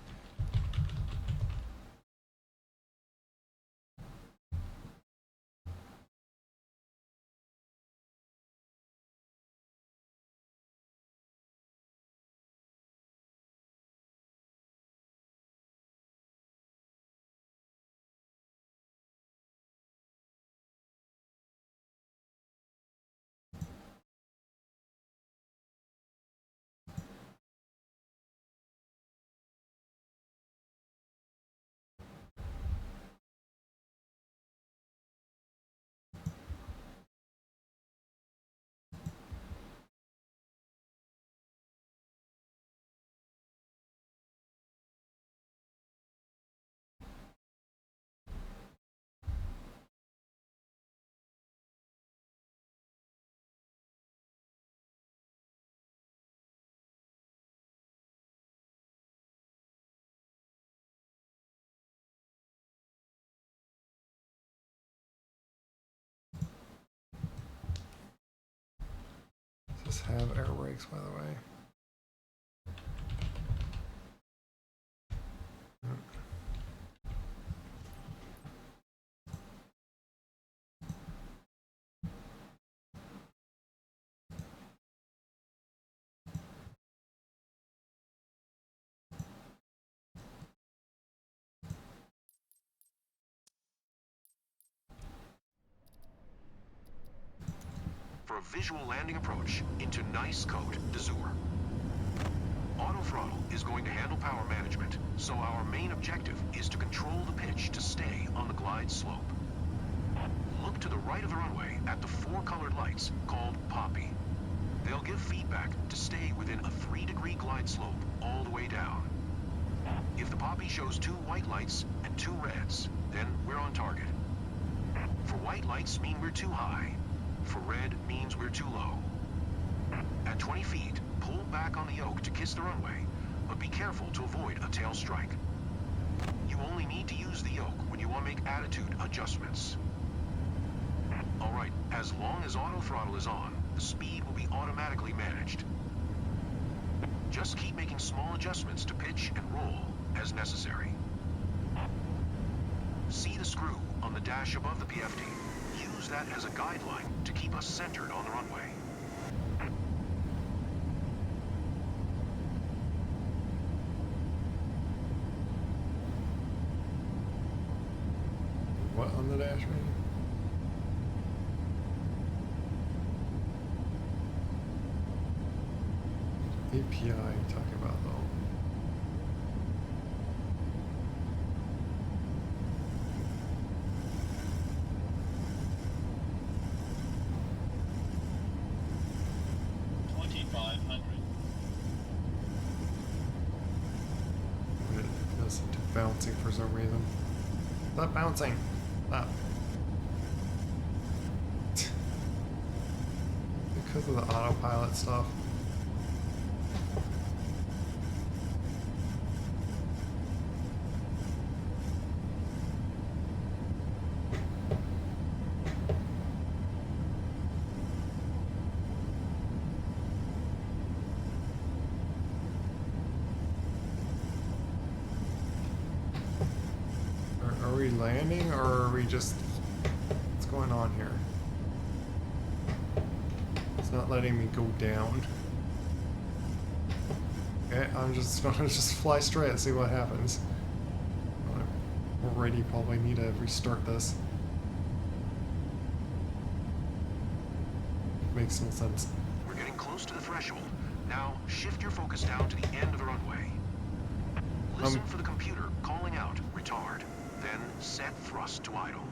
Just have air brakes, by the way. For a visual landing approach into nice Côte d'Azur. Auto throttle is going to handle power management, so our main objective is to control the pitch to stay on the glide slope. Look to the right of the runway at the 4 colored lights called poppy. They'll give feedback to stay within a 3-degree glide slope all the way down. If the poppy shows 2 white lights and 2 reds, then we're on target. For white lights mean we're too high. For red means we're too low. At 20 feet, pull back on the yoke to kiss the runway, but be careful to avoid a tail strike. You only need to use the yoke when you want to make attitude adjustments. Alright, as long as auto throttle is on, the speed will be automatically managed. Just keep making small adjustments to pitch and roll as necessary. See the screw on the dash above the PFD. Use that as a guideline to keep us centered on the runway. What on the dash menu? API you're talking about though. It does seem to be bouncing for some reason. Stop bouncing. Stop. Because of the autopilot stuff. Are we landing or are we just... What's going on here? It's not letting me go down. Okay, I'm just gonna just fly straight and see what happens. Already probably need to restart this. Makes no sense. We're getting close to the threshold. Now, shift your focus down to the end of the runway. Listen for the computer calling out retard. Then set thrust to idle.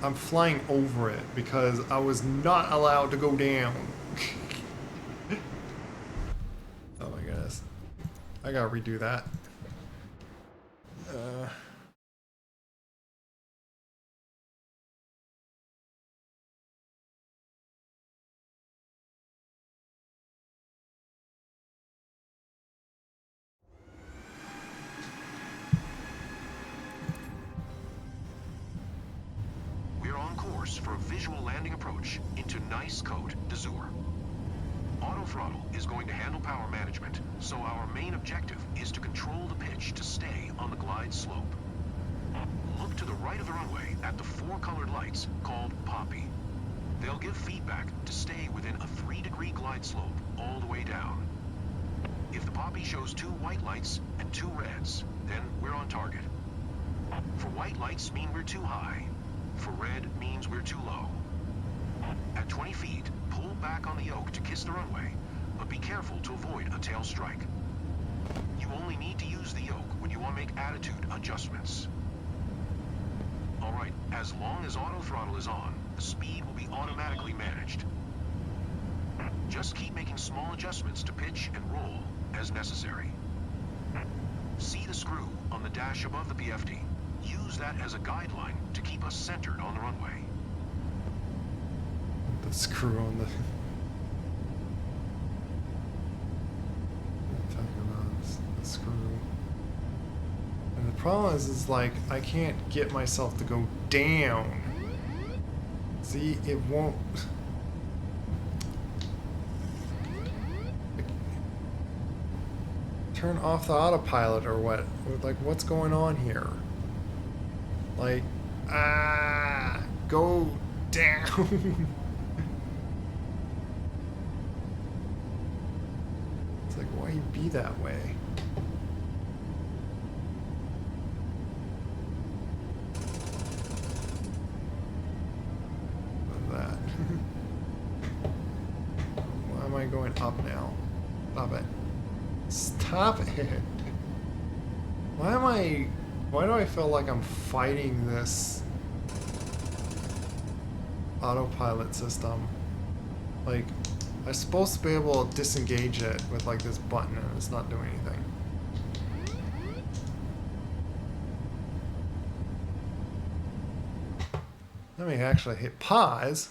I'm flying over it because I was not allowed to go down. Oh my goodness. I gotta redo that. We're on course for a visual landing approach into Nice Côte d'Azur. Auto throttle is going to handle power management, so our main objective is to control the pitch to stay on the glide slope. Look to the right of the runway at the 4 colored lights called Poppy. They'll give feedback to stay within a 3-degree glide slope all the way down. If the Poppy shows 2 white lights and 2 reds, then we're on target. For white lights mean we're too high. For red means we're too low. At 20 feet, pull back on the yoke to kiss the runway, but be careful to avoid a tail strike. You only need to use the yoke when you want to make attitude adjustments. Alright, as long as auto throttle is on, the speed will be automatically managed. Just keep making small adjustments to pitch and roll as necessary. See the screw on the dash above the PFD. Use that as a guideline to keep us centered on the runway. The screw on the... I'm talking about the screw. And the problem is like, I can't get myself to go down. See, it won't... Turn off the autopilot or what? Like, what's going on here? Like, go down. It's like, why you be that way? That. Why am I going up now? Stop it. Stop it. Why do I feel like I'm fighting this autopilot system? Like, I'm supposed to be able to disengage it with like this button and it's not doing anything. Let me actually hit pause.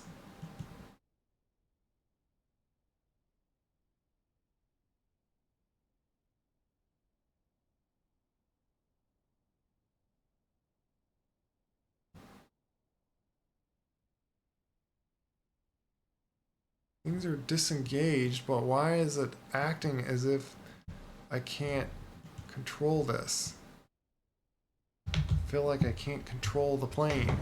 Things are disengaged, but why is it acting as if I can't control this? I feel like I can't control the plane.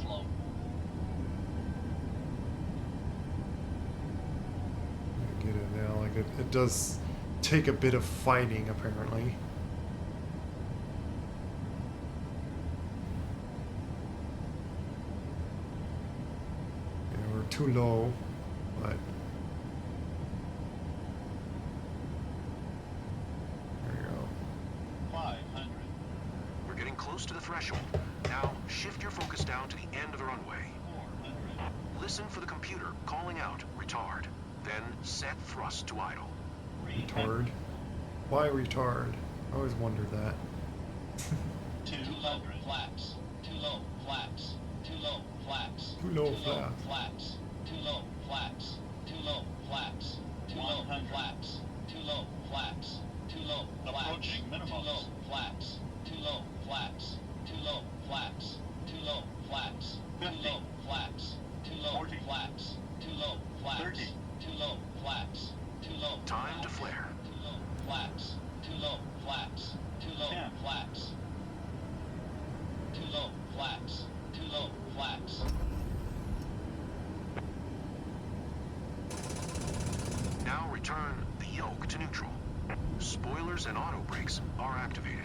Slow. I get it now. Like it does take a bit of fighting, apparently. Yeah, we're too low, but there you go. 500. We're getting close to the threshold. Now, shift your focus down to the end of the runway. 400. Listen for the computer calling out retard. Then set thrust to idle. 300. Why retard? I always wondered that. 200. Flaps. Too low. Flaps. Too low. Flaps. Too low flaps. Flaps. Too low. Flaps. Too low. Flaps. Too low. Flaps. Too low. Flaps. Too low. Approaching minimum. Too low. Flaps. Too low. Flaps. Too low. Flaps. Too low. Flaps. Too low. Flaps. Too low. Flaps. Too low. Flaps. Too low. Flaps. Too low. Time to flare. Too low. Flaps. Too low. Flaps. Too low. Flaps. Too low. Flaps. Too low. Flaps. Now return the yoke to neutral. Spoilers and auto brakes are activated.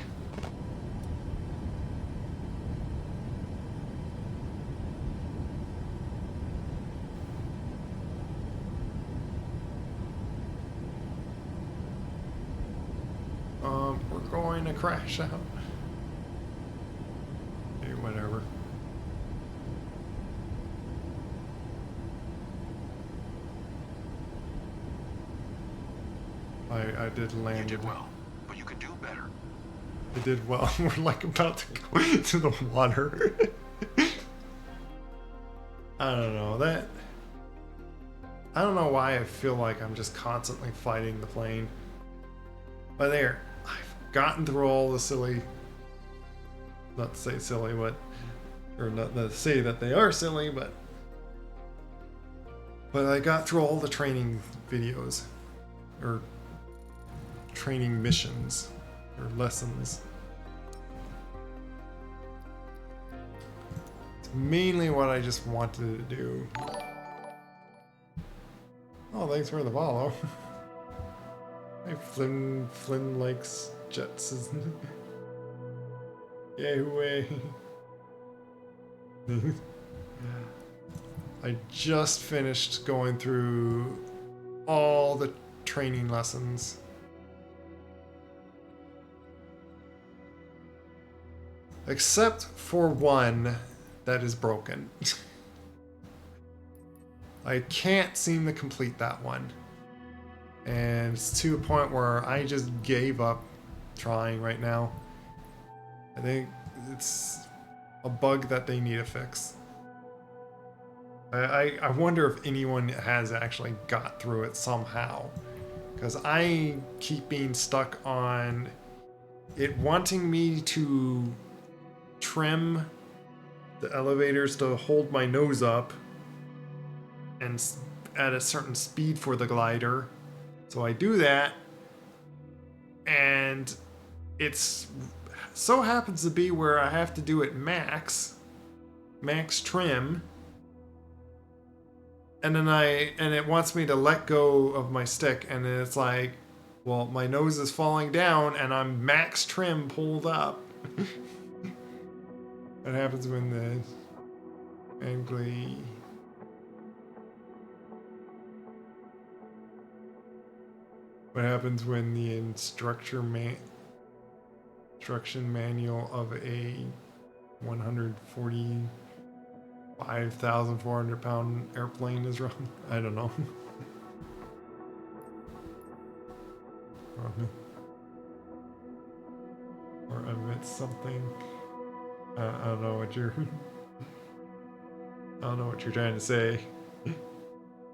We're going to crash out. Hey, whatever. I did land. You did well, but you can do better. I did well. We're like about to go into the water. I don't know that. I don't know why I feel like I'm just constantly fighting the plane. But there, I've gotten through all the silly. Not to say silly, but or not to say that they are silly, but I got through all the training videos or training missions or lessons. It's mainly what I just wanted to do. Oh, thanks for the follow. Hey, Flynn likes jets. Yay, way. I just finished going through all the training lessons. Except for one that is broken. I can't seem to complete that one. And it's to a point where I just gave up trying right now. I think it's a bug that they need to fix. I wonder if anyone has actually got through it somehow. Because I keep being stuck on it wanting me to trim the elevators to hold my nose up and at a certain speed for the glider. So I do that, and it's so happens to be where I have to do it max trim, and then it wants me to let go of my stick, and then it's like, well, my nose is falling down and I'm max trim pulled up. What happens when the angry What happens when the instruction manual of a 145,400 pound airplane is wrong? I don't know. or amidst something. I don't know what you're. I don't know what you're trying to say.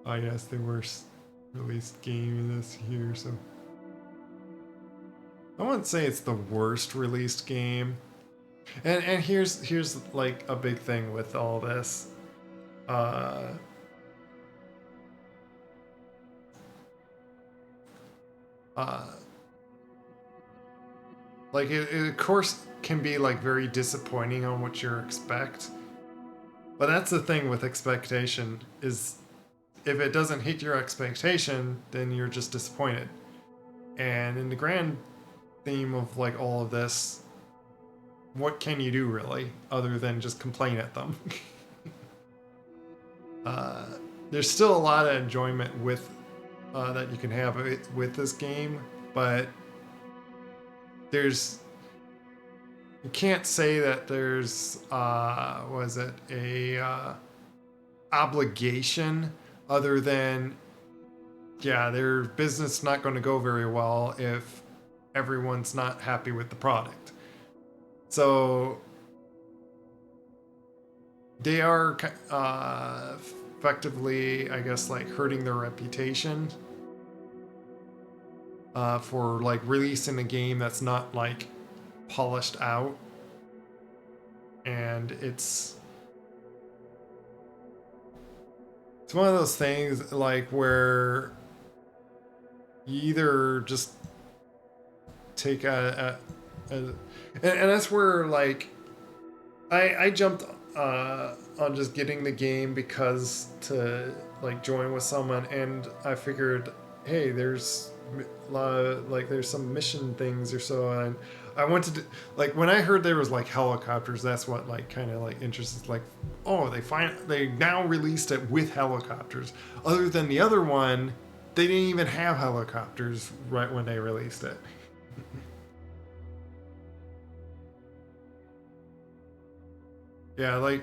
I guess the worst released game in this year, so I wouldn't say it's the worst released game. And here's like a big thing with all this. Uh, uh, like it of course can be like very disappointing on what you expect. But that's the thing with expectation is if it doesn't hit your expectation, then you're just disappointed. And in the grand theme of like all of this, what can you do really other than just complain at them? There's still a lot of enjoyment with that you can have with this game, but there's you can't say that there's was it a obligation other than yeah, their business not going to go very well if everyone's not happy with the product. So they are effectively, I guess, like hurting their reputation for like releasing a game that's not like polished out, and it's one of those things like where you either just take and that's where like I jumped on just getting the game because to like join with someone, and I figured, hey, there's a lot of, like there's some mission things or so, and I wanted to like when I heard there was like helicopters, that's what like kind of like interested, like oh they now released it with helicopters. Other than the other one, they didn't even have helicopters right when they released it. Yeah, like,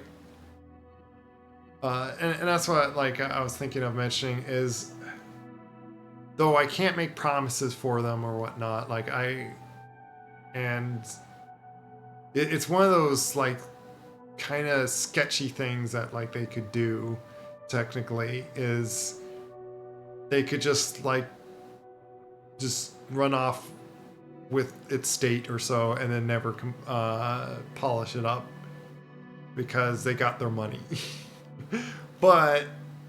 and that's what like I was thinking of mentioning is, though I can't make promises for them or whatnot. Like it's one of those like kind of sketchy things that like they could do. Technically, is they could just like just run off with its state or so, and then never polish it up because they got their money. But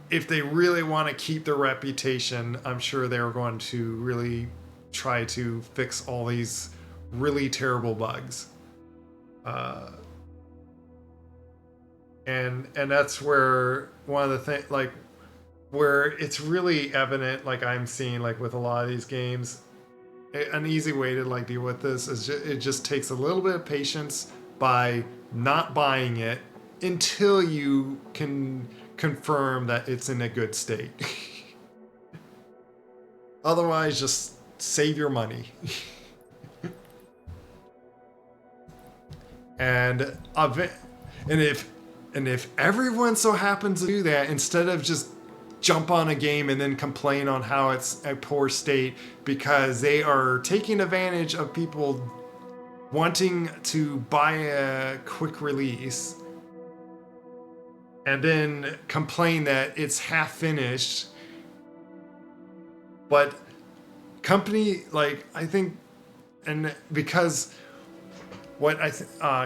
if they really want to keep their reputation, I'm sure they're going to really try to fix all these really terrible bugs. And that's where one of the things, like, where it's really evident, like I'm seeing, like with a lot of these games, an easy way to like deal with this is it just takes a little bit of patience by not buying it until you can confirm that it's in a good state. Otherwise, just save your money. and if everyone so happens to do that, instead of just jump on a game and then complain on how it's a poor state because they are taking advantage of people wanting to buy a quick release and then complain that it's half finished. But company, like, I think, and because what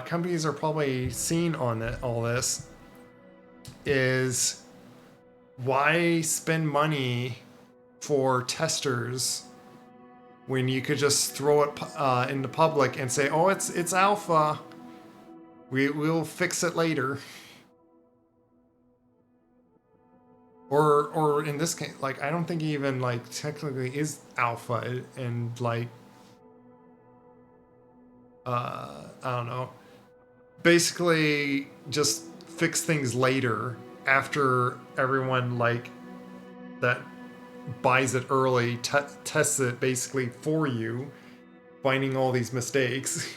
companies are probably seeing on all this is why spend money for testers when you could just throw it in the public and say, oh, it's alpha, we'll fix it later. Or in this case, like I don't think even like technically is alpha, and like I don't know, basically just fix things later after everyone like that buys it early tests it basically for you, finding all these mistakes.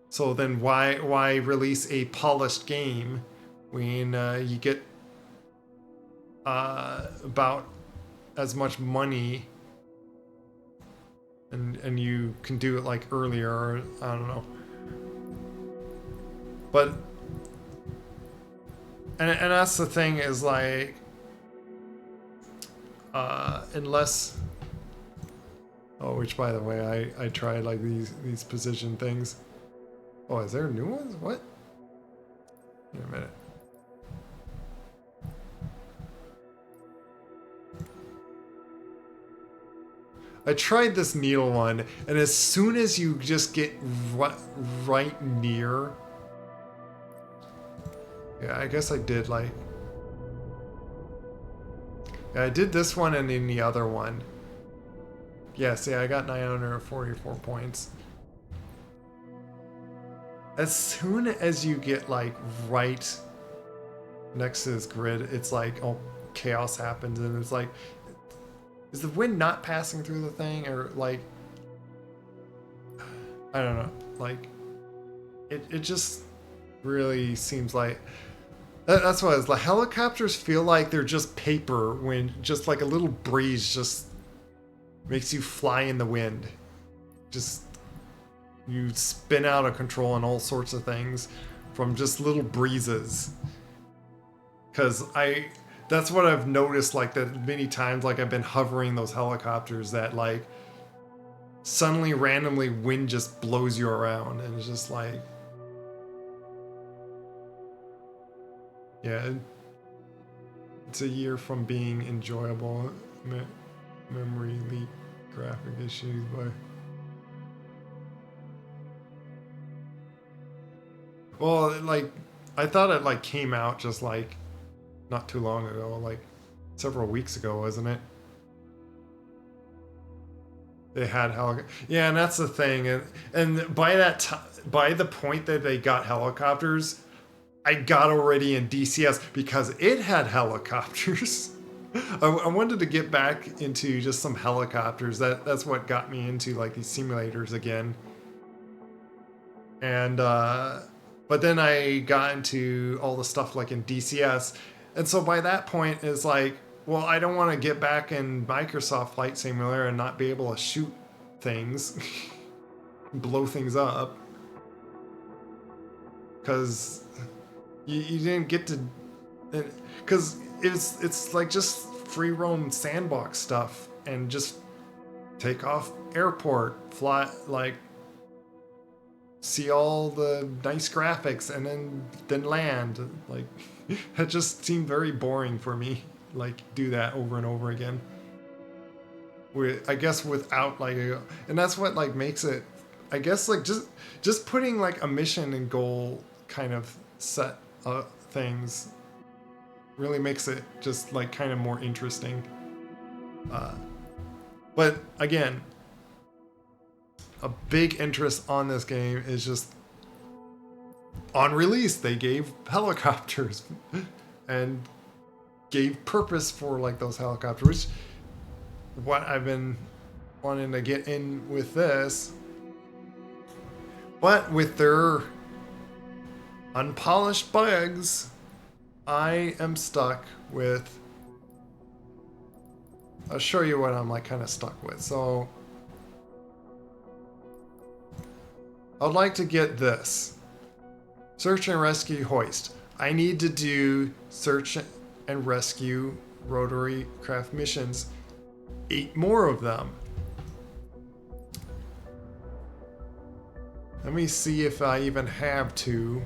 So then why release a polished game when you get about as much money, and you can do it like earlier, or I don't know. But and that's the thing is like unless which by the way I tried like these position things. Oh, is there new ones? What? Wait a minute. I tried this needle one, and as soon as you just get right near... Yeah, I guess I did like... Yeah, I did this one and then the other one. Yeah, see, I got 944 points. As soon as you get like right next to this grid, it's like, oh, chaos happens, and it's like... Is the wind not passing through the thing, or like... I don't know, like... It just really seems like... That's what it is. The helicopters feel like they're just paper when just like a little breeze just makes you fly in the wind. Just... You spin out of control and all sorts of things from just little breezes. Because that's what I've noticed, like, that many times, like, I've been hovering those helicopters that, like, suddenly, randomly, wind just blows you around, and it's just like... Yeah, it's a year from being enjoyable. Memory leak, graphic issues, but... Well, like, I thought it, like, came out just, like, not too long ago, like several weeks ago, wasn't it? They had yeah, and that's the thing, and by that time, by the point that they got helicopters, I got already in DCS because it had helicopters. I wanted to get back into just some helicopters. That's what got me into like these simulators again. And but then I got into all the stuff like in DCS. And so by that point, it's like, well, I don't want to get back in Microsoft Flight Simulator and not be able to shoot things, blow things up. Because you didn't get to... Because it's like just free roam sandbox stuff and just take off airport, fly, like... see all the nice graphics and then land. Like, it just seemed very boring for me. Like, do that over and over again. I guess without like and that's what like makes it, I guess, like just putting like a mission and goal kind of set things really makes it just like kind of more interesting. But again, a big interest on this game is just on release they gave helicopters and gave purpose for like those helicopters, which what I've been wanting to get in with this. But with their unpolished bugs, I am stuck with... I'll show you what I'm like kind of stuck with. So I'd like to get this. Search and rescue hoist. I need to do search and rescue rotary craft missions. 8 more of them. Let me see if I even have 2,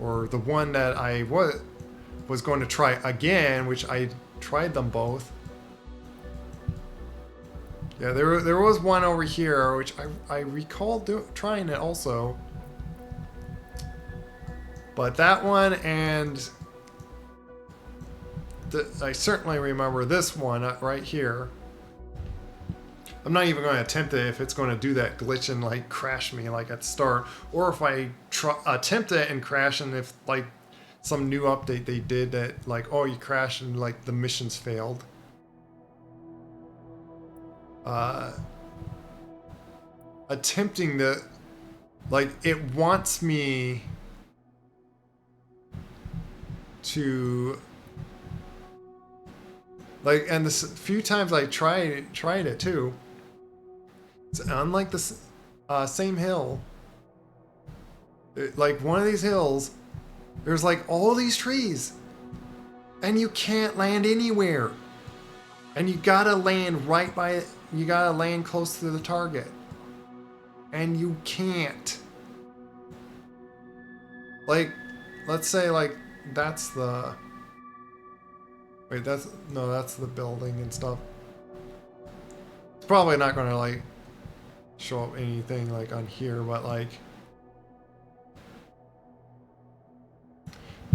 or the one that I was going to try again, which I tried them both. Yeah, there was one over here, which I recall trying it also. But that one and I certainly remember this one right here. I'm not even going to attempt it if it's going to do that glitch and like crash me like at the start, or if I attempt it and crash, and if like some new update they did that like, oh, you crashed and like the mission's failed. Attempting the, like, it wants me to Like, and this few times I tried it too. It's unlike this same hill. Like one of these hills, there's like all these trees, and you can't land anywhere. And you gotta land right by it. You gotta land close to the target, and you can't. Like, let's say like that's the. Wait, that's the building and stuff. It's probably not gonna like show up anything like on here, but like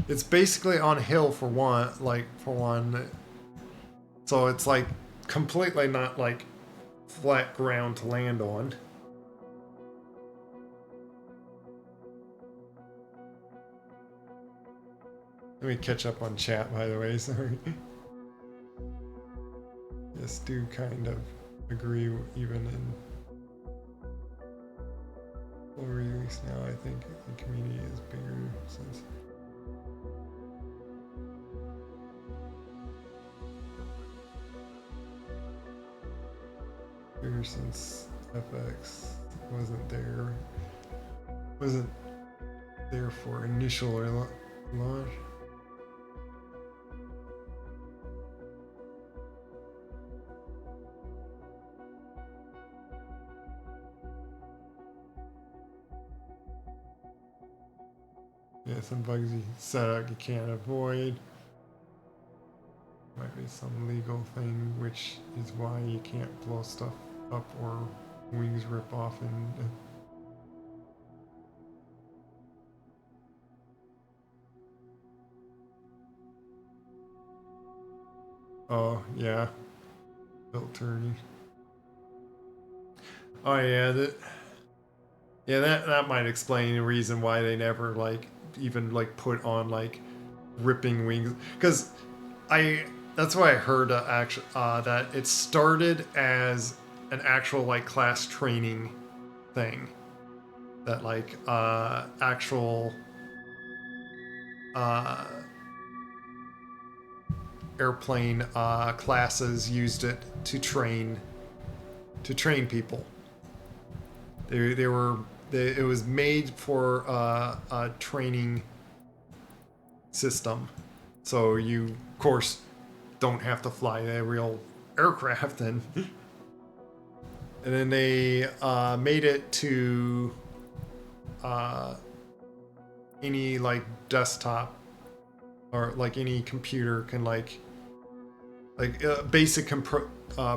it's basically on a hill for one, so it's like completely not like flat ground to land on. Let me catch up on chat, by the way, sorry. Yes, do kind of agree, even in full release now. I think the community is bigger since. Bigger since FX wasn't there for initial launch. Yeah, some bugs you set up you can't avoid. Might be some legal thing, which is why you can't blow stuff up or wings rip off and. Oh yeah, filtering. Oh yeah, that might explain the reason why they never like even like put on like ripping wings, because that's why I heard that it started as an actual like class training thing, that like actual airplane classes used it to train people. It was made for a training system, so you of course don't have to fly a real aircraft and then they made it to any like desktop or like any computer can like a basic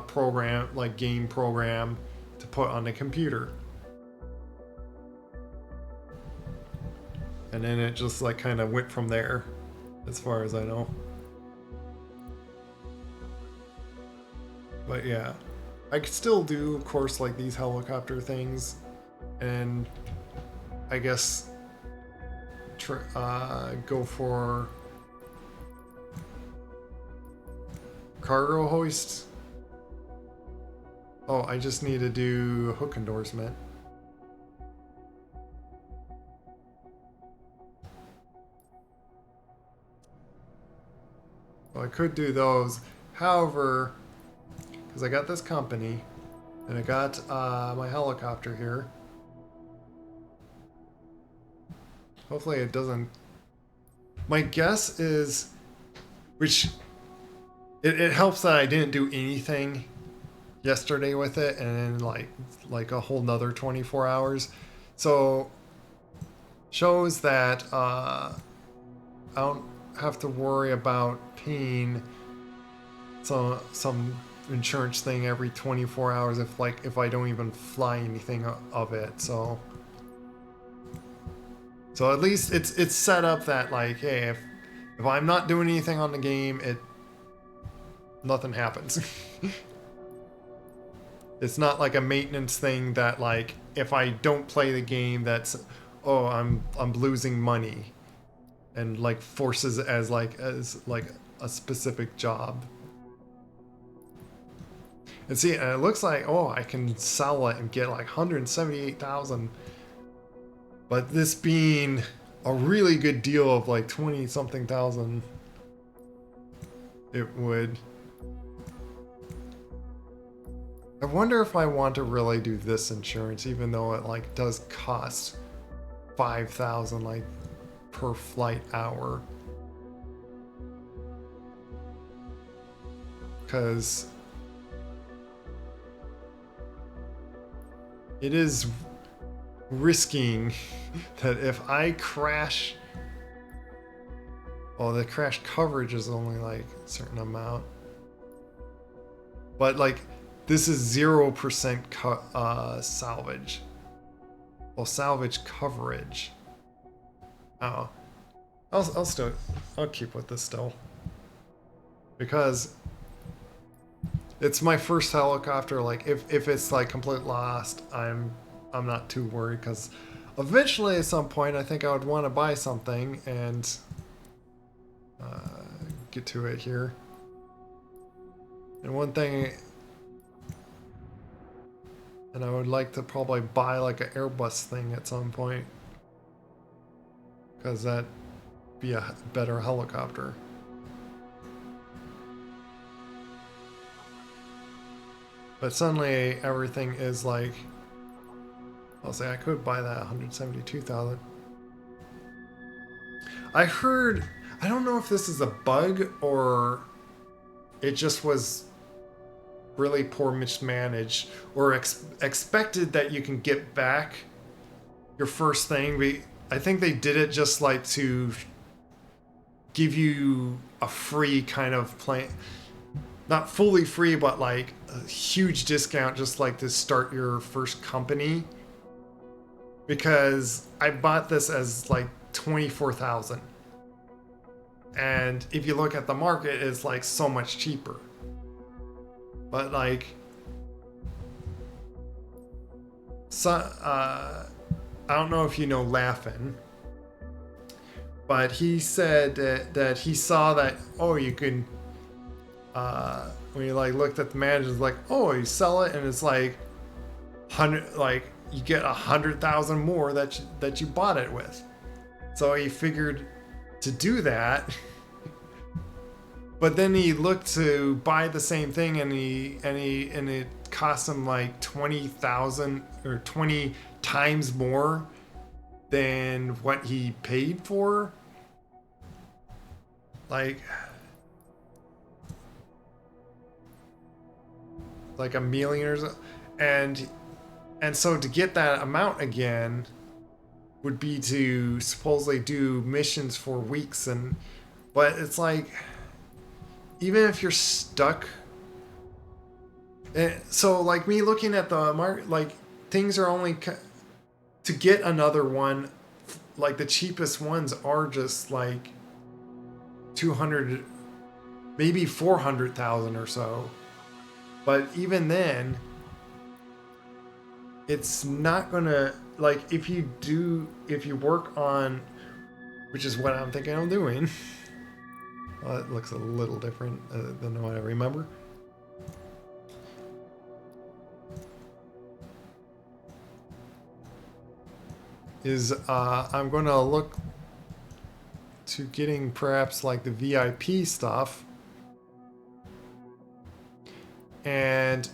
program, like game program to put on the computer. And then it just like kind of went from there, as far as I know. But yeah, I could still do, of course, like these helicopter things, and I guess go for cargo hoist. Oh, I just need to do hook endorsement. Well, I could do those. However, because I got this company, and I got my helicopter here. Hopefully it doesn't. My guess is, which it helps that I didn't do anything yesterday with it, and then like a whole nother 24 hours. So shows that I don't have to worry about paying some insurance thing every 24 hours if I don't even fly anything of it. So at least it's set up that like, hey, if I'm not doing anything on the game, nothing happens. It's not like a maintenance thing that like if I don't play the game, that's I'm losing money, and like forces as like a specific job. And see, and it looks like I can sell it and get like 178,000. But this being a really good deal of like 20 something thousand, it would I wonder if I want to really do this insurance, even though it like does cost 5,000 like per flight hour. Because it is risking that if I crash, well, the crash coverage is only like a certain amount, but like this is 0% salvage. Well, salvage coverage. Oh, I'll keep with this still, because it's my first helicopter. Like if it's like complete lost, I'm not too worried, because eventually at some point I think I would want to buy something and get to it here. And one thing, and I would like to probably buy like an Airbus thing at some point, because that'd be a better helicopter. But suddenly everything is like, I'll say I could buy that 172,000. I heard, I don't know if this is a bug or it just was really poor mismanaged, or expected that you can get back your first thing. I think they did it just like to give you a free kind of plan, not fully free, but like a huge discount, just like to start your first company. Because I bought this as like 24,000, and if you look at the market, it's like so much cheaper. But like, so I don't know if you know Laughing, but he said that he saw that, oh, you can when you like looked at the managers, like, oh, you sell it and it's like 100, like you get 100,000 more that you bought it with. So he figured to do that. But then he looked to buy the same thing, and it cost him like 20,000 or 20 times more than what he paid for. Like a million or so. And so to get that amount again would be to supposedly do missions for weeks, but it's like, even if you're stuck, so like me looking at the market, like things are only to get another one, like the cheapest ones are just like 200, maybe 400,000 or so. But even then, it's not gonna, like, if you work on, which is what I'm thinking of doing. Well, it looks a little different than what I remember. Is I'm going to look to getting perhaps like the VIP stuff, and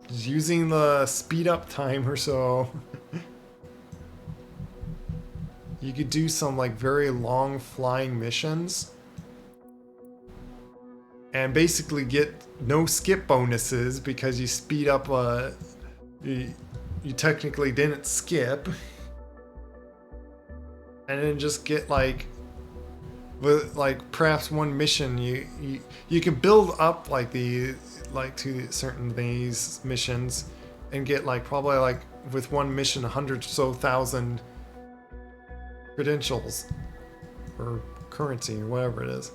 using the speed up timer, so you could do some like very long flying missions and basically get no skip bonuses, because you speed up you technically didn't skip, and then just get like, with like perhaps one mission you can build up like to certain these missions, and get like probably like with one mission 100,000 credentials or currency or whatever it is.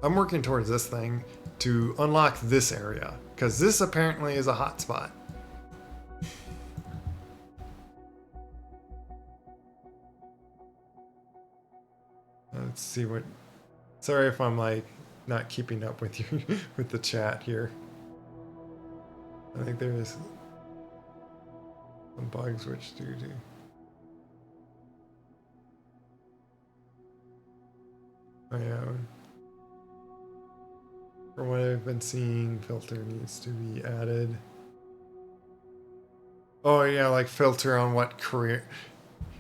I'm working towards this thing to unlock this area, because this apparently is a hotspot. Let's see what. Sorry if I'm like not keeping up with you with the chat here. I think there is some bugs which do. Oh yeah. From what I've been seeing, filter needs to be added. Oh yeah, like filter on what career.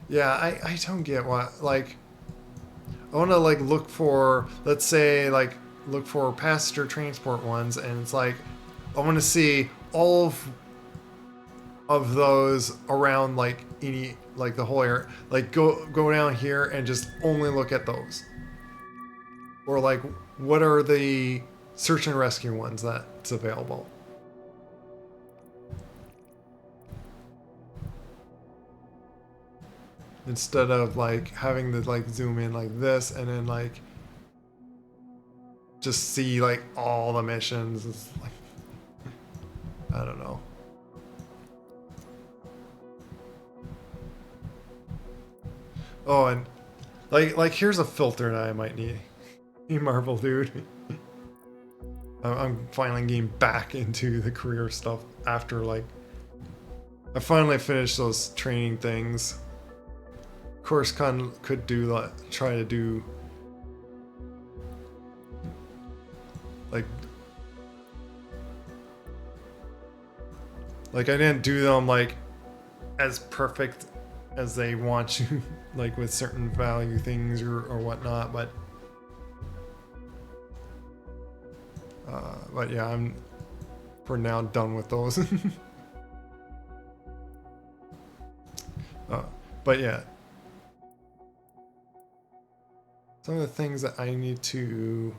Yeah, I don't get what, like, I want to like look for, let's say, like look for passenger transport ones, and it's like I want to see all of those around like any, like the whole area. Like go down here and just only look at those. Or like what are the search and rescue ones that's available? Instead of like having to like zoom in like this and then like just see like all the missions. It's like, I don't know. Oh, and like here's a filter that I might need. Hey Marvel dude. I'm finally getting back into the career stuff after like I finally finished those training things. Of course, could do that. Try to do like I didn't do them like as perfect as they want you, like with certain value things or whatnot, but yeah, I'm for now done with those. But yeah, some of the things that I need to,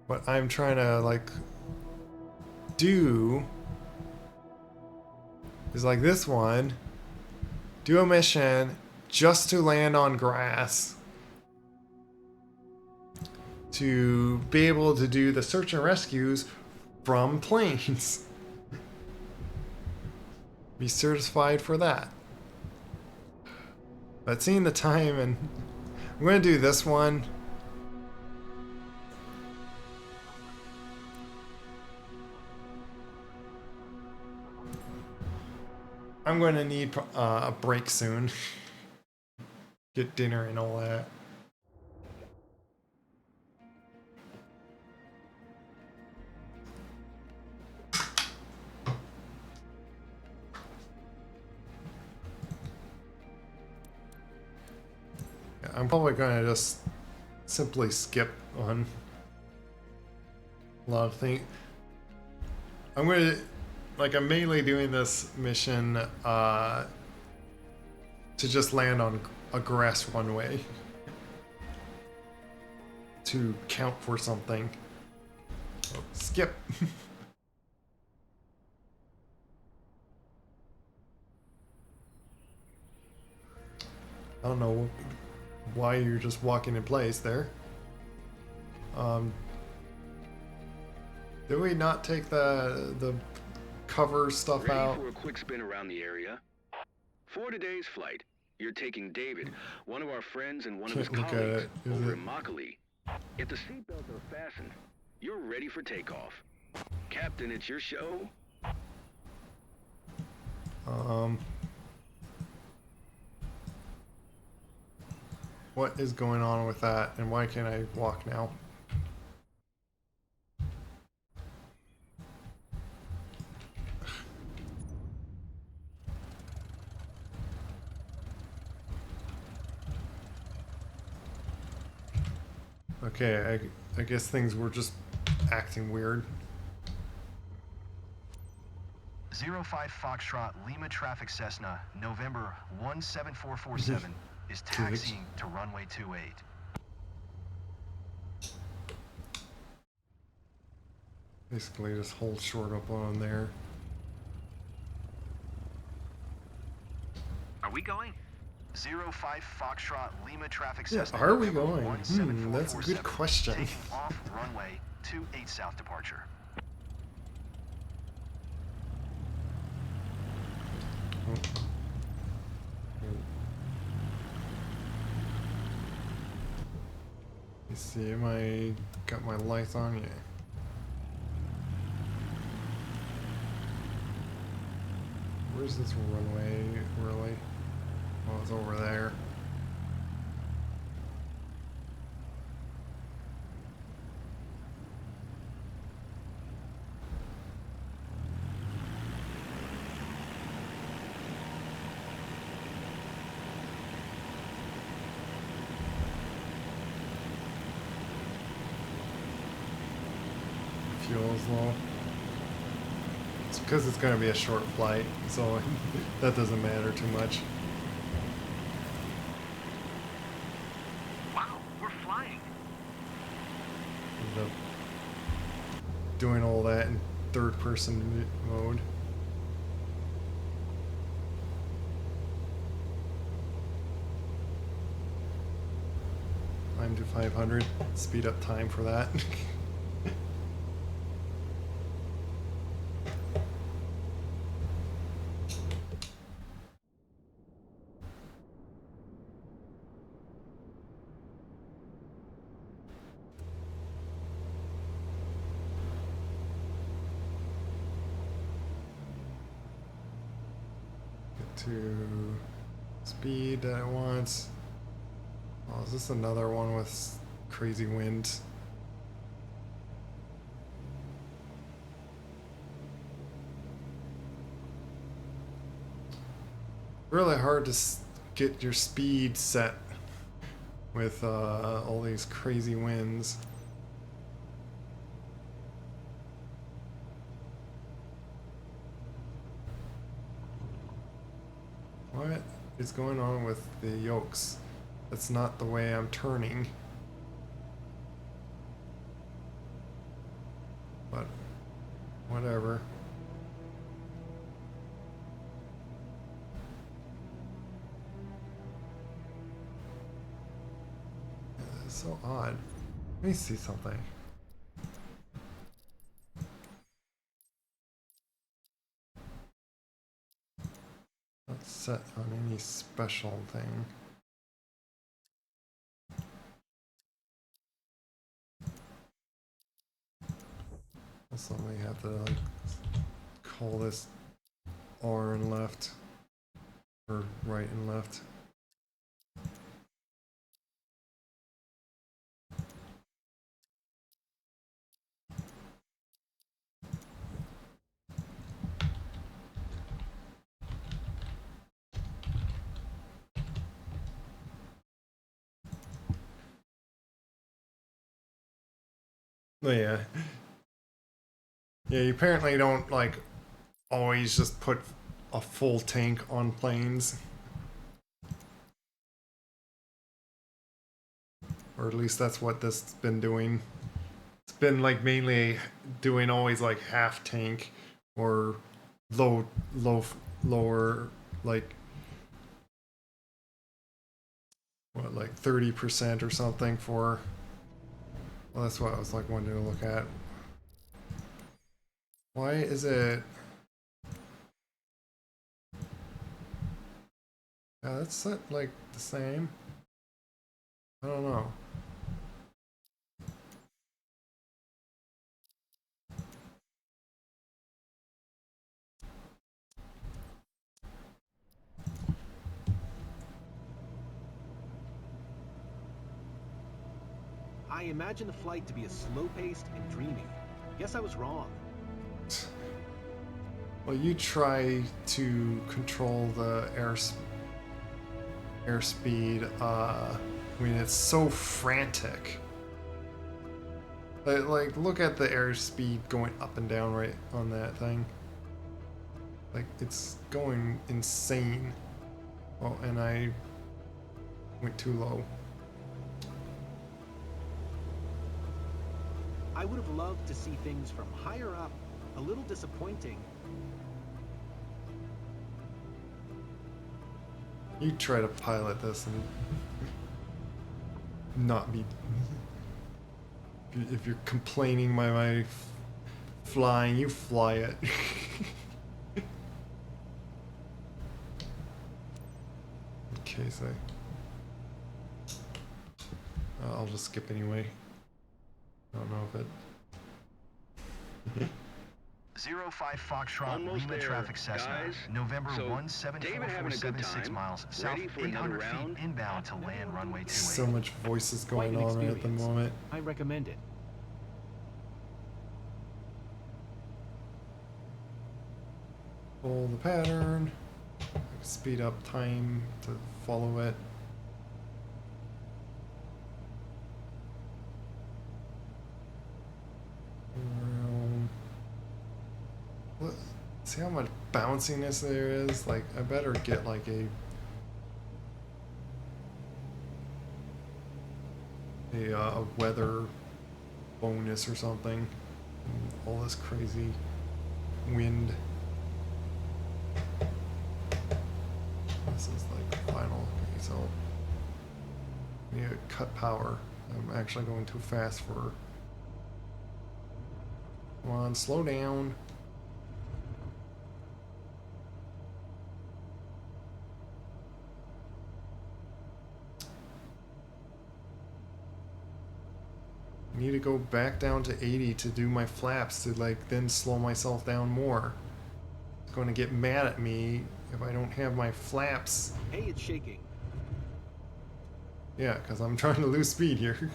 what I'm trying to like do is like this one, do a mission just to land on grass to be able to do the search and rescues from planes. Be certified for that. But seeing the time, and I'm going to do this one. I'm going to need a break soon. Get dinner and all that. Yeah, I'm probably going to just simply skip on a lot of things. I'm going to, like, I'm mainly doing this mission to just land on a grass runway to count for something. Oh, skip. I don't know why you're just walking in place there. Did we not take the cover stuff Ready out? for a quick spin around the area? For today's flight, you're taking David, one of our friends and one of his Can't look at colleagues, it. Is over it? in Immokalee. If the seatbelts are fastened, you're ready for takeoff. Captain, it's your show. What is going on with that, and why can't I walk now? Okay, I guess things were just acting weird. 05 Foxtrot Lima Traffic Cessna, November 17447, is taxiing to runway 28. Basically, just hold short up on there. Are we going? 05 Foxtrot Lima Traffic Yeah, Cessna. are we November going? 17447, That's a good question. Taking off runway 28 South departure. Let's see, am I got my lights on? Yeah. Where's this runway, really? Oh, it's over there. fuel is low. It's because it's going to be a short flight, so that doesn't matter too much. Wow, we're flying. End up doing all that in third-person mode. Climb to 500. Speed up time for that. To speed that I want. Oh, is this another one with crazy winds? Really hard to get your speed set with all these crazy winds. What is going on with the yokes? That's not the way I'm turning. But whatever. It's so odd. Let me see something. Not set on any special thing. Also, we have to like call this R and left, or right and left. But yeah. Yeah, you apparently don't like always just put a full tank on planes. Or at least that's what this has been doing. It's been like mainly doing always like half tank or lower, like what, like 30% or something for. Well, that's what I was like wanting to look at. Why is it? Yeah, that's set like the same. I don't know. I imagine the flight to be a slow-paced and dreamy. Guess I was wrong. Well, you try to control the airspeed when it's so frantic. Like, look at the airspeed going up and down right on that thing. Like, it's going insane. Oh, and I went too low. I would have loved to see things from higher up. A little disappointing. You try to pilot this and not be. If you're complaining by my flying, you fly it. Okay, so I'll just skip anyway. I don't know if it. 05 Foxtrot Almost Lima there, traffic Cessna, guys. November So, 174476 time? miles, south Ready for 800 another feet round? inbound to land runway 28. So much voices Quite going an on right at the experience. moment. I recommend it. Follow the pattern. Speed up time to follow it. Well, See how much bounciness there is? Like, I better get like a weather bonus or something. All this crazy wind. This is like final. Okay, so I need to cut power. I'm actually going too fast for. Come on, slow down. I need to go back down to 80 to do my flaps to like then slow myself down more. It's going to get mad at me if I don't have my flaps. Hey, it's shaking. Yeah, because I'm trying to lose speed here.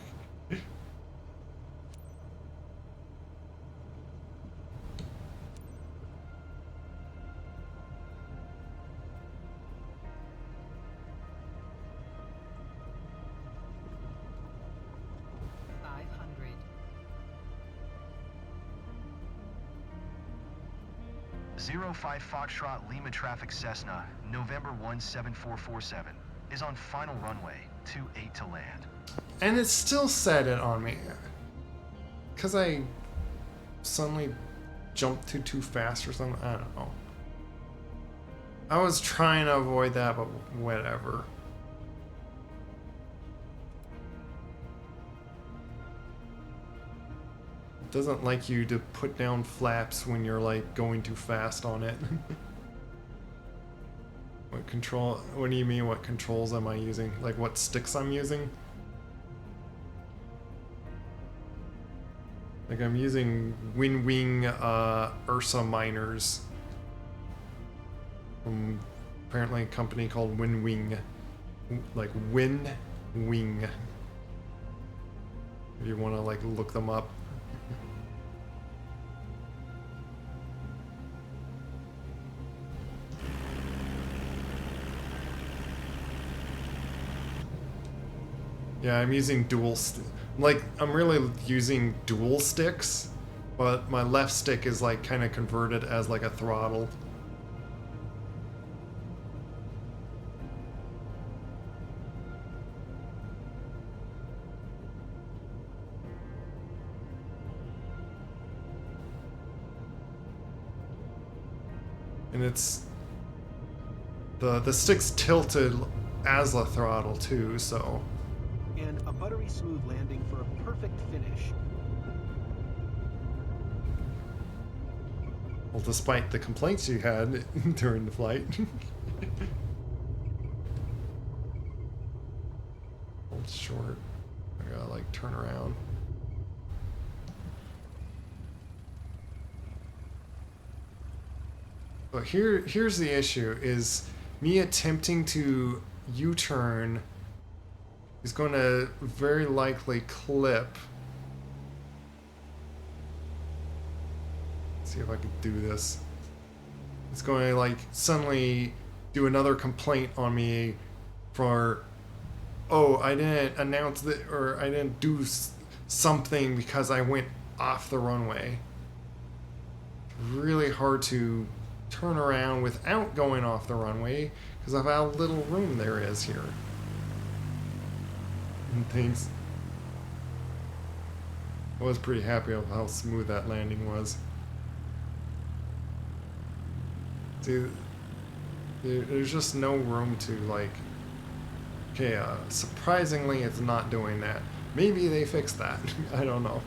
05 Foxtrot Lima Traffic Cessna, November 17447, is on final runway, 28 to land. And it still said it on me. Because I suddenly jumped too fast or something. I don't know. I was trying to avoid that, but whatever. It doesn't like you to put down flaps when you're like going too fast on it. What do you mean, what controls am I using? Like what sticks I'm using? Like I'm using Wing Ursa miners from apparently a company called Wing. Like Wing. If you want to like look them up. Yeah, I'm using I'm really using dual sticks, but my left stick is like kind of converted as like a throttle. And it's the stick's tilted as a throttle too, so. And a buttery smooth landing for a perfect finish. Well, despite the complaints you had during the flight. Hold short. I gotta like turn around. But here's the issue, is me attempting to U-turn is going to very likely clip. Let's see if I can do this. It's going to like suddenly do another complaint on me for, oh, I didn't announce that, or I didn't do something because I went off the runway. Really hard to turn around without going off the runway because of how little room there is here. And things. I was pretty happy with how smooth that landing was. See, there's just no room to like. Okay, surprisingly, it's not doing that. Maybe they fixed that. I don't know.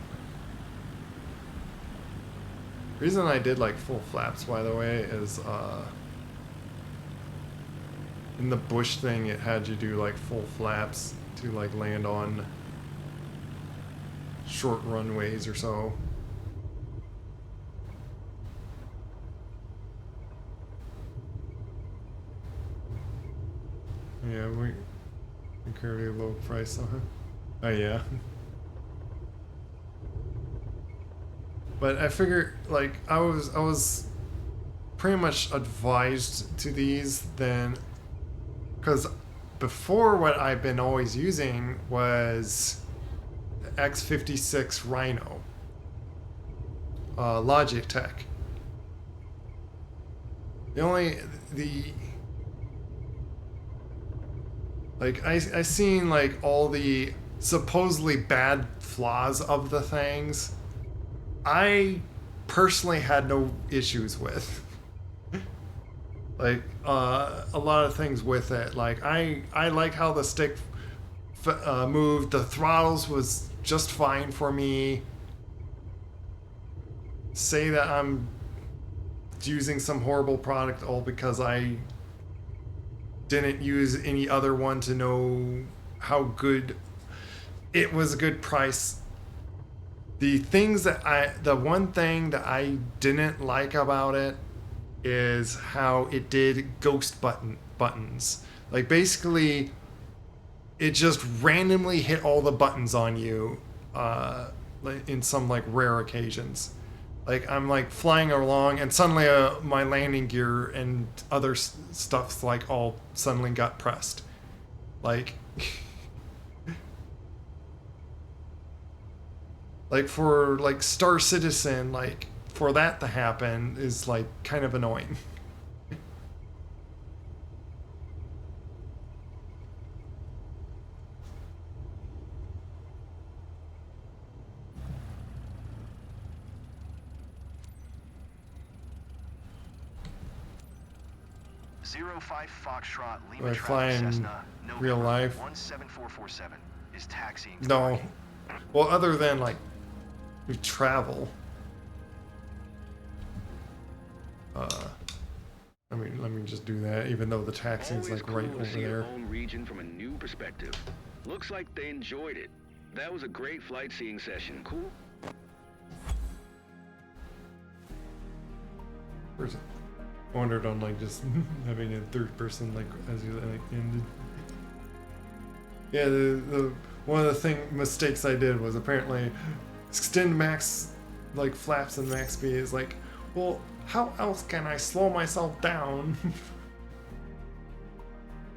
The reason I did like full flaps, by the way, is in the bush thing, it had you do like full flaps to like land on short runways or so. Yeah, we incredibly low price on it. Oh yeah. But I figured, like, I was pretty much advised to these then, because before what I've been always using was the X56 Rhino, Logitech. the like I seen like all the supposedly bad flaws of the things. I personally had no issues with. Like a lot of things with it. Like I like how the stick moved. The throttles was just fine for me. Say that I'm using some horrible product all because I didn't use any other one to know how good it was. A good price. The one thing that I didn't like about it is how it did ghost buttons. Like basically, it just randomly hit all the buttons on you, in some like rare occasions. Like I'm like flying along, and suddenly my landing gear and other stuff's like all suddenly got pressed. Like, like for like Star Citizen, like for that to happen is like kind of annoying. Zero 05 Foxtrot Do Lima I fly Traffic in Cessna real November life? 17447 is taxiing. to No. parking. Well, other than like we travel. Let me just do that, even though the taxi's Always like cool right to over see your there. home region from a new perspective. Looks like they enjoyed it. That was a great flight seeing session. Cool? Where's it? Wondered on like just having a third person like as you like ended. Yeah, the one of the mistakes I did was apparently extend max like flaps and max speed is like, well, how else can I slow myself down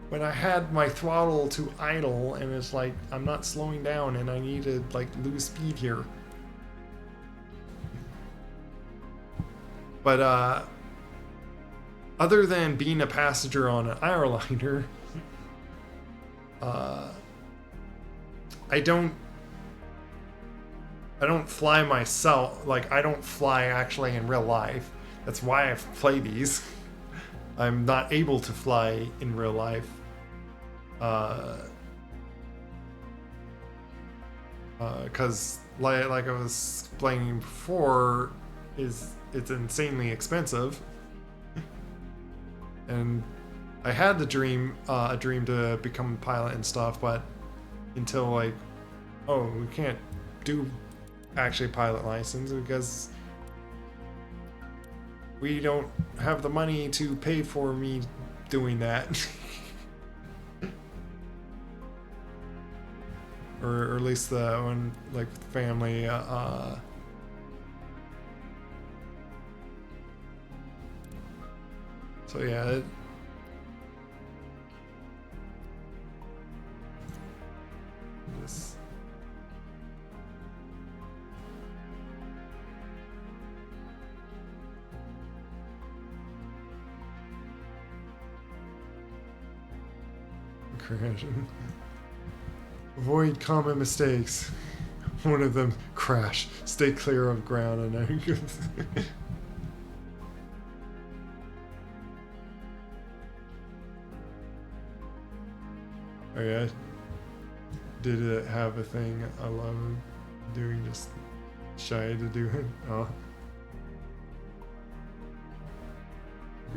when I had my throttle to idle and it's like I'm not slowing down and I need to like lose speed here. But other than being a passenger on an airliner, I don't fly myself. Like I don't fly actually in real life. That's why I play these. I'm not able to fly in real life. Because like I was explaining before, it's insanely expensive. And I had the dream, a dream to become a pilot and stuff, but until like, oh, we can't do actually pilot license because we don't have the money to pay for me doing that. or at least the one like family. So yeah. This. Crashing. Avoid common mistakes. One of them, crash. Stay clear of ground and oh yeah. Did it have a thing I love doing, just shy to do it? Oh.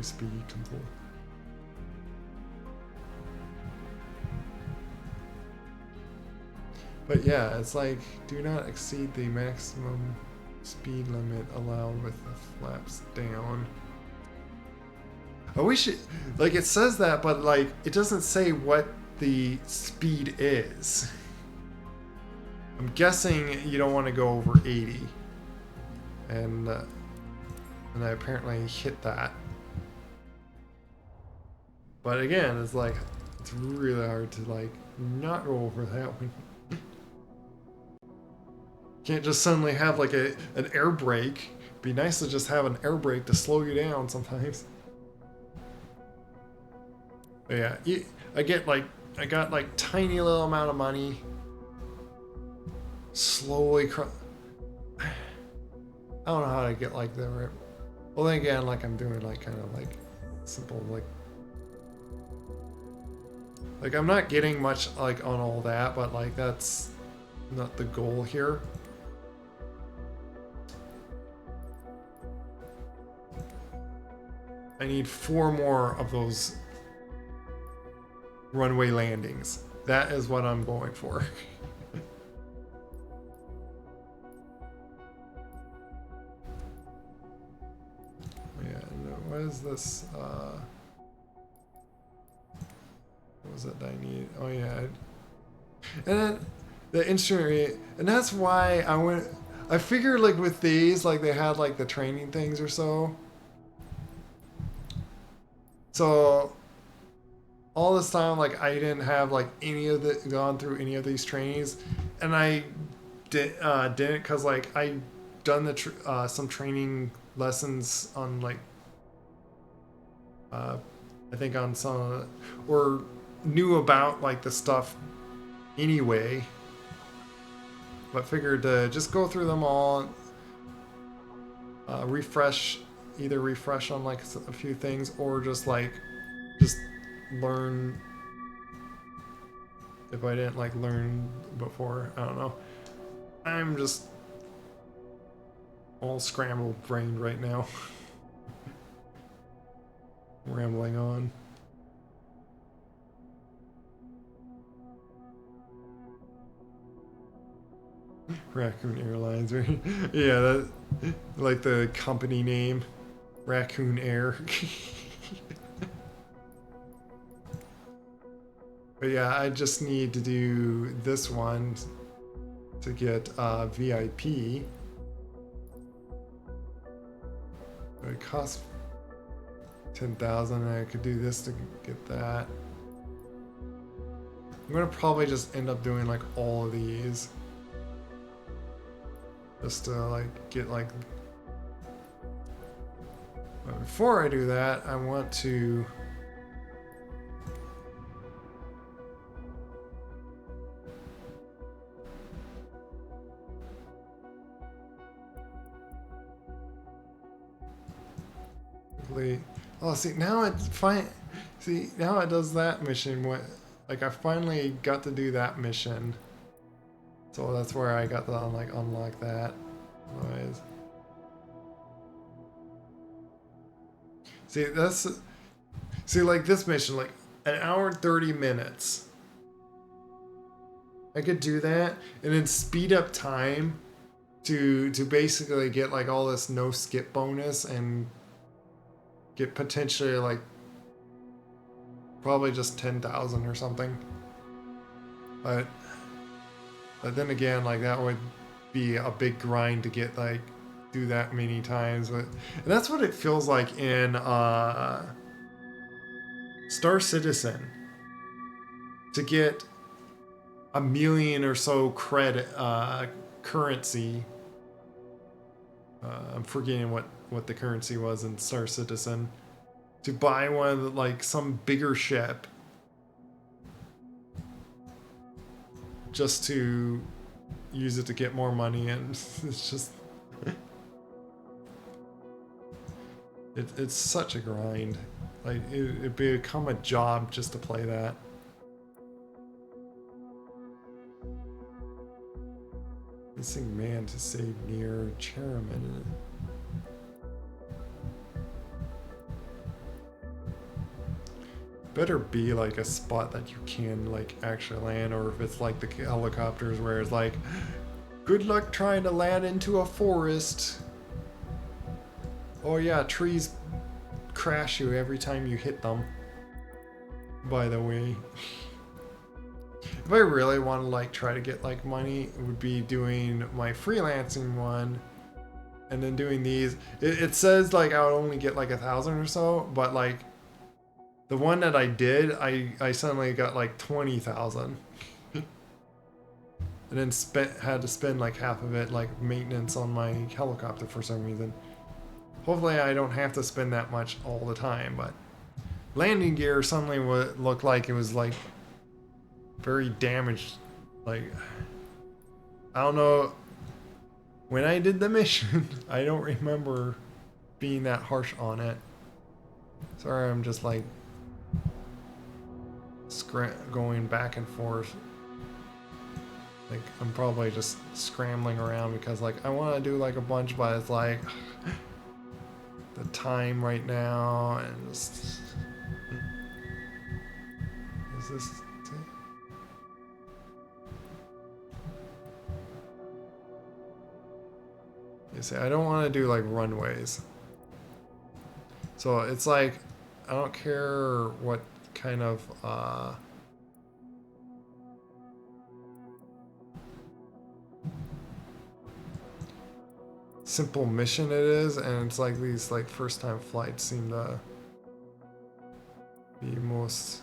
Speed control. But yeah, it's like, do not exceed the maximum speed limit allowed with the flaps down. I wish it, like it says that, but like it doesn't say what the speed is. I'm guessing you don't want to go over 80. And I apparently hit that. But again, it's like, it's really hard to like not go over that one. Can't just suddenly have like an air brake. Be nice to just have an air brake to slow you down sometimes. But yeah, I got like tiny little amount of money. Slowly I don't know how to get like the right. Well, then again, like I'm doing like kind of like simple like I'm not getting much like on all that, but like that's not the goal here. I need 4 more of those runway landings. That is what I'm going for. Yeah, no, what is this? What was it that I need? Oh yeah. And then the instrument, and that's why I figured like with these, like they had like the training things or so. So all this time, like I didn't have like gone through any of these trainings, and I didn't because like I done the some training lessons on like I think on some or knew about like the stuff anyway, but figured to just go through them all, either refresh on like a few things or just learn if I didn't like learn before. I don't know. I'm just all scrambled brained right now. Rambling on. Raccoon Airlines, right? Yeah, that like the company name, Raccoon Air. But yeah, I just need to do this one to get VIP. It costs 10,000, and I could do this to get that. I'm gonna probably just end up doing like all of these. Just to like get like. But before I do that, I want to. Oh, see now See now it does that mission. Like I finally got to do that mission. So that's where I got to unlock that. Otherwise. See like this mission, like an hour and 30 minutes. I could do that and then speed up time to basically get like all this no skip bonus and get potentially like probably just 10,000 or something. But then again, like that would be a big grind to get like do that many times. But and that's what it feels like in Star Citizen. To get 1 million or so credit currency. I'm forgetting what the currency was in Star Citizen. To buy one of the, like some bigger ship. Just to use it to get more money, and it's just it's such a grind. Like it become a job just to play that. Missing man to save near chairman. Better be like a spot that you can like actually land, or if it's like the helicopters where it's like, good luck trying to land into a forest. Oh yeah, trees crash you every time you hit them. By the way. If I really want to like try to get like money, it would be doing my freelancing one and then doing these. It says like I would only get like 1,000 or so, but like the one that I did, I suddenly got like 20,000. And then had to spend like half of it like maintenance on my helicopter for some reason. Hopefully I don't have to spend that much all the time, but landing gear suddenly would look like it was like very damaged. Like, I don't know. When I did the mission, I don't remember being that harsh on it. Sorry, I'm just like going back and forth. Like, I'm probably just scrambling around because like I want to do like a bunch, but it's like the time right now and just, is this it? You see, I don't want to do like runways. So it's like, I don't care what kind of simple mission it is, and it's like these like first time flights seem to be most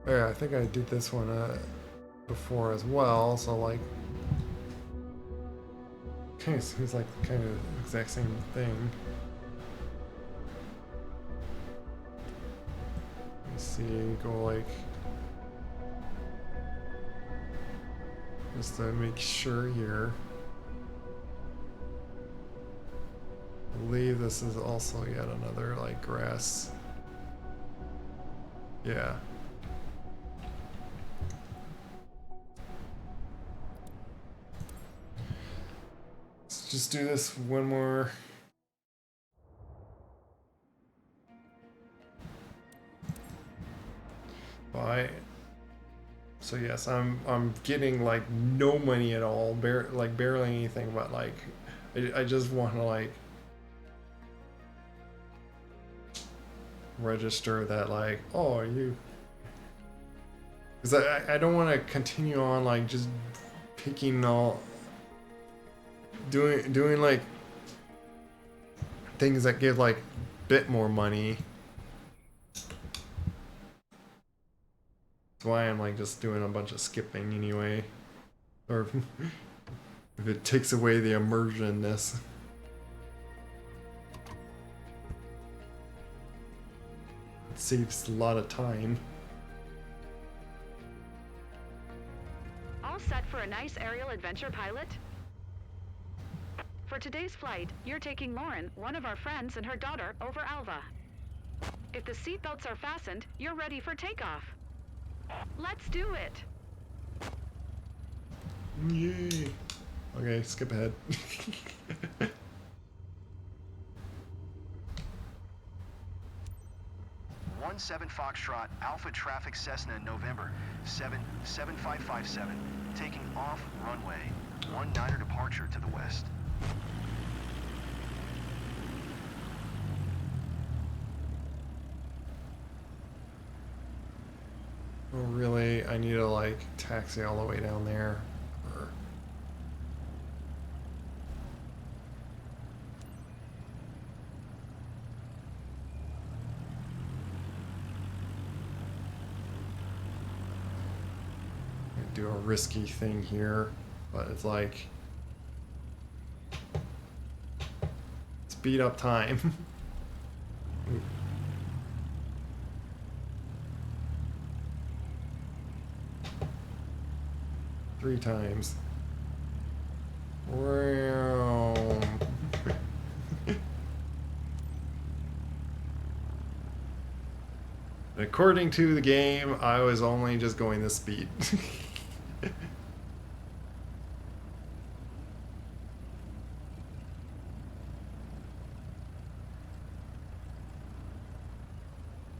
yeah, I think I did this one before as well, so like kind of seems like kind of exact same thing. Let's see, go like just to make sure here. I believe this is also yet another like grass. Yeah. Let's just do this one more. Bye. So yes, I'm getting like no money at all, barely anything, but like I just want to like register that like, oh, you, because I don't want to continue on like just picking all doing like things that give like bit more money. That's why I'm like just doing a bunch of skipping anyway, or if it takes away the immersionness. It saves a lot of time. All set for a nice aerial adventure, pilot? For today's flight, you're taking Lauren, one of our friends, and her daughter over Alva. If the seatbelts are fastened, you're ready for takeoff. Let's do it! Yay! Okay, skip ahead. 17 Foxtrot, Alpha Traffic Cessna, November, 77557, taking off runway, 19er departure to the west. Oh, really? I need to like taxi all the way down there. Or... do a risky thing here, but it's like speed up time. Ooh. Three times. Wow. According to the game, I was only just going this speed.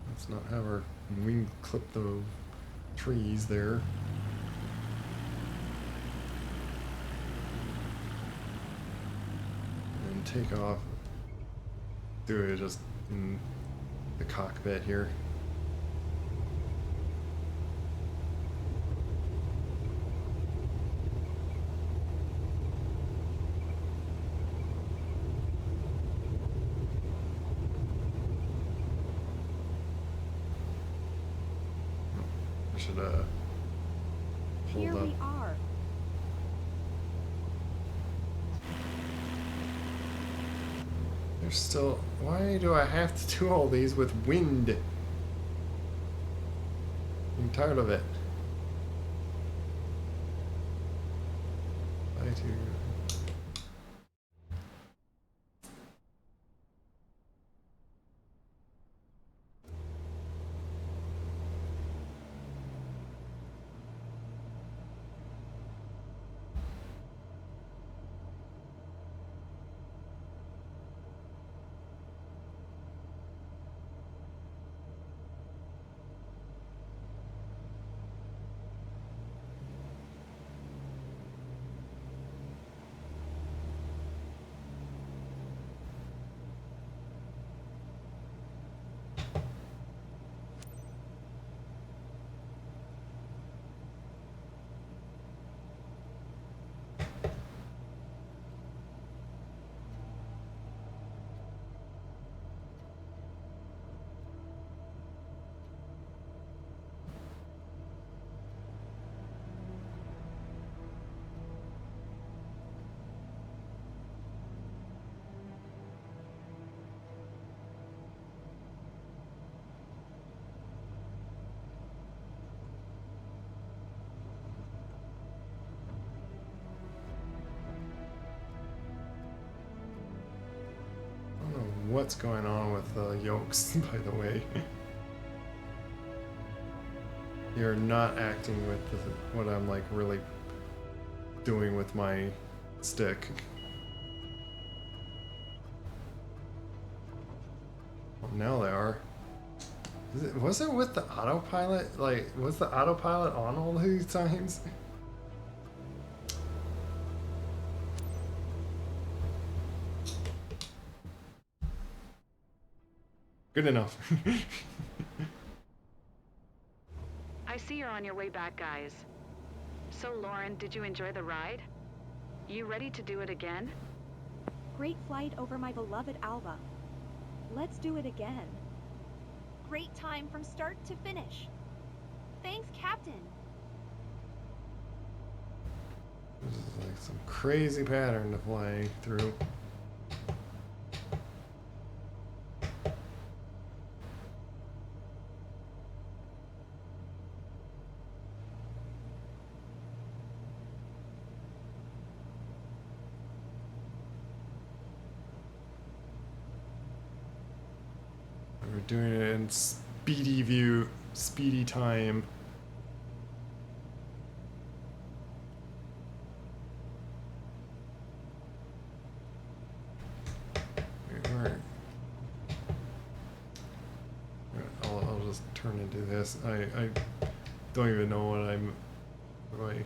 Let's not have our wing clip the trees there. And take off. Do it just in the cockpit here. I should hold here up. we are. There's still... Why do I have to do all these with wind? I'm tired of it. I do... I don't know what's going on with the yokes, by the way. You're not acting with what I'm like really doing with my stick. Well, now they are. Was it with the autopilot? Like, was the autopilot on all these times? Good enough. I see you're on your way back, guys. So, Lauren, did you enjoy the ride? You ready to do it again? Great flight over my beloved Alba. Let's do it again. Great time from start to finish. Thanks, Captain. This is like some crazy pattern to play through. We're doing it in speedy view, speedy time. I'll just turn into this. I don't even know what I'm really.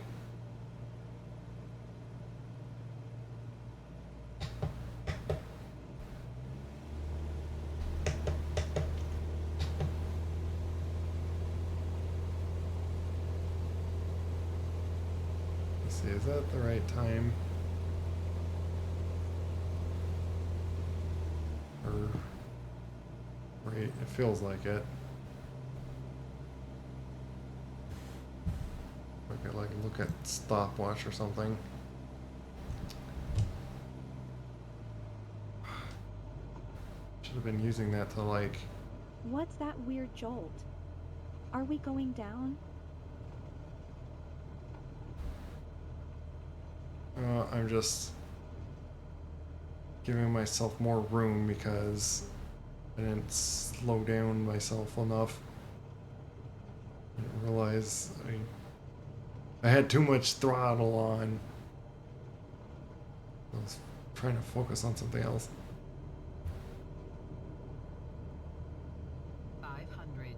Let's see, is that the right time? Or right, it feels like it. I could like look at stopwatch or something. Should have been using that to like. What's that weird jolt? Are we going down? I'm just giving myself more room because I didn't slow down myself enough. I didn't realize I had too much throttle on. I was trying to focus on something else. 500.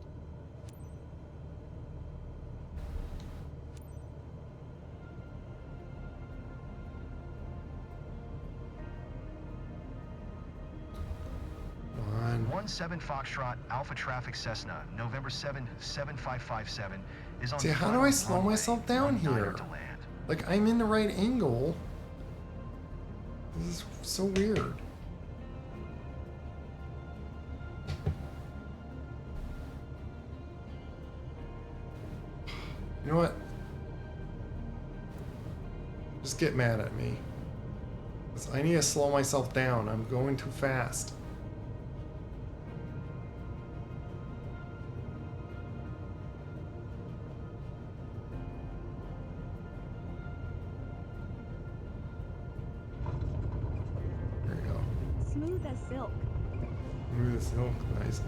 On. 17 Foxtrot Alpha Traffic Cessna, November 7, 7557 is on. See, how do I slow myself down here? Like, I'm in the right angle. This is so weird. You know what? just get mad at me. 'Cause I need to slow myself down. I'm going too fast. There we go. Smooth as silk. Smooth as silk. Nice.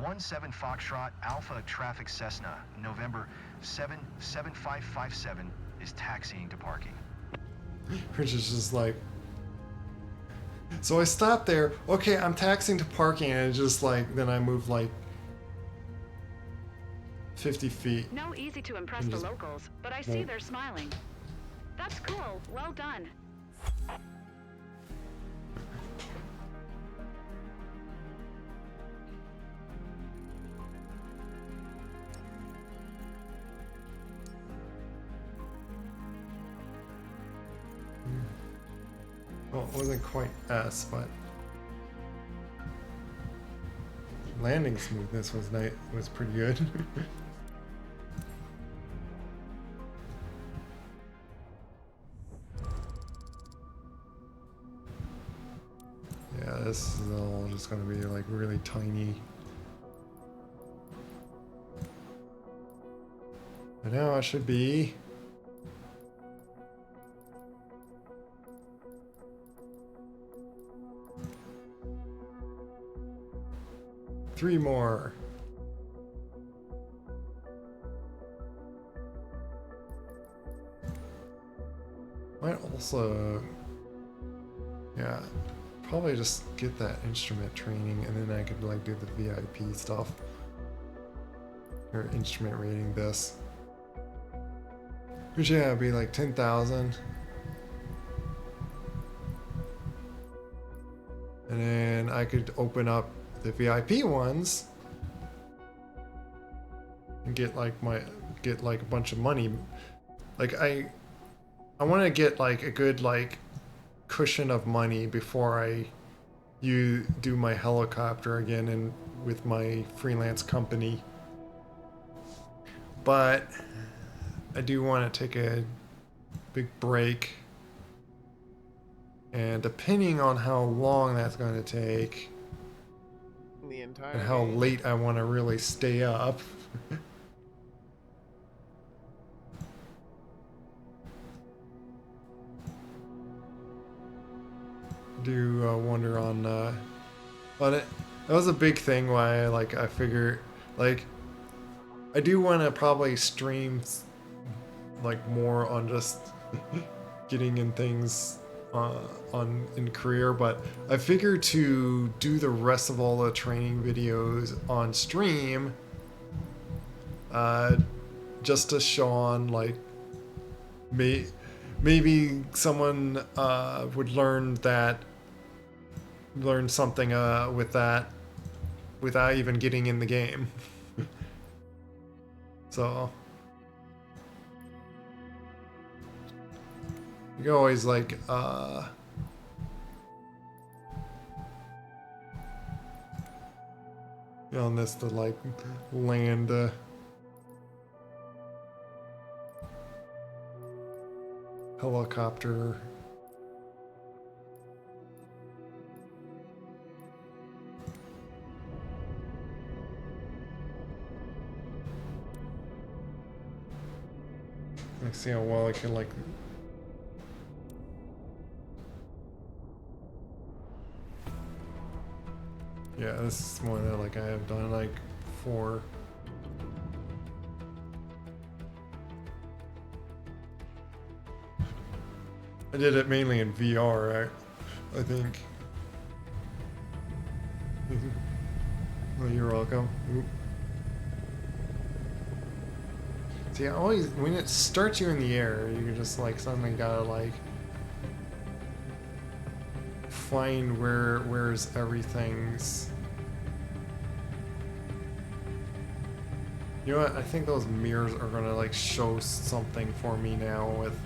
One 7 Foxtrot Alpha Traffic Cessna, November 77557 is taxiing to parking. Which is just like. So I stopped there. Okay, I'm taxiing to parking, and it's just like then I move like 50 feet. No easy to impress And the just- locals, but I see Nope. they're smiling. That's cool. Well done. Well, it wasn't quite S, but landing smoothness was pretty good. Yeah, this is all just gonna be like really tiny. But now it should be. Three more. Might also, yeah, probably just get that instrument training, and then I could like do the VIP stuff or instrument rating this. Which yeah, it'd be like 10,000. And then I could open up the VIP ones and get like a bunch of money. Like I want to get like a good like cushion of money before I do my helicopter again and with my freelance company. But I do want to take a big break. And depending on how long that's going to take The entire and how game. late I want to really stay up. Do wonder on but that was a big thing why I figure like I do want to probably stream like more on just getting in things in career, but I figure to do the rest of all the training videos on stream just to show on like maybe someone would learn something with that without even getting in the game. So you can always like on this to like land helicopter. Let's see how well I can like. Yeah, this is one that like I have done like 4. I did it mainly in VR, I think. Oh, you're welcome. Oop. See, I always, when it starts you in the air, you just like suddenly gotta like find where's everything's. You know what? I think those mirrors are gonna like show something for me now with.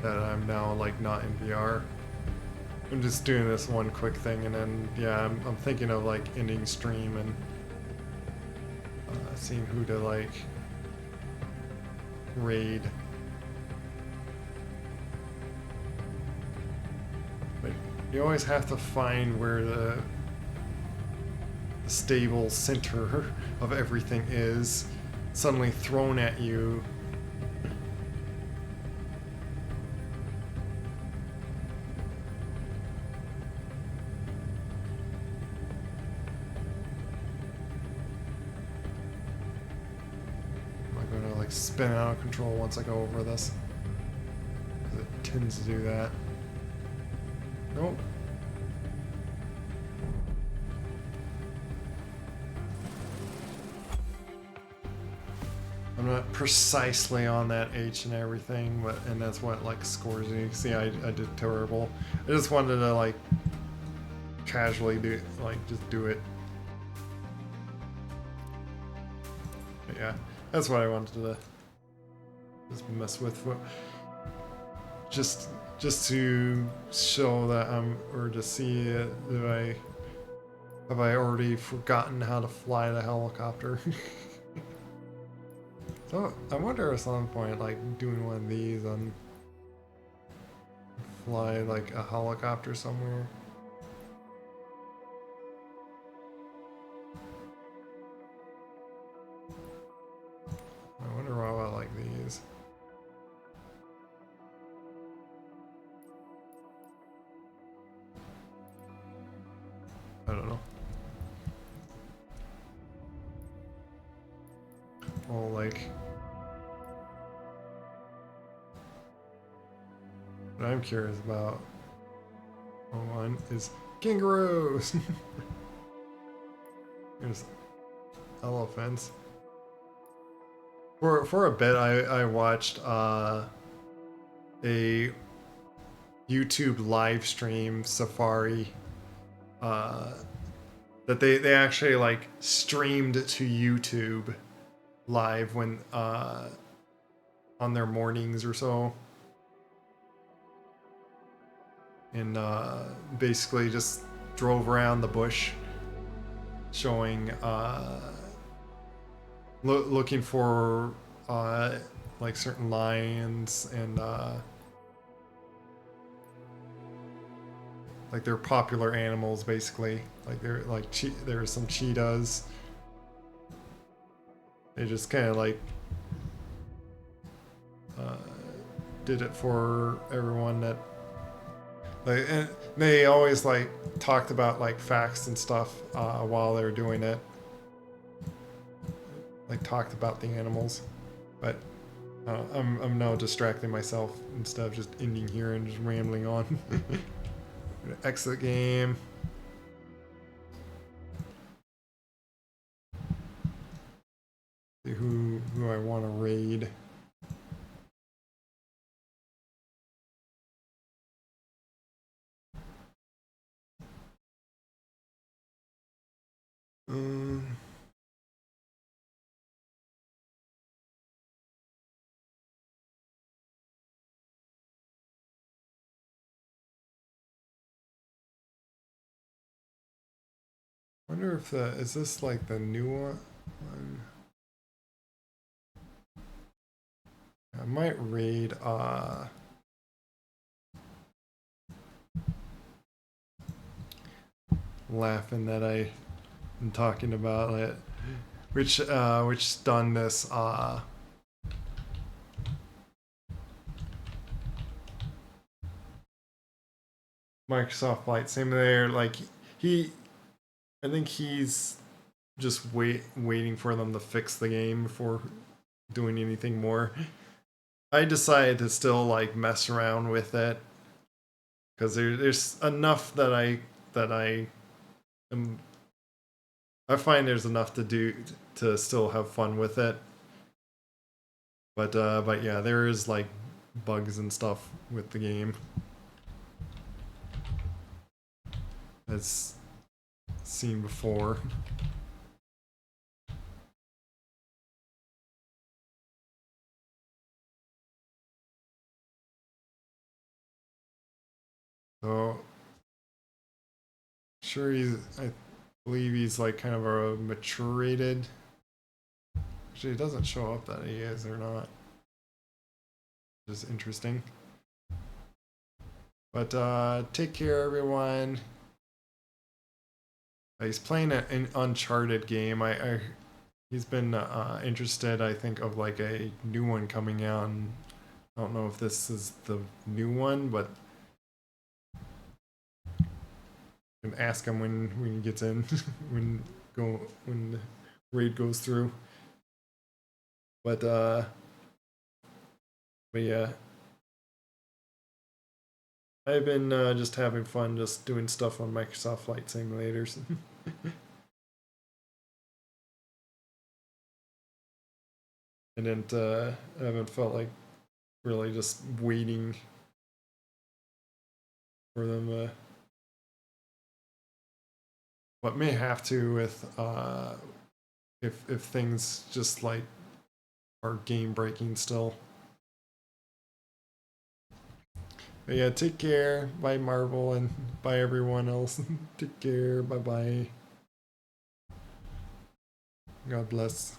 That I'm now like not in VR. I'm just doing this one quick thing, and then yeah, I'm thinking of like ending stream and seeing who to like raid. But you always have to find where the stable center of everything is suddenly thrown at you. Spin out of control once I go over this. It tends to do that. Nope. I'm not precisely on that H and everything, but and that's what like scores me. See, I did terrible. I just wanted to like casually do just do it. But yeah, that's what I wanted to. Just mess with just to show that or to see have I already forgotten how to fly the helicopter. So I wonder at some point like doing one of these and fly like a helicopter somewhere. I wonder why I like these. I don't know. Well, like, what I'm curious about, one is kangaroos. There's elephants. For a bit, I watched a YouTube live stream safari. That they actually like streamed to YouTube live when on their mornings or so, and basically just drove around the bush showing looking for like certain lions and like they're popular animals basically. Like they're like there are some cheetahs. They just kind of like did it for everyone that like, and they always like talked about like facts and stuff while they were doing it. Like talked about the animals, but I'm now distracting myself instead of just ending here and just rambling on. Exit game. See who I want to raid. Wonder if is this like the new one? I might raid laughing that I and talking about it, which done this Microsoft Flight Simulator. Like I think he's just waiting for them to fix the game before doing anything more. I decided to still like mess around with it because there's enough that I am. I find there's enough to do to still have fun with it. But yeah, there is like bugs and stuff with the game. As seen before. So sure I believe he's like kind of a mature rated. Actually, it doesn't show up that he is or not. Which is interesting. But take care everyone. He's playing an Uncharted game. He's been interested, I think, of like a new one coming out. And I don't know if this is the new one, but I can ask him when he gets in, when the raid goes through. But yeah, I've been just having fun, just doing stuff on Microsoft Flight Simulators. I haven't felt like really just waiting for them. But may have to with if things just like are game breaking still. But yeah, take care. Bye Marvel and bye everyone else. Take care. Bye bye. God bless.